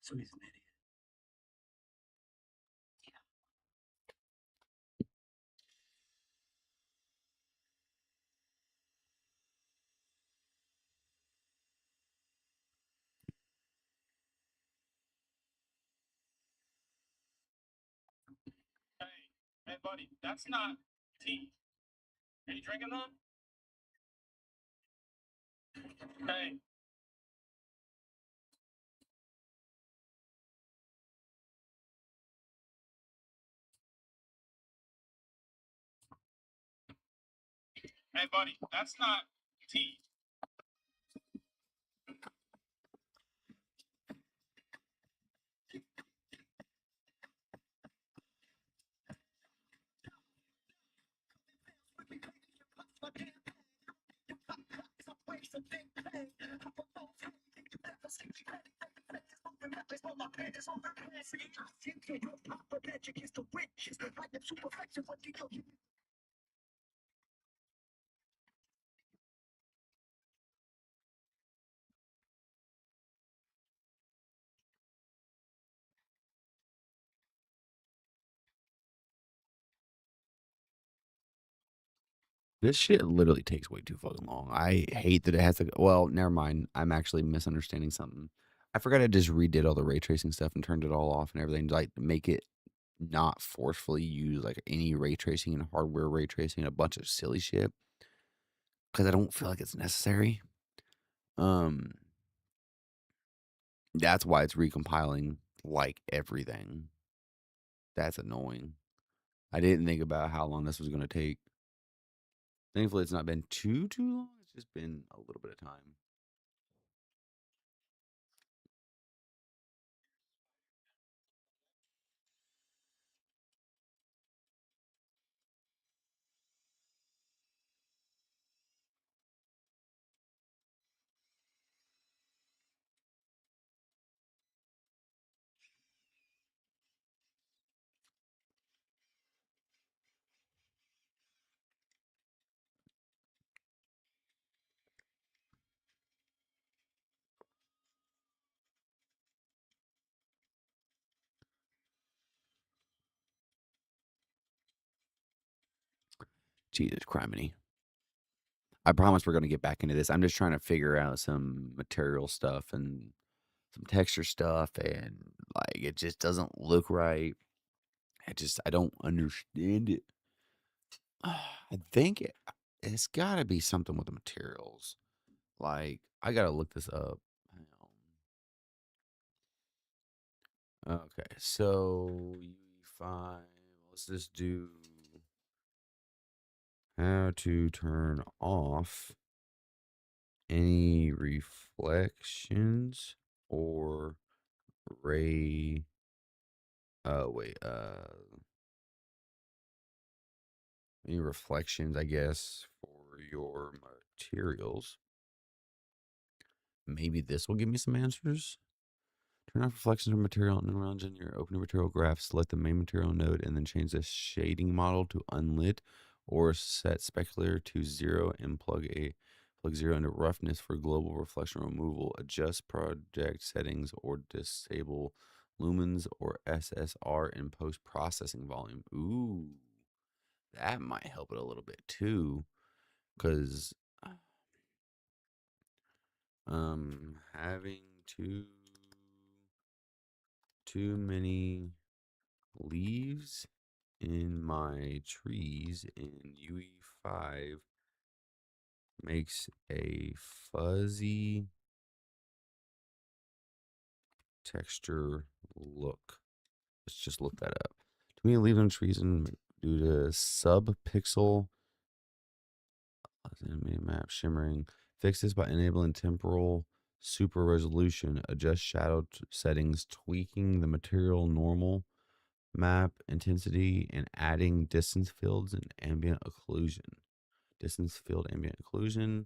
C: So he's an idiot.
B: Hey, buddy, that's not tea. Are you drinking that? Hey. Hey, buddy, that's not tea.
A: This shit literally takes way too fucking long. I hate that it has to. Well, never mind. I'm actually misunderstanding something. I forgot I just redid all the ray tracing stuff and turned it all off and everything, like to make it not forcefully use like any ray tracing and hardware ray tracing, a bunch of silly shit because I don't feel like it's necessary. Um, that's why it's recompiling like everything. That's annoying. I didn't think about how long this was going to take. Thankfully, it's not been too long. It's just been a little bit of time. Jesus criminy. I promise we're gonna get back into this. I'm just trying to figure out some material stuff and some texture stuff, and, like, it just doesn't look right. I don't understand it. I think it's gotta be something with the materials. Like, I gotta look this up. Hang on. Okay, so UE5, let's just do how to turn off any reflections or ray wait, any reflections, I guess, for your materials. Maybe this will give me some answers. Turn off reflections of material and then in your open material graph. Select the main material node and then change the shading model to unlit or set specular to 0 and plug 0 into roughness for global reflection removal. Adjust project settings or disable lumens or SSR in post processing volume. Ooh, that might help it a little bit too, because having too many leaves in my trees in UE5 makes a fuzzy texture look. Let's just look that up. Too many leaves on trees and due to subpixel map shimmering. Fix this by enabling temporal super resolution. Adjust shadow settings, tweaking the material normal map intensity, and adding distance fields and ambient occlusion. Distance field ambient occlusion.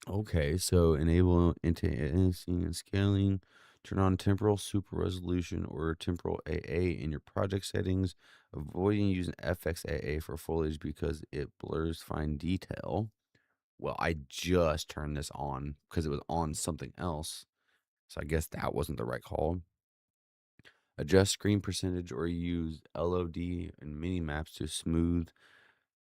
A: Okay, so enable anti-aliasing and scaling. Turn on temporal super resolution or temporal AA in your project settings, avoiding using FXAA for foliage because it blurs fine detail. Well, I just turned this on because it was on something else. So I guess that wasn't the right call. Adjust screen percentage or use LOD and mini maps to smooth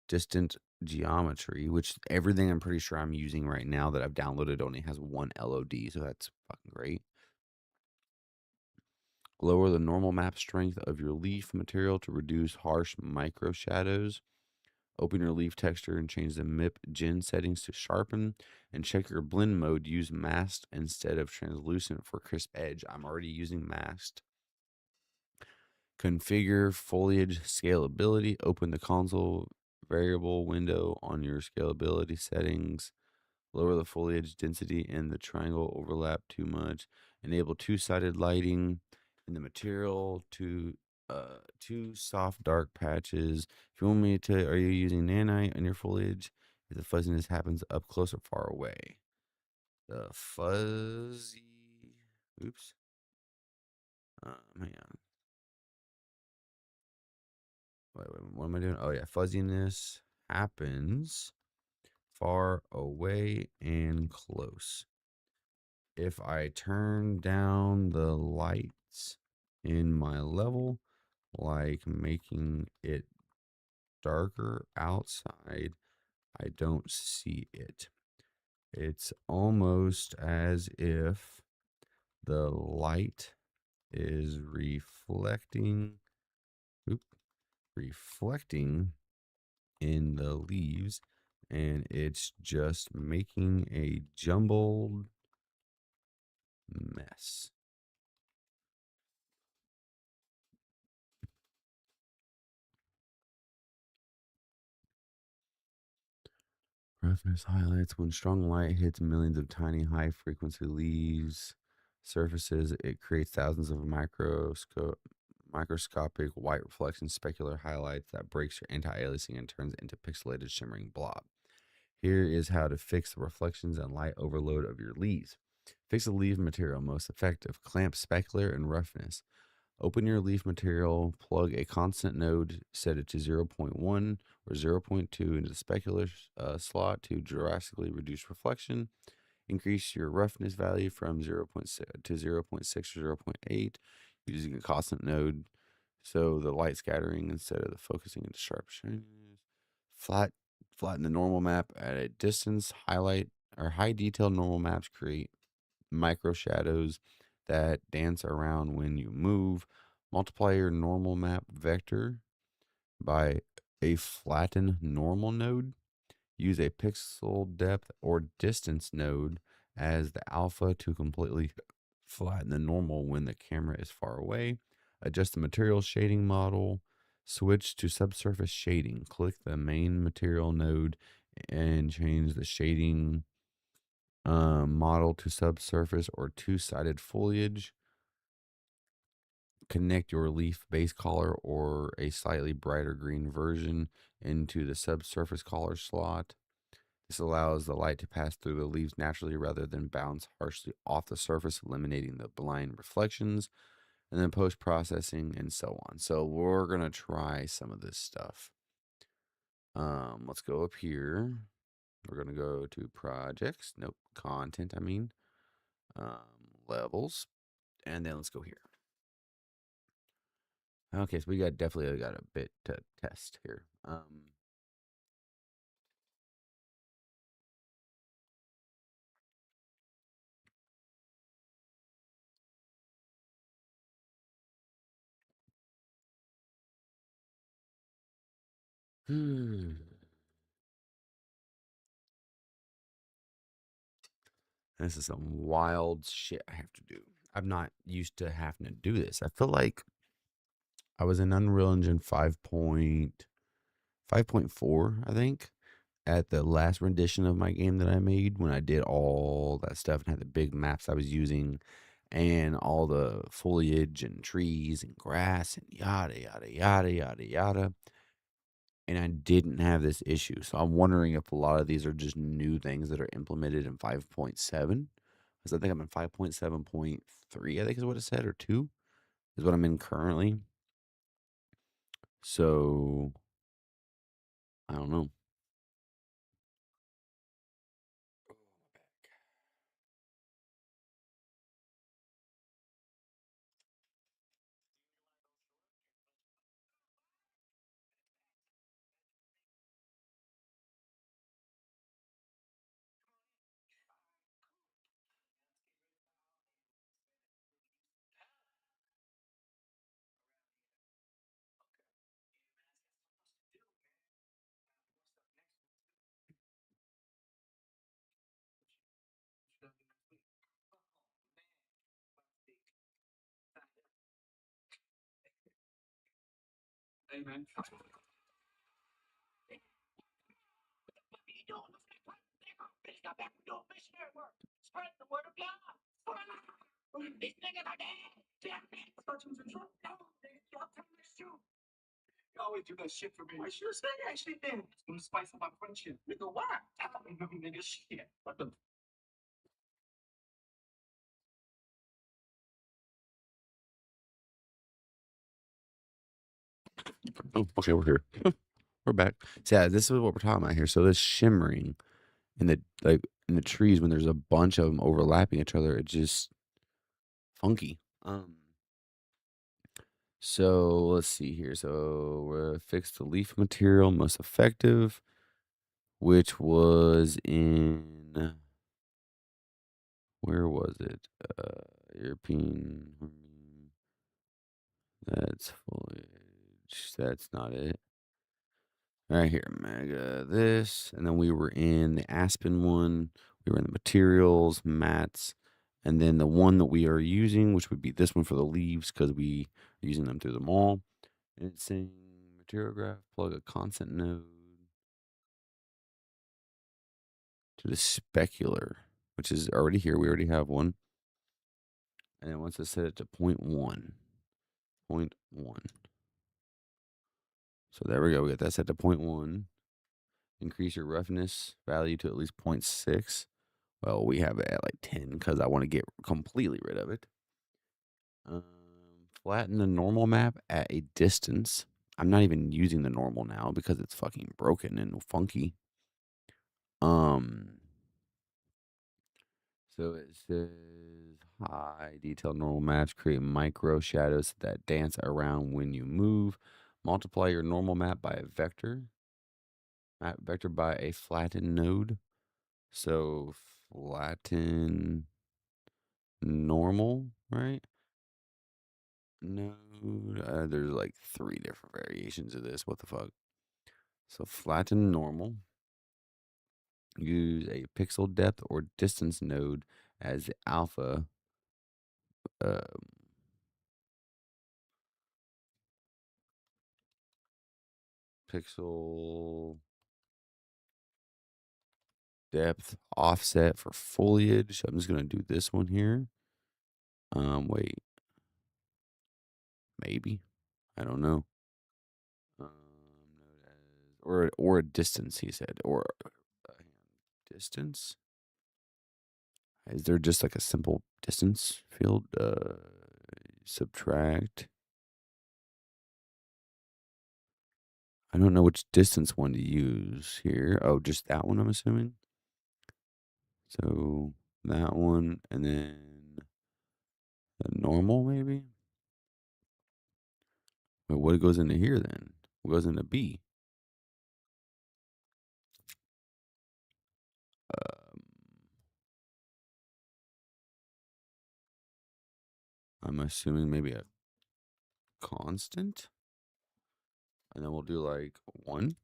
A: distant geometry, which everything I'm pretty sure I'm using right now that I've downloaded only has one LOD, so that's fucking great. Lower the normal map strength of your leaf material to reduce harsh micro shadows. Open your leaf texture and change the MIP gen settings to sharpen, and check your blend mode. Use masked instead of translucent for crisp edge. I'm already using masked. Configure foliage scalability. Open the console variable window on your scalability settings. Lower the foliage density and the triangle overlap too much. Enable two-sided lighting in the material to two soft dark patches. If you want me to, are you using nanite on your foliage? If the fuzziness happens up close or far away. The fuzzy. Oops. Hang on. Wait, what am I doing? Oh yeah, fuzziness happens far away and close. If I turn down the lights in my level, like making it darker outside, I don't see it. It's almost as if the light is reflecting in the leaves, and it's just making a jumbled mess. Roughness highlights when strong light hits millions of tiny high frequency leaves surfaces. It creates thousands of microscopic white reflections, specular highlights that breaks your anti-aliasing and turns into pixelated shimmering blob. Here is how to fix the reflections and light overload of your leaves. Fix the leaf material most effective. Clamp specular and roughness. Open your leaf material, plug a constant node, set it to 0.1 or 0.2 into the specular slot to drastically reduce reflection. Increase your roughness value from 0.6 to 0.6 or 0.8 using a constant node. So the light scattering instead of the focusing into sharp shines. Flat Flatten the normal map at a distance. Highlight or high detail normal maps create micro shadows that dance around when you move. Multiply your normal map vector by a flatten normal node. Use a pixel depth or distance node as the alpha to completely flatten the normal when the camera is far away. Adjust the material shading model. Switch to subsurface shading. Click the main material node and change the shading model to subsurface or two-sided foliage. Connect your leaf base color or a slightly brighter green version into the subsurface color slot. This allows the light to pass through the leaves naturally rather than bounce harshly off the surface, eliminating the blind reflections, and then post processing and so on. So we're gonna try some of this stuff. Let's go up here. We're gonna go to projects. Nope, content. I mean, levels, and then let's go here. Okay, so we definitely got a bit to test here. This is some wild shit I have to do. I'm not used to having to do this. I feel like I was in Unreal Engine 5.4, I think, at the last rendition of my game that I made when I did all that stuff and had the big maps I was using and all the foliage and trees and grass and yada, yada, yada, yada, yada. And I didn't have this issue. So I'm wondering if a lot of these are just new things that are implemented in 5.7. Because I think I'm in 5.7.3, I think is what it said, or 2 is what I'm in currently. So I don't know.
C: Hey, man. Spread the word of God. These niggas are dead. Damn it. I thought you was in trouble. No, nigga, y'all tell me it's true. You always do that shit for me. I should have said that shit then. It's gonna spice up our friendship. Nigga, why? I don't know, nigga, shit. What the?
A: Oh, okay, we're here. We're back. So yeah, this is what we're talking about here. So this shimmering in the trees when there's a bunch of them overlapping each other, it's just funky. So let's see here. So we're fixed the leaf material most effective, which was in where was it? European. That's foliage. That's not it. Right here, mega this, and then we were in the aspen one. We were in the materials, mats, and then the one that we are using, which would be this one for the leaves, because we are using them through the mall. And it's saying material graph, plug a constant node to the specular, which is already here. We already have one. And then once I set it to 0.1, 0.1. So there we go. We got that set to 0.1. Increase your roughness value to at least 0.6. Well, we have it at like 10 because I want to get completely rid of it. Flatten the normal map at a distance. I'm not even using the normal now because it's fucking broken and funky. So it says high detail normal maps create micro shadows that dance around when you move. Multiply your normal map by a vector. Map vector by a flattened node. So flatten normal, right? Node. There's like 3 different variations of this. What the fuck? So flatten normal. Use a pixel depth or distance node as the alpha. Uh, Pixel depth offset for foliage. I'm just gonna do this one here. Wait, maybe I don't know. Node or a distance. He said distance. Is there just like a simple distance field? Subtract. I don't know which distance one to use here. Oh, just that one, I'm assuming. So that one, and then the normal, maybe. Wait, what goes into here then? What goes into B? Um, I'm assuming maybe a constant, and then we'll do like 1.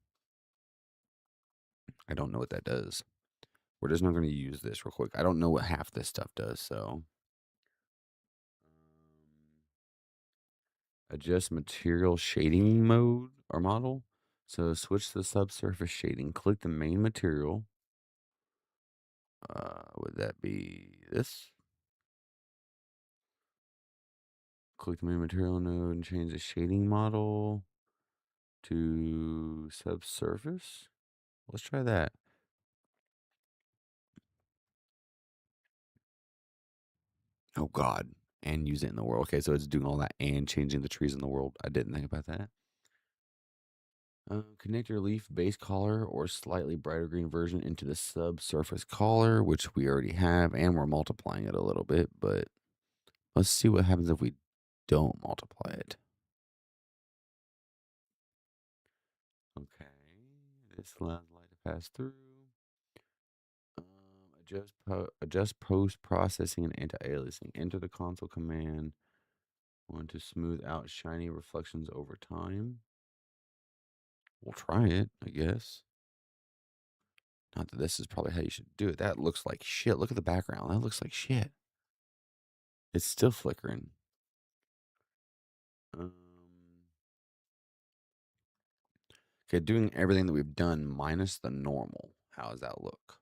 A: I don't know what that does. We're just not going to use this real quick. I don't know what half this stuff does, so. Adjust material shading mode or model. So switch to the subsurface shading. Click the main material. Would that be this? Click the main material node and change the shading model to subsurface. Let's try that. Oh God. And use it in the world. Okay, so it's doing all that and changing the trees in the world. I didn't think about that. Connect your leaf base color or slightly brighter green version into the subsurface color, which we already have, and we're multiplying it a little bit, but let's see what happens if we don't multiply it. Okay, this allows light to pass through. Adjust post processing and anti-aliasing. Enter the console command. Want to smooth out shiny reflections over time. We'll try it, I guess. Not that this is probably how you should do it. That looks like shit. Look at the background. That looks like shit. It's still flickering. Um, okay, doing everything that we've done minus the normal. How does that look?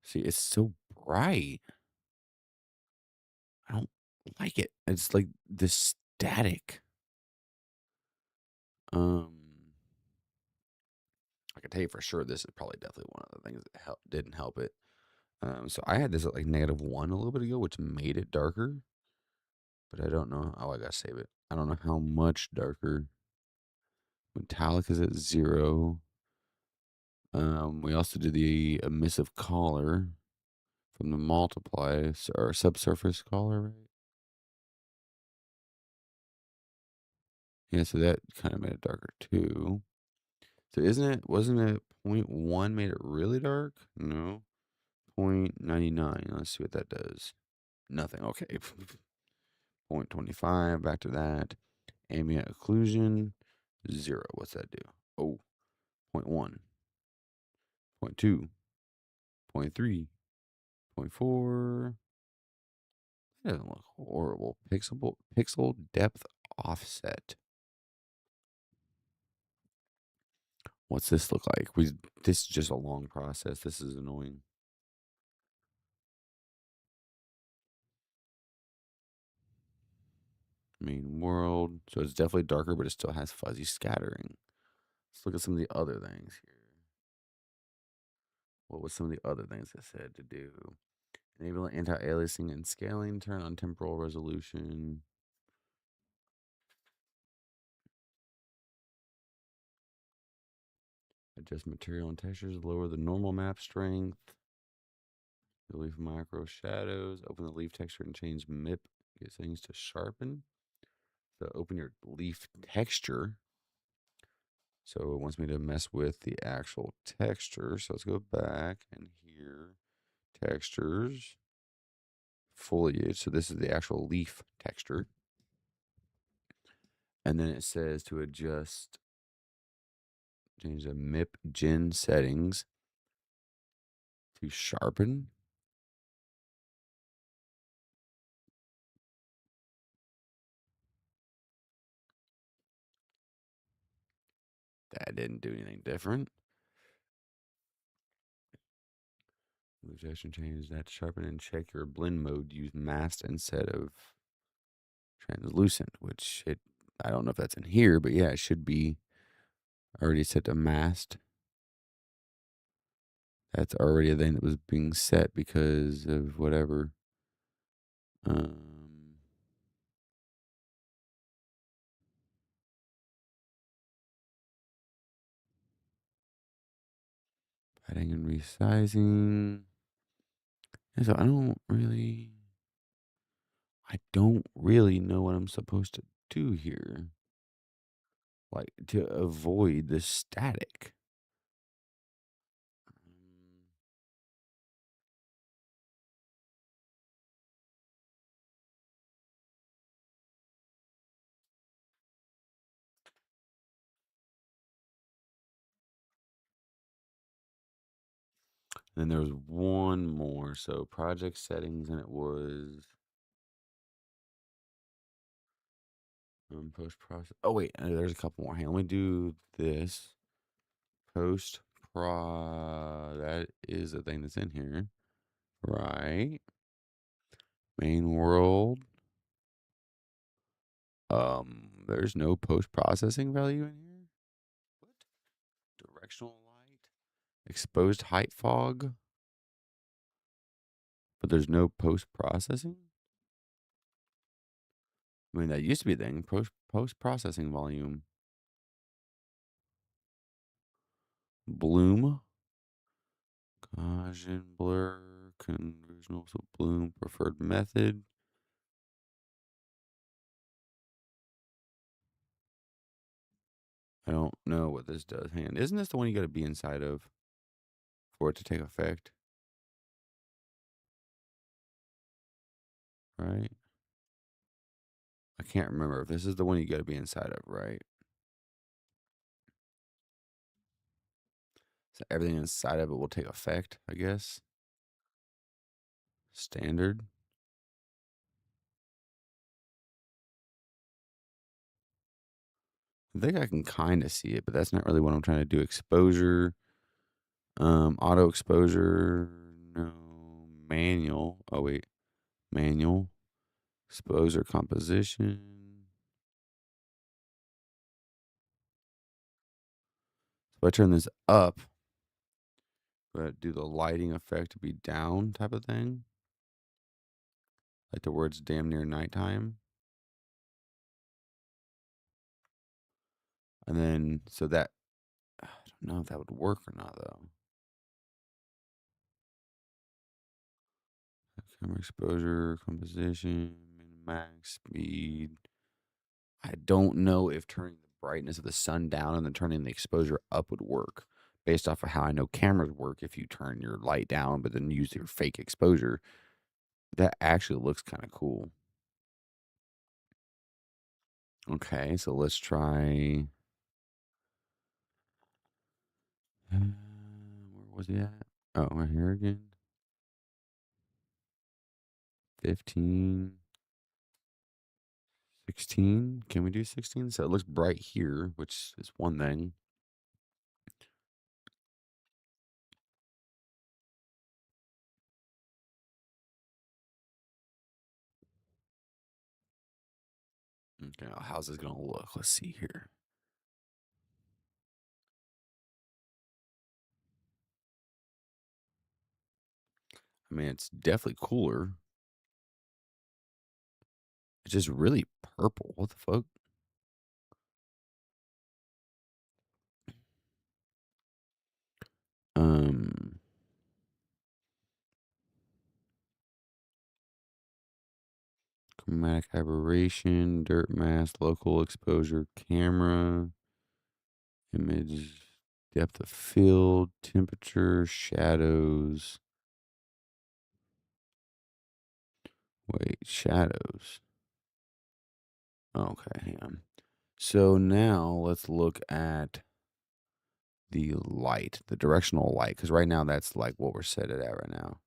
A: See, it's so bright. I don't like it. It's like this static. Um, I can tell you for sure this is probably definitely one of the things that didn't help it. So I had this at like -1 a little bit ago, which made it darker, but I don't know. Oh, I gotta save it. I don't know how much darker. Metallic is at 0. We also did the emissive color from the multiply or subsurface color, right? Yeah, so that kind of made it darker too. So wasn't it .1 made it really dark? No. 0.99. Let's see what that does. Nothing. Okay. 0.25. Back to that. Ambient occlusion. 0. What's that do? Oh, 0.1. 0.2. 0.3. 0.4. That doesn't look horrible. Pixel depth offset. What's this look like? This is just a long process. This is annoying. Main world. So it's definitely darker, but it still has fuzzy scattering. Let's look at some of the other things here. What was some of the other things it said to do? Enable anti-aliasing and scaling. Turn on temporal resolution. Adjust material and textures. Lower the normal map strength. The leaf micro shadows. Open the leaf texture and change MIP. Get things to sharpen. So open your leaf texture. So it wants me to mess with the actual texture. So let's go back and here, textures, foliage. So this is the actual leaf texture. And then it says to adjust, change the MIP gen settings to sharpen. That didn't do anything different. Suggestion change that to sharpen and check your blend mode. Use masked instead of translucent, which I don't know if that's in here, but yeah, it should be already set to masked. That's already a thing that was being set because of whatever. Padding and resizing. And so I don't really know what I'm supposed to do here. Like to avoid the static. Then there was one more. So project settings, and it was post process. Oh wait, there's a couple more. Hang on, let me do this. Post pro. That is a thing that's in here, right? Main world. There's no post processing value in here. What? Directional light. Exposed height fog. But there's no post processing. I mean, that used to be a thing. Post processing volume. Bloom. Gaussian blur. Conversional to bloom. Preferred method. I don't know what this does. Hang on. Isn't this the one you got to be inside of for it to take effect? Right? I can't remember if this is the one you got to be inside of, right? So everything inside of it will take effect, I guess. Standard. I think I can kind of see it, but that's not really what I'm trying to do. Exposure. Auto exposure. No. Manual. Oh, wait. Manual. Exposure composition. If I turn this up, but do the lighting effect to be down type of thing. Like the words damn near nighttime. And then, so that, I don't know if that would work or not, though. Camera exposure, composition, max speed. I don't know if turning the brightness of the sun down and then turning the exposure up would work based off of how I know cameras work. If you turn your light down, but then use your fake exposure, that actually looks kind of cool. Okay, so let's try. Where was he at? Oh, right here again. 15. 16. Can we do 16? So it looks bright here, which is one thing. Okay, now how's this gonna look? Let's see here. I mean, it's definitely cooler. It's just really purple. What the fuck? Um, Chromatic aberration, dirt mass, local exposure, camera, image, depth of field, temperature, shadows. Wait, shadows. Okay, hang on. So now let's look at the light, the directional light, because right now that's like what we're set it at right now.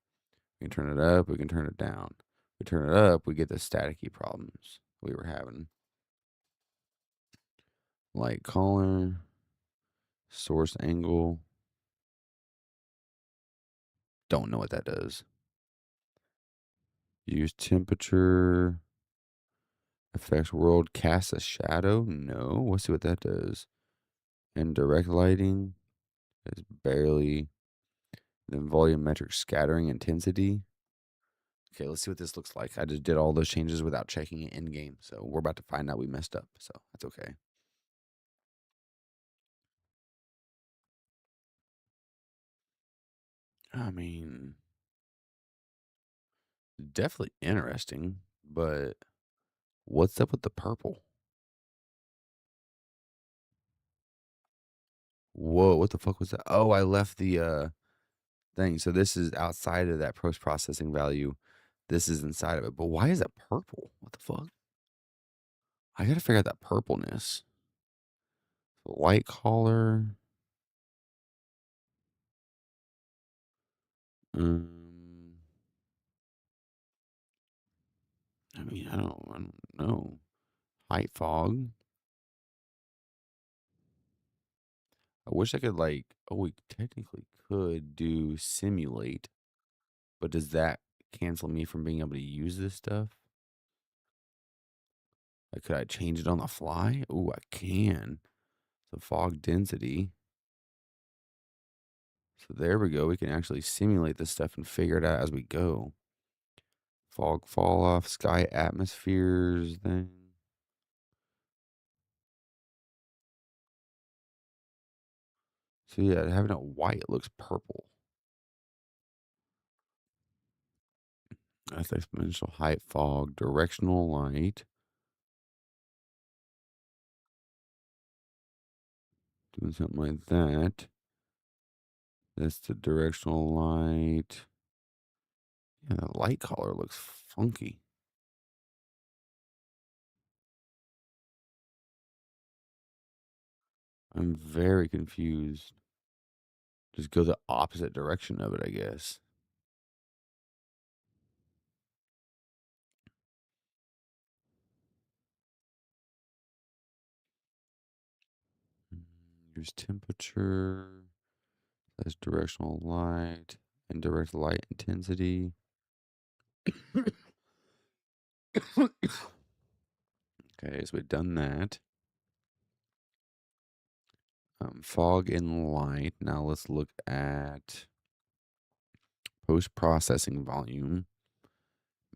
A: We can turn it up, we can turn it down. We turn it up, we get the staticky problems we were having. Light color, source angle. Don't know what that does. Use temperature. Affects world. Cast a shadow. No. Let's see what that does. And direct lighting is barely. Then volumetric scattering intensity. Okay, let's see what this looks like. I just did all those changes without checking it in game. So we're about to find out we messed up. So that's okay. I mean, definitely interesting, but what's up with the purple? Whoa, what the fuck was that? Oh, I left the thing. So this is outside of that post processing value. This is inside of it. But why is it purple? What the fuck? I gotta figure out that purpleness. White collar. Um, I mean, I don't know. Height fog. I wish I could like. Oh, we technically could do simulate, but does that cancel me from being able to use this stuff? Like, could I change it on the fly? Oh, I can. So fog density. So there we go. We can actually simulate this stuff and figure it out as we go. Fog fall off, sky atmospheres thing. So yeah, having it white looks purple. That's exponential height fog, directional light. Doing something like that. That's the directional light. Yeah, the light color looks funky. I'm very confused. Just go the opposite direction of it, I guess. Here's temperature. That's directional light. Indirect light intensity. Okay, so we've done that. Fog and light. Now let's look at post-processing volume.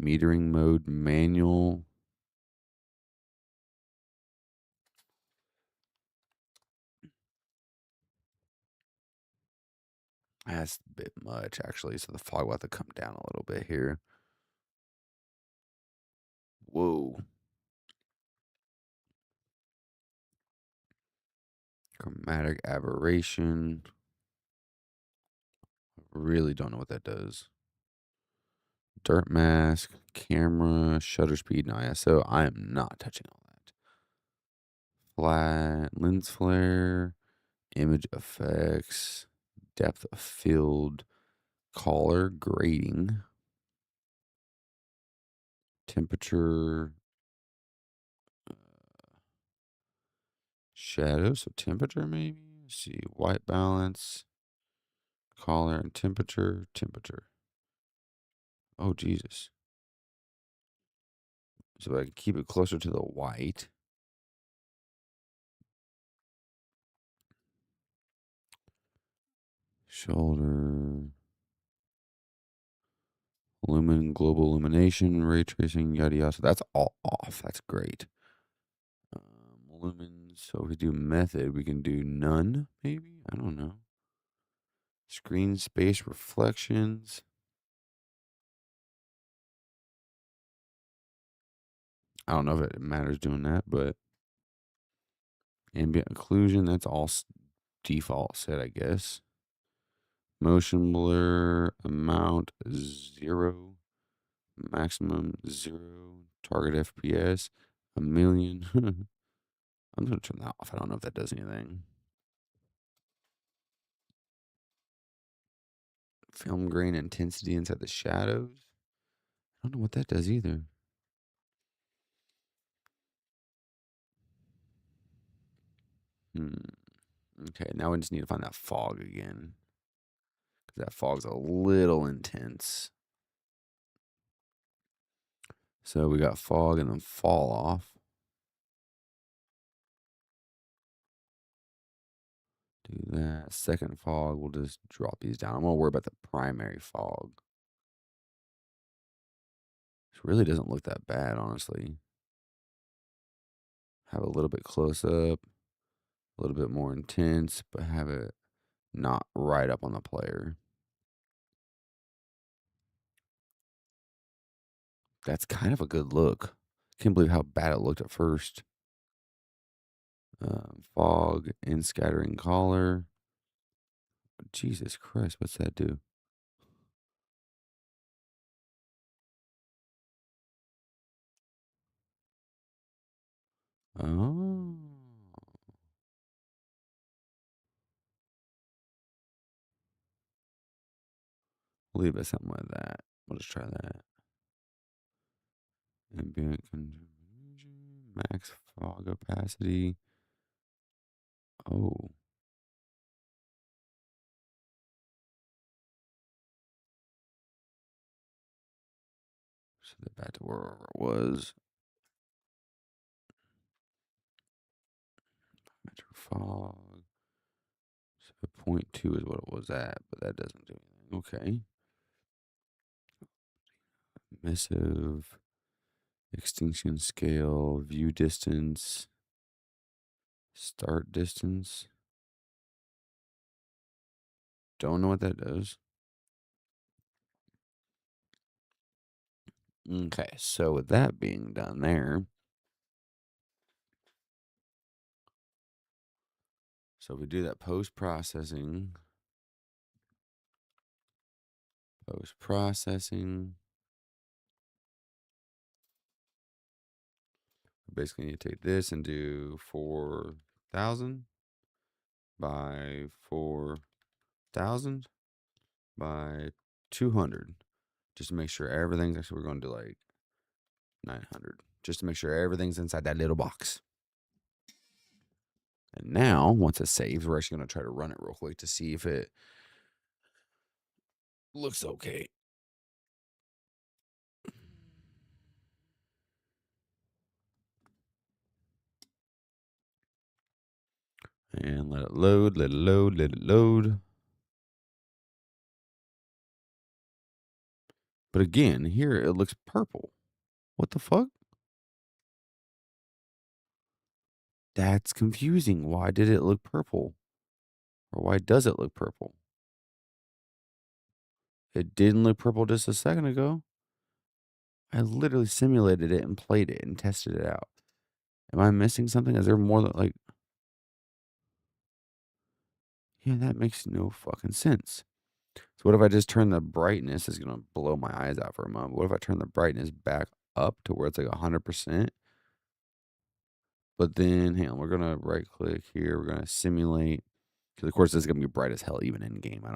A: Metering mode, manual. That's a bit much, actually. So the fog will have to come down a little bit here. Whoa. Chromatic aberration. Really don't know what that does. Dirt mask, camera, shutter speed, and ISO. I am not touching all that. Flat, lens flare, image effects, depth of field, color grading, temperature, shadow, so temperature maybe. Let's see, white balance, color and temperature, temperature. Oh Jesus! So I can keep it closer to the white. Shoulder, global illumination, ray tracing, yada yada. So that's all off. That's great. Lumens. So if we do method, we can do none, maybe? I don't know. Screen space reflections. I don't know if it matters doing that, but ambient occlusion, that's all default set, I guess. Motion blur amount 0, maximum 0, target FPS 1,000,000. I'm gonna turn that off. I don't know if that does anything. Film grain intensity inside the shadows. I don't know what that does either. Okay, now we just need to find that fog again. Because that fog's a little intense. So we got fog and then fall off. Do that. Second fog, we'll just drop these down. I'm going to worry about the primary fog. It really doesn't look that bad, honestly. Have a little bit close up, a little bit more intense, but have it not right up on the player. That's kind of a good look. Can't believe how bad it looked at first. Fog in scattering color. Jesus Christ, what's that do? Oh. We'll leave it something like that. We'll just try that. Ambient confusion, max fog opacity. Oh. Set it back to where it was. Metro fog. So 0.2 is what it was at, but that doesn't do anything. Okay. Emissive. Extinction scale. View distance. Start distance. Don't know what that does. Okay, so with that being done there, so we do that post-processing, basically need to take this and do 4,000 by 4,000 by 200, just to make sure everything's, actually we're going to do like 900, just to make sure everything's inside that little box. And now, once it saves, we're actually going to try to run it real quick to see if it looks okay. And let it load, let it load, let it load. But again, here it looks purple. What the fuck? That's confusing. Why did it look purple? Or why does it look purple? It didn't look purple just a second ago. I literally simulated it and played it and tested it out. Am I missing something? Is there more than like... Yeah, that makes no fucking sense. So what if I just turn the brightness? It's going to blow my eyes out for a moment. What if I turn the brightness back up to where it's like 100%? But then, hang on, we're going to right click here. We're going to simulate. Because of course, this is going to be bright as hell even in game.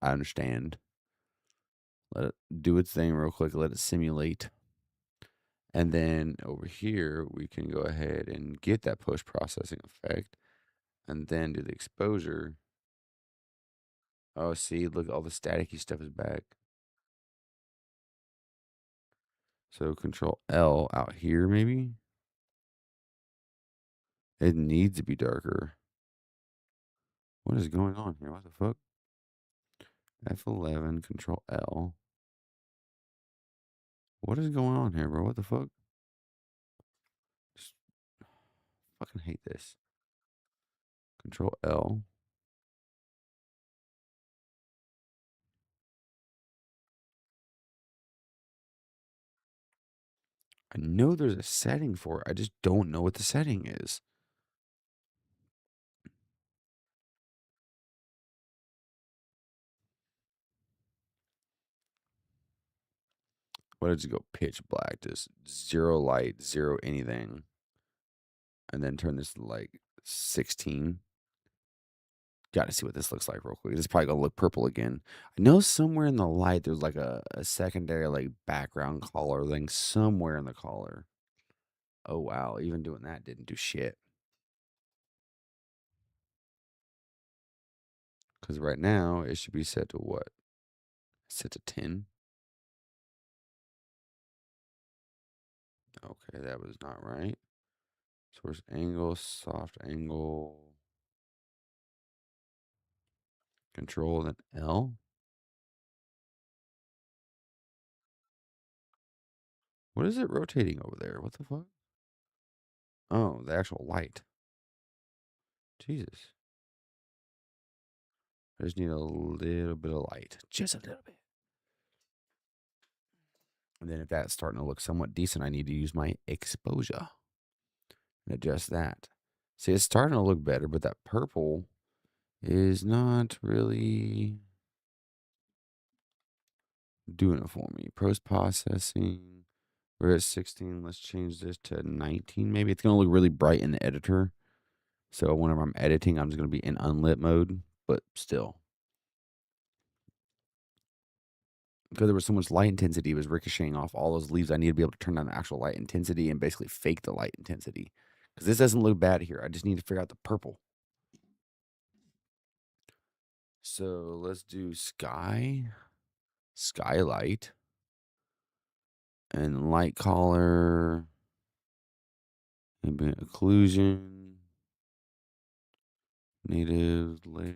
A: I understand. Let it do its thing real quick. Let it simulate. And then over here, we can go ahead and get that post-processing effect. And then do the exposure. Oh, see, look, all the staticky stuff is back. So Control L out here, maybe. It needs to be darker. What is going on here? What the fuck? F11, Control L. What is going on here, bro? What the fuck? Just fucking hate this. Control L. know there's a setting for it. I just don't know what the setting is. What did you go pitch black? Just zero light, zero anything. And then turn this to like 16. Got to see what this looks like real quick. This is probably gonna look purple again. I know somewhere in the light there's like a secondary like background color thing somewhere in the color. Oh wow, even doing that didn't do shit. Because right now it should be set to what? Set to 10. Okay, that was not right. Source angle, soft angle, control, then L. What is it rotating over there? What the fuck? Oh, the actual light. Jesus. I just need a little bit of light. Just a little bit. And then if that's starting to look somewhat decent, I need to use my exposure and adjust that. See, it's starting to look better, but that purple is not really doing it for me. Post processing. We're at 16. Let's change this to 19. Maybe it's going to look really bright in the editor. So whenever I'm editing, I'm just going to be in unlit mode, but still. Because there was so much light intensity, it was ricocheting off all those leaves. I need to be able to turn down the actual light intensity and basically fake the light intensity. Because this doesn't look bad here. I just need to figure out the purple. So let's do skylight, and light color, ambient occlusion, native layers.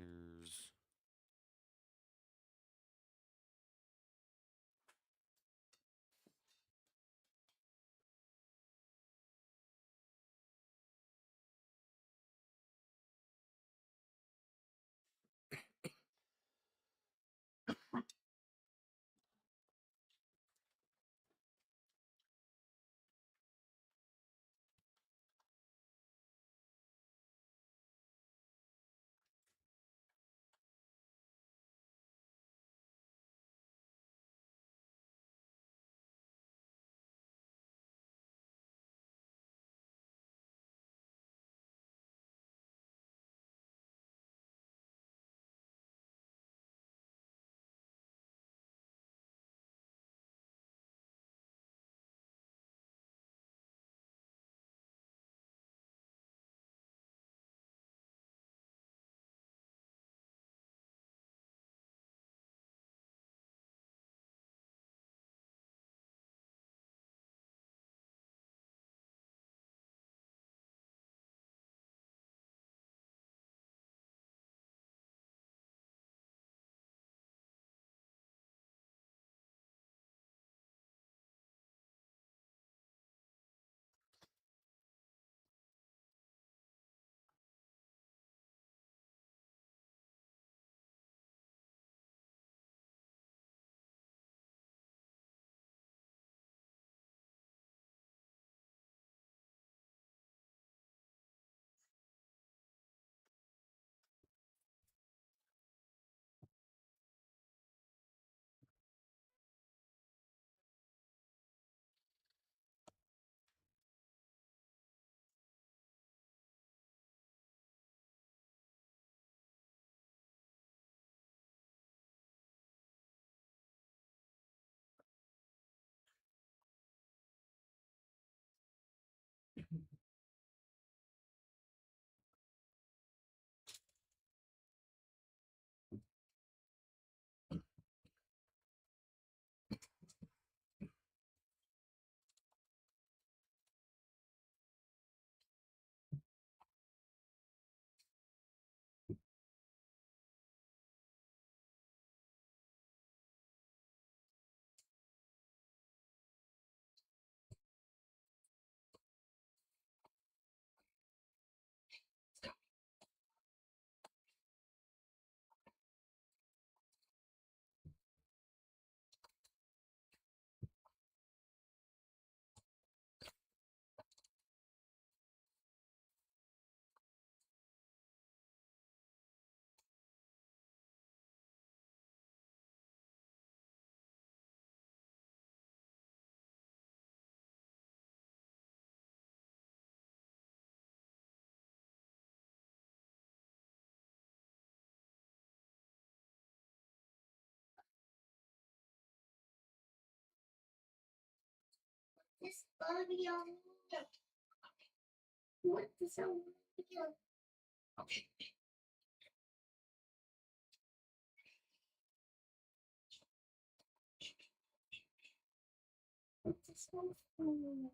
D: This audio. What is audio?
B: Okay.
D: What is audio?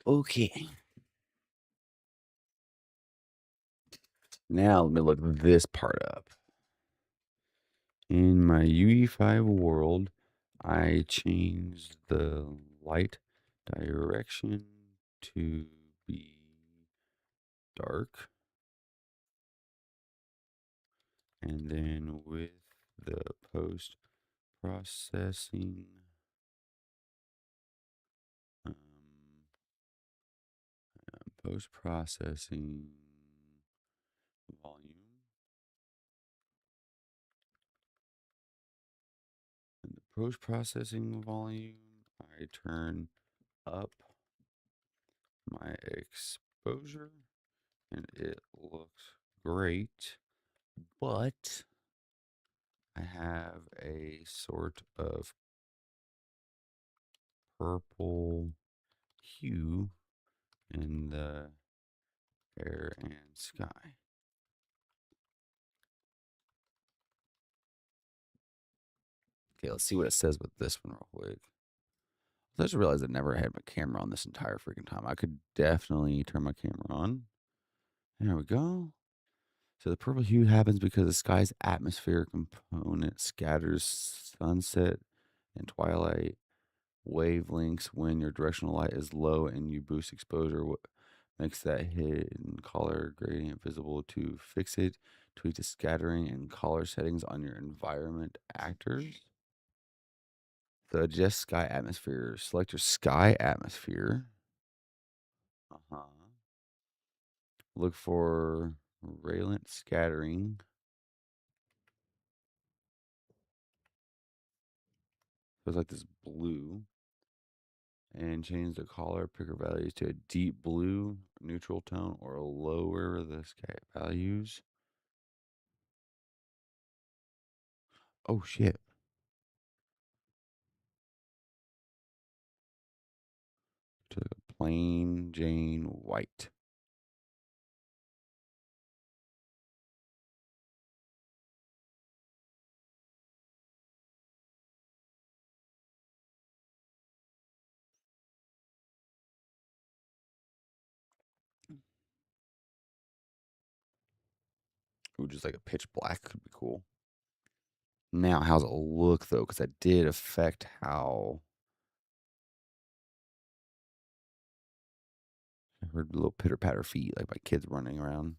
A: Okay. Now let me look this part up. In my UE5 world, I changed the light direction to be dark. And then with the post processing, um, post processing volume, and the post processing volume, I turn up my exposure and it looks great, but I have a sort of purple hue in the air and sky. Okay, let's see what it says with this one real quick. I just realized I never had my camera on this entire freaking time. I could definitely turn my camera on. There we go. So the purple hue happens because the sky's atmosphere component scatters sunset and twilight wavelengths when your directional light is low and you boost exposure. What makes that hidden color gradient visible to fix it? Tweak the scattering and color settings on your environment actors. So adjust sky atmosphere. Select your sky atmosphere. Uh-huh. Look for Raylant scattering. So it's like this blue. And change the color picker values to a deep blue, neutral tone, or lower the sky values. Oh shit. To plain Jane white. Ooh, just like a pitch black could be cool. Now, how's it look though? Because that did affect how I heard little pitter patter feet, like my kids running around.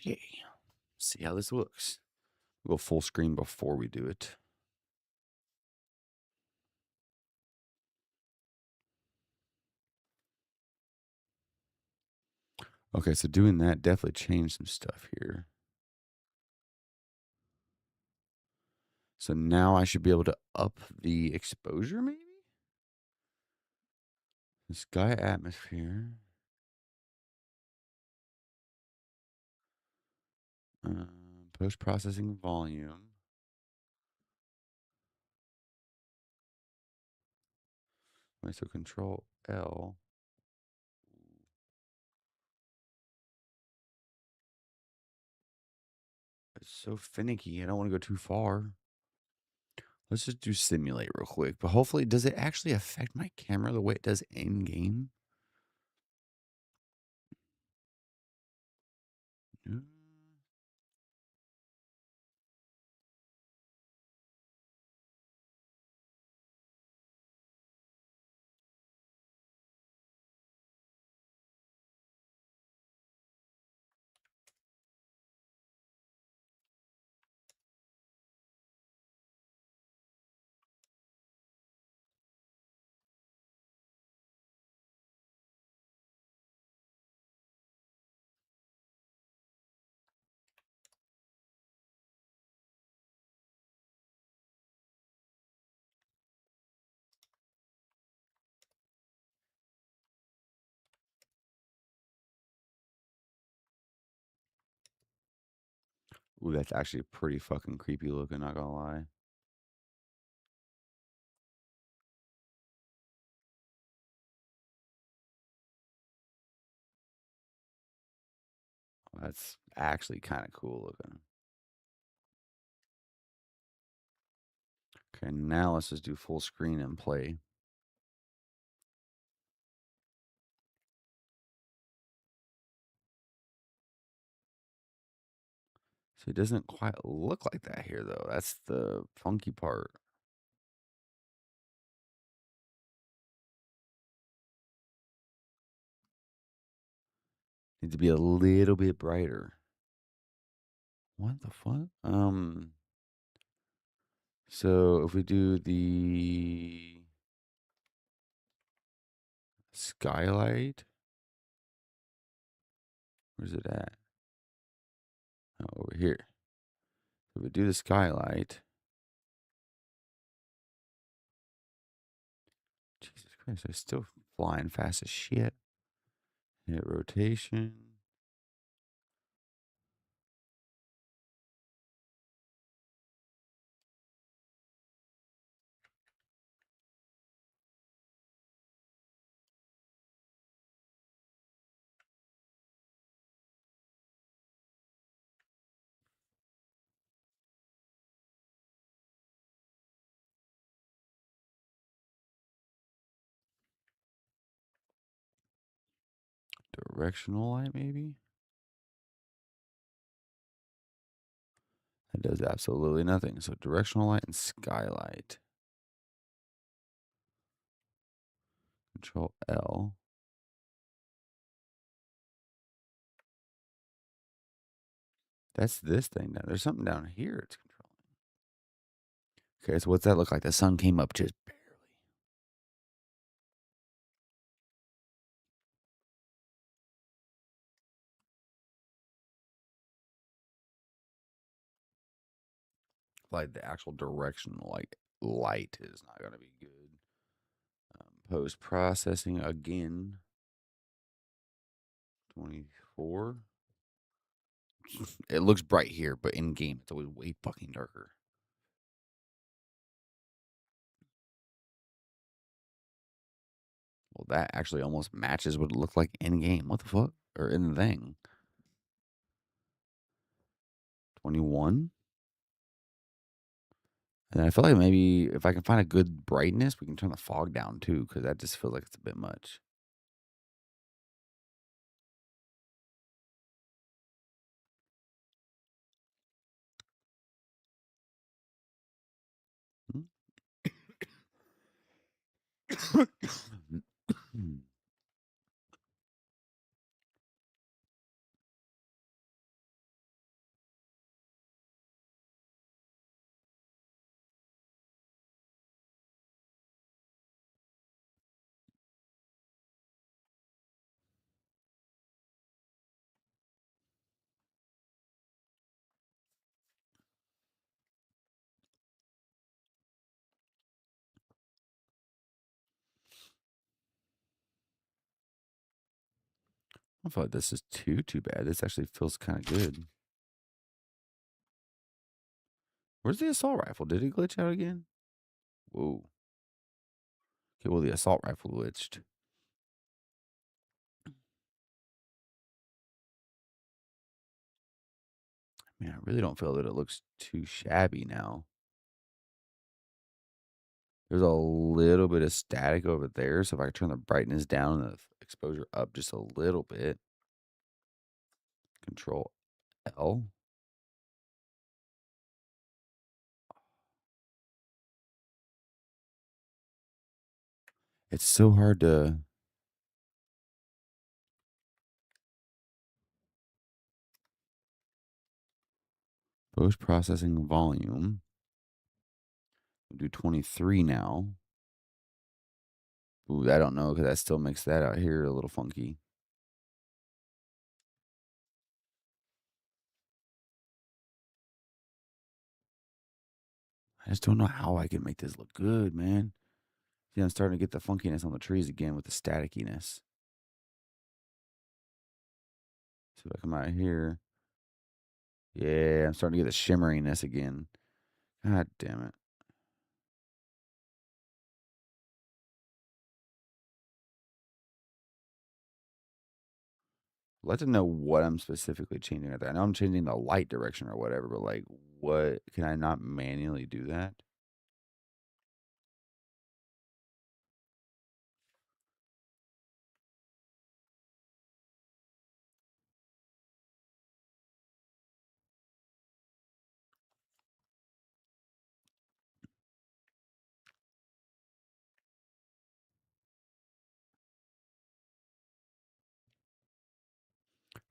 A: Okay, see how this looks. We'll go full screen before we do it. Okay, so doing that definitely changed some stuff here. So now I should be able to up the exposure, maybe? The sky atmosphere. Post processing volume. Wait, so control L. It's so finicky. I don't want to go too far. Let's just do simulate real quick. But hopefully, does it actually affect my camera the way it does in game? Mm. Ooh, that's actually pretty fucking creepy looking, not gonna lie. That's actually kind of cool looking. Okay, now let's just do full screen and play. So it doesn't quite look like that here, though. That's the funky part. Needs to be a little bit brighter. What the fuck? So if we do the skylight, where's it at? Oh, over here. If we do the skylight, Jesus Christ, I'm still flying fast as shit. Hit rotation. Directional light, maybe? That does absolutely nothing. So directional light and skylight. Control L. That's this thing now. There's something down here it's controlling. Okay, so what's that look like? The sun came up just barely. Like the actual directional like light is not gonna be good. Post processing again. 24. It looks bright here, but in game it's always way fucking darker. Well, that actually almost matches what it looked like in game. What the fuck? Or in the thing. 21. And I feel like maybe if I can find a good brightness, we can turn the fog down too, because that just feels like it's a bit much. I feel like this is too bad. This actually feels kind of good. Where's the assault rifle? Did it glitch out again? Whoa. Okay, well, the assault rifle glitched. Man, I really don't feel that it looks too shabby now. There's a little bit of static over there, so if I turn the brightness down and the exposure up just a little bit, Control L. It's so hard to post-processing volume. We'll do 23 now. Ooh, I don't know because that still makes that out here a little funky. I just don't know how I can make this look good, man. See, I'm starting to get the funkiness on the trees again with the staticiness. So if I come out here, yeah, I'm starting to get the shimmeriness again. God damn it. I'd like to know what I'm specifically changing right there. I know I'm changing the light direction or whatever, but like, what can I not manually do that?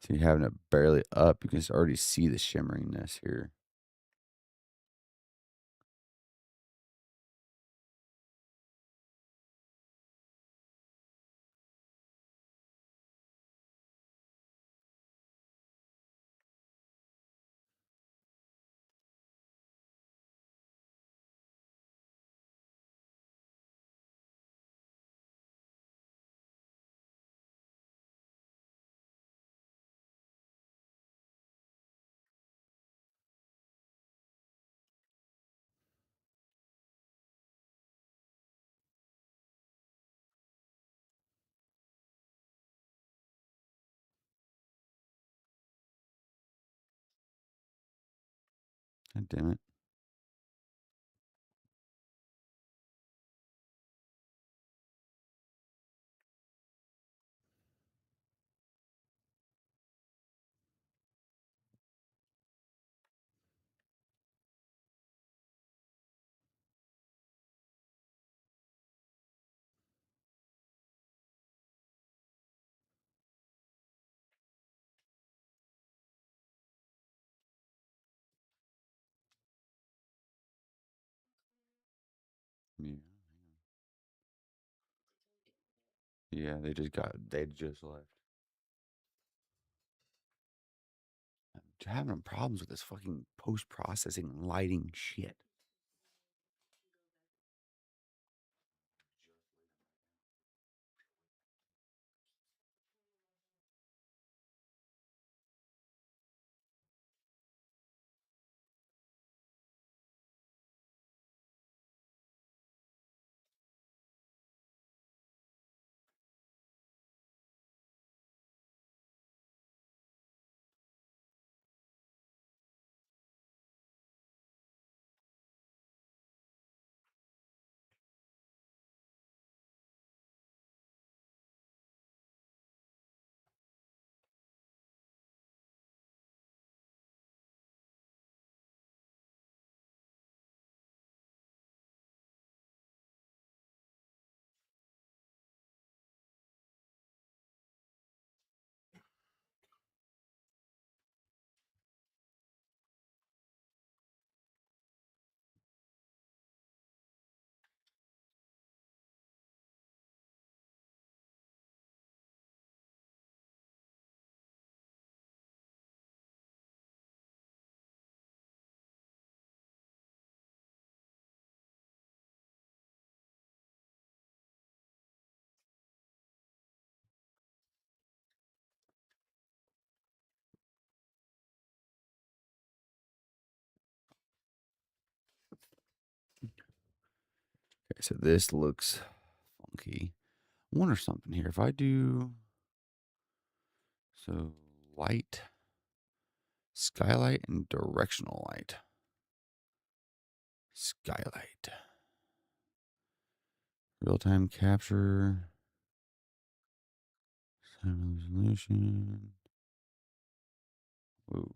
A: So you're having it barely up. You can already see the shimmeriness here. God damn it. Yeah. Yeah, they just left. I'm having problems with this fucking post processing lighting shit. Okay, so this looks funky. I wonder something here. If I do so light Skylight and directional light. Skylight. Real-time capture. Sound resolution. Ooh.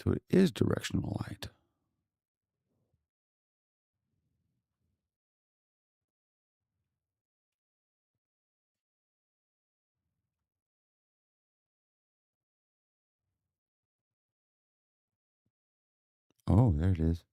A: So it is directional light. Oh, there it is.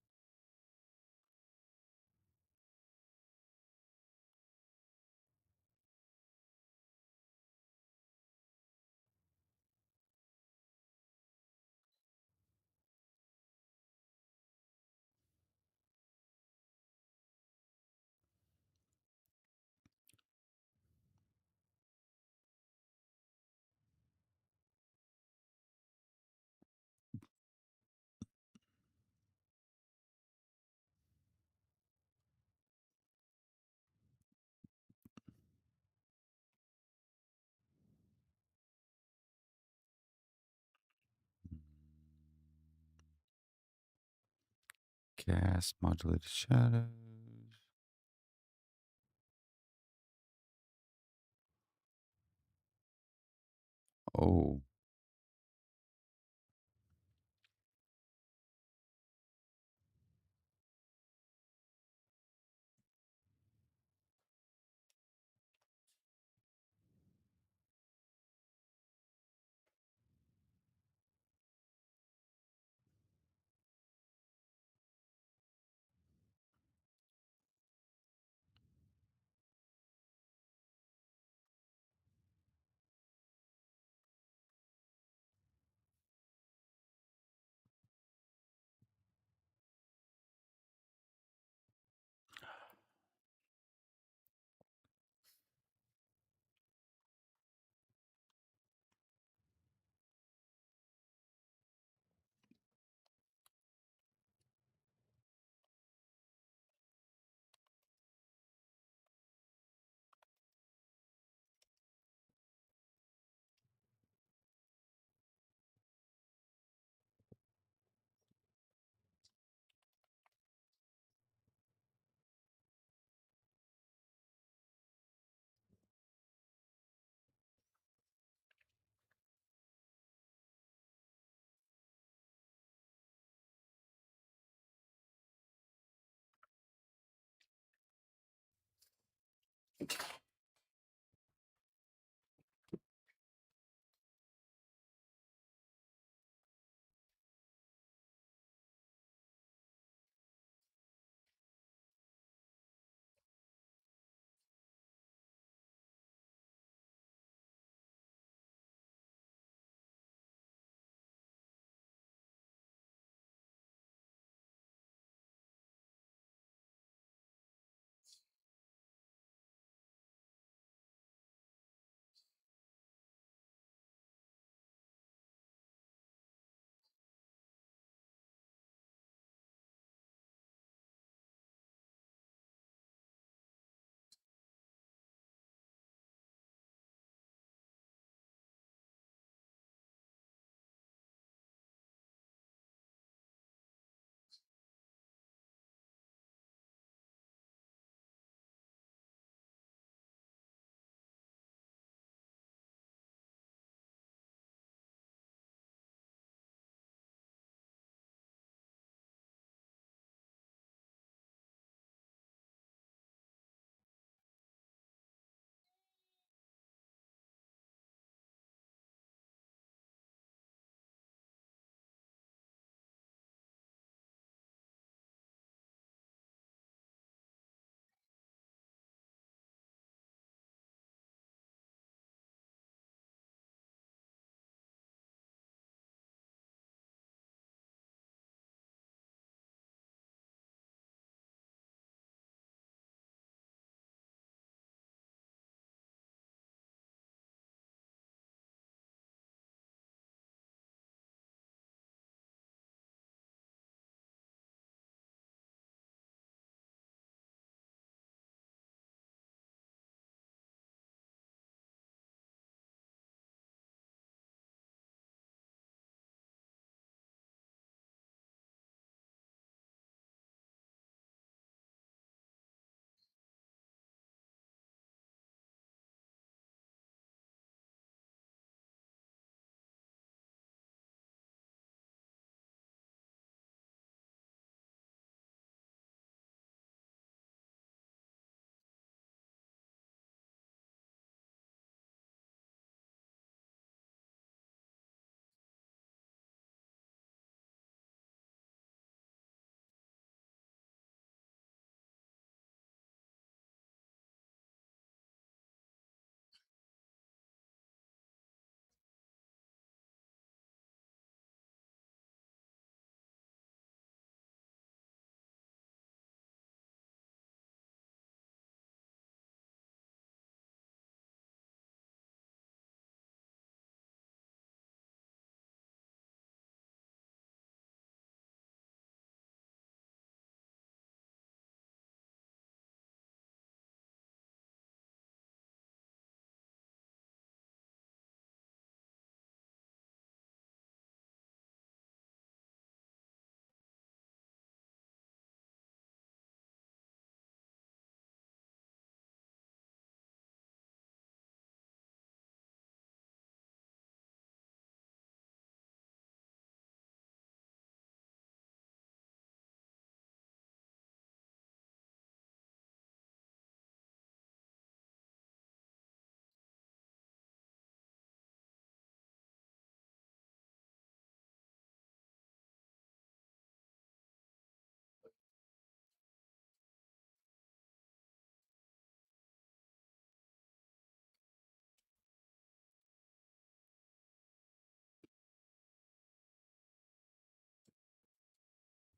A: Gas modulated shadows. Oh,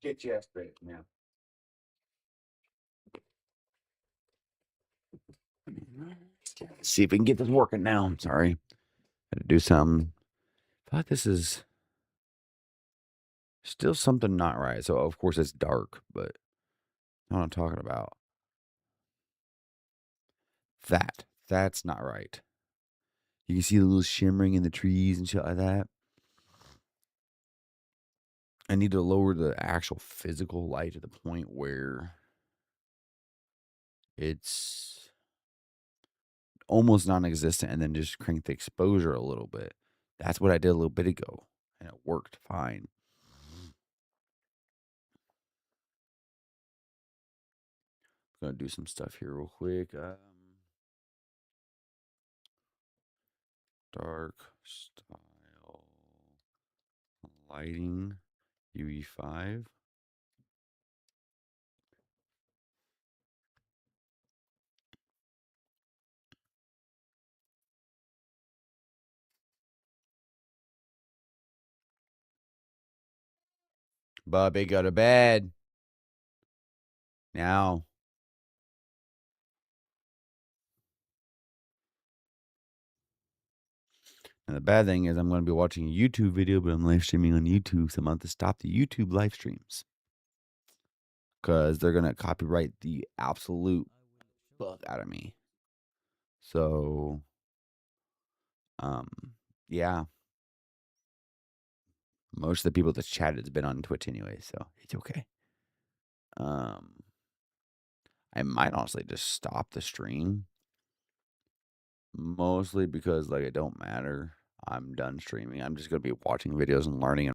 A: Get your ass straight, man. See if we can get this working now. I'm sorry. Had to do something. But this is still something not right. So, of course, it's dark, but what I'm talking about. That's not right. You can see the little shimmering in the trees and shit like that. I need to lower the actual physical light to the point where it's almost non-existent, and then just crank the exposure a little bit. That's what I did a little bit ago, and it worked fine. Gonna do some stuff here real quick. Dark style lighting UE5. Bubby, go to bed. Now. And the bad thing is I'm going to be watching a YouTube video, but I'm live streaming on YouTube, so I'm going to stop the YouTube live streams. Because they're going to copyright the absolute fuck out of me. So, yeah. Most of the people that's chatted has been on Twitch anyway, so it's okay. I might honestly just stop the stream. Mostly because, like, it don't matter. I'm done streaming. I'm just going to be watching videos and learning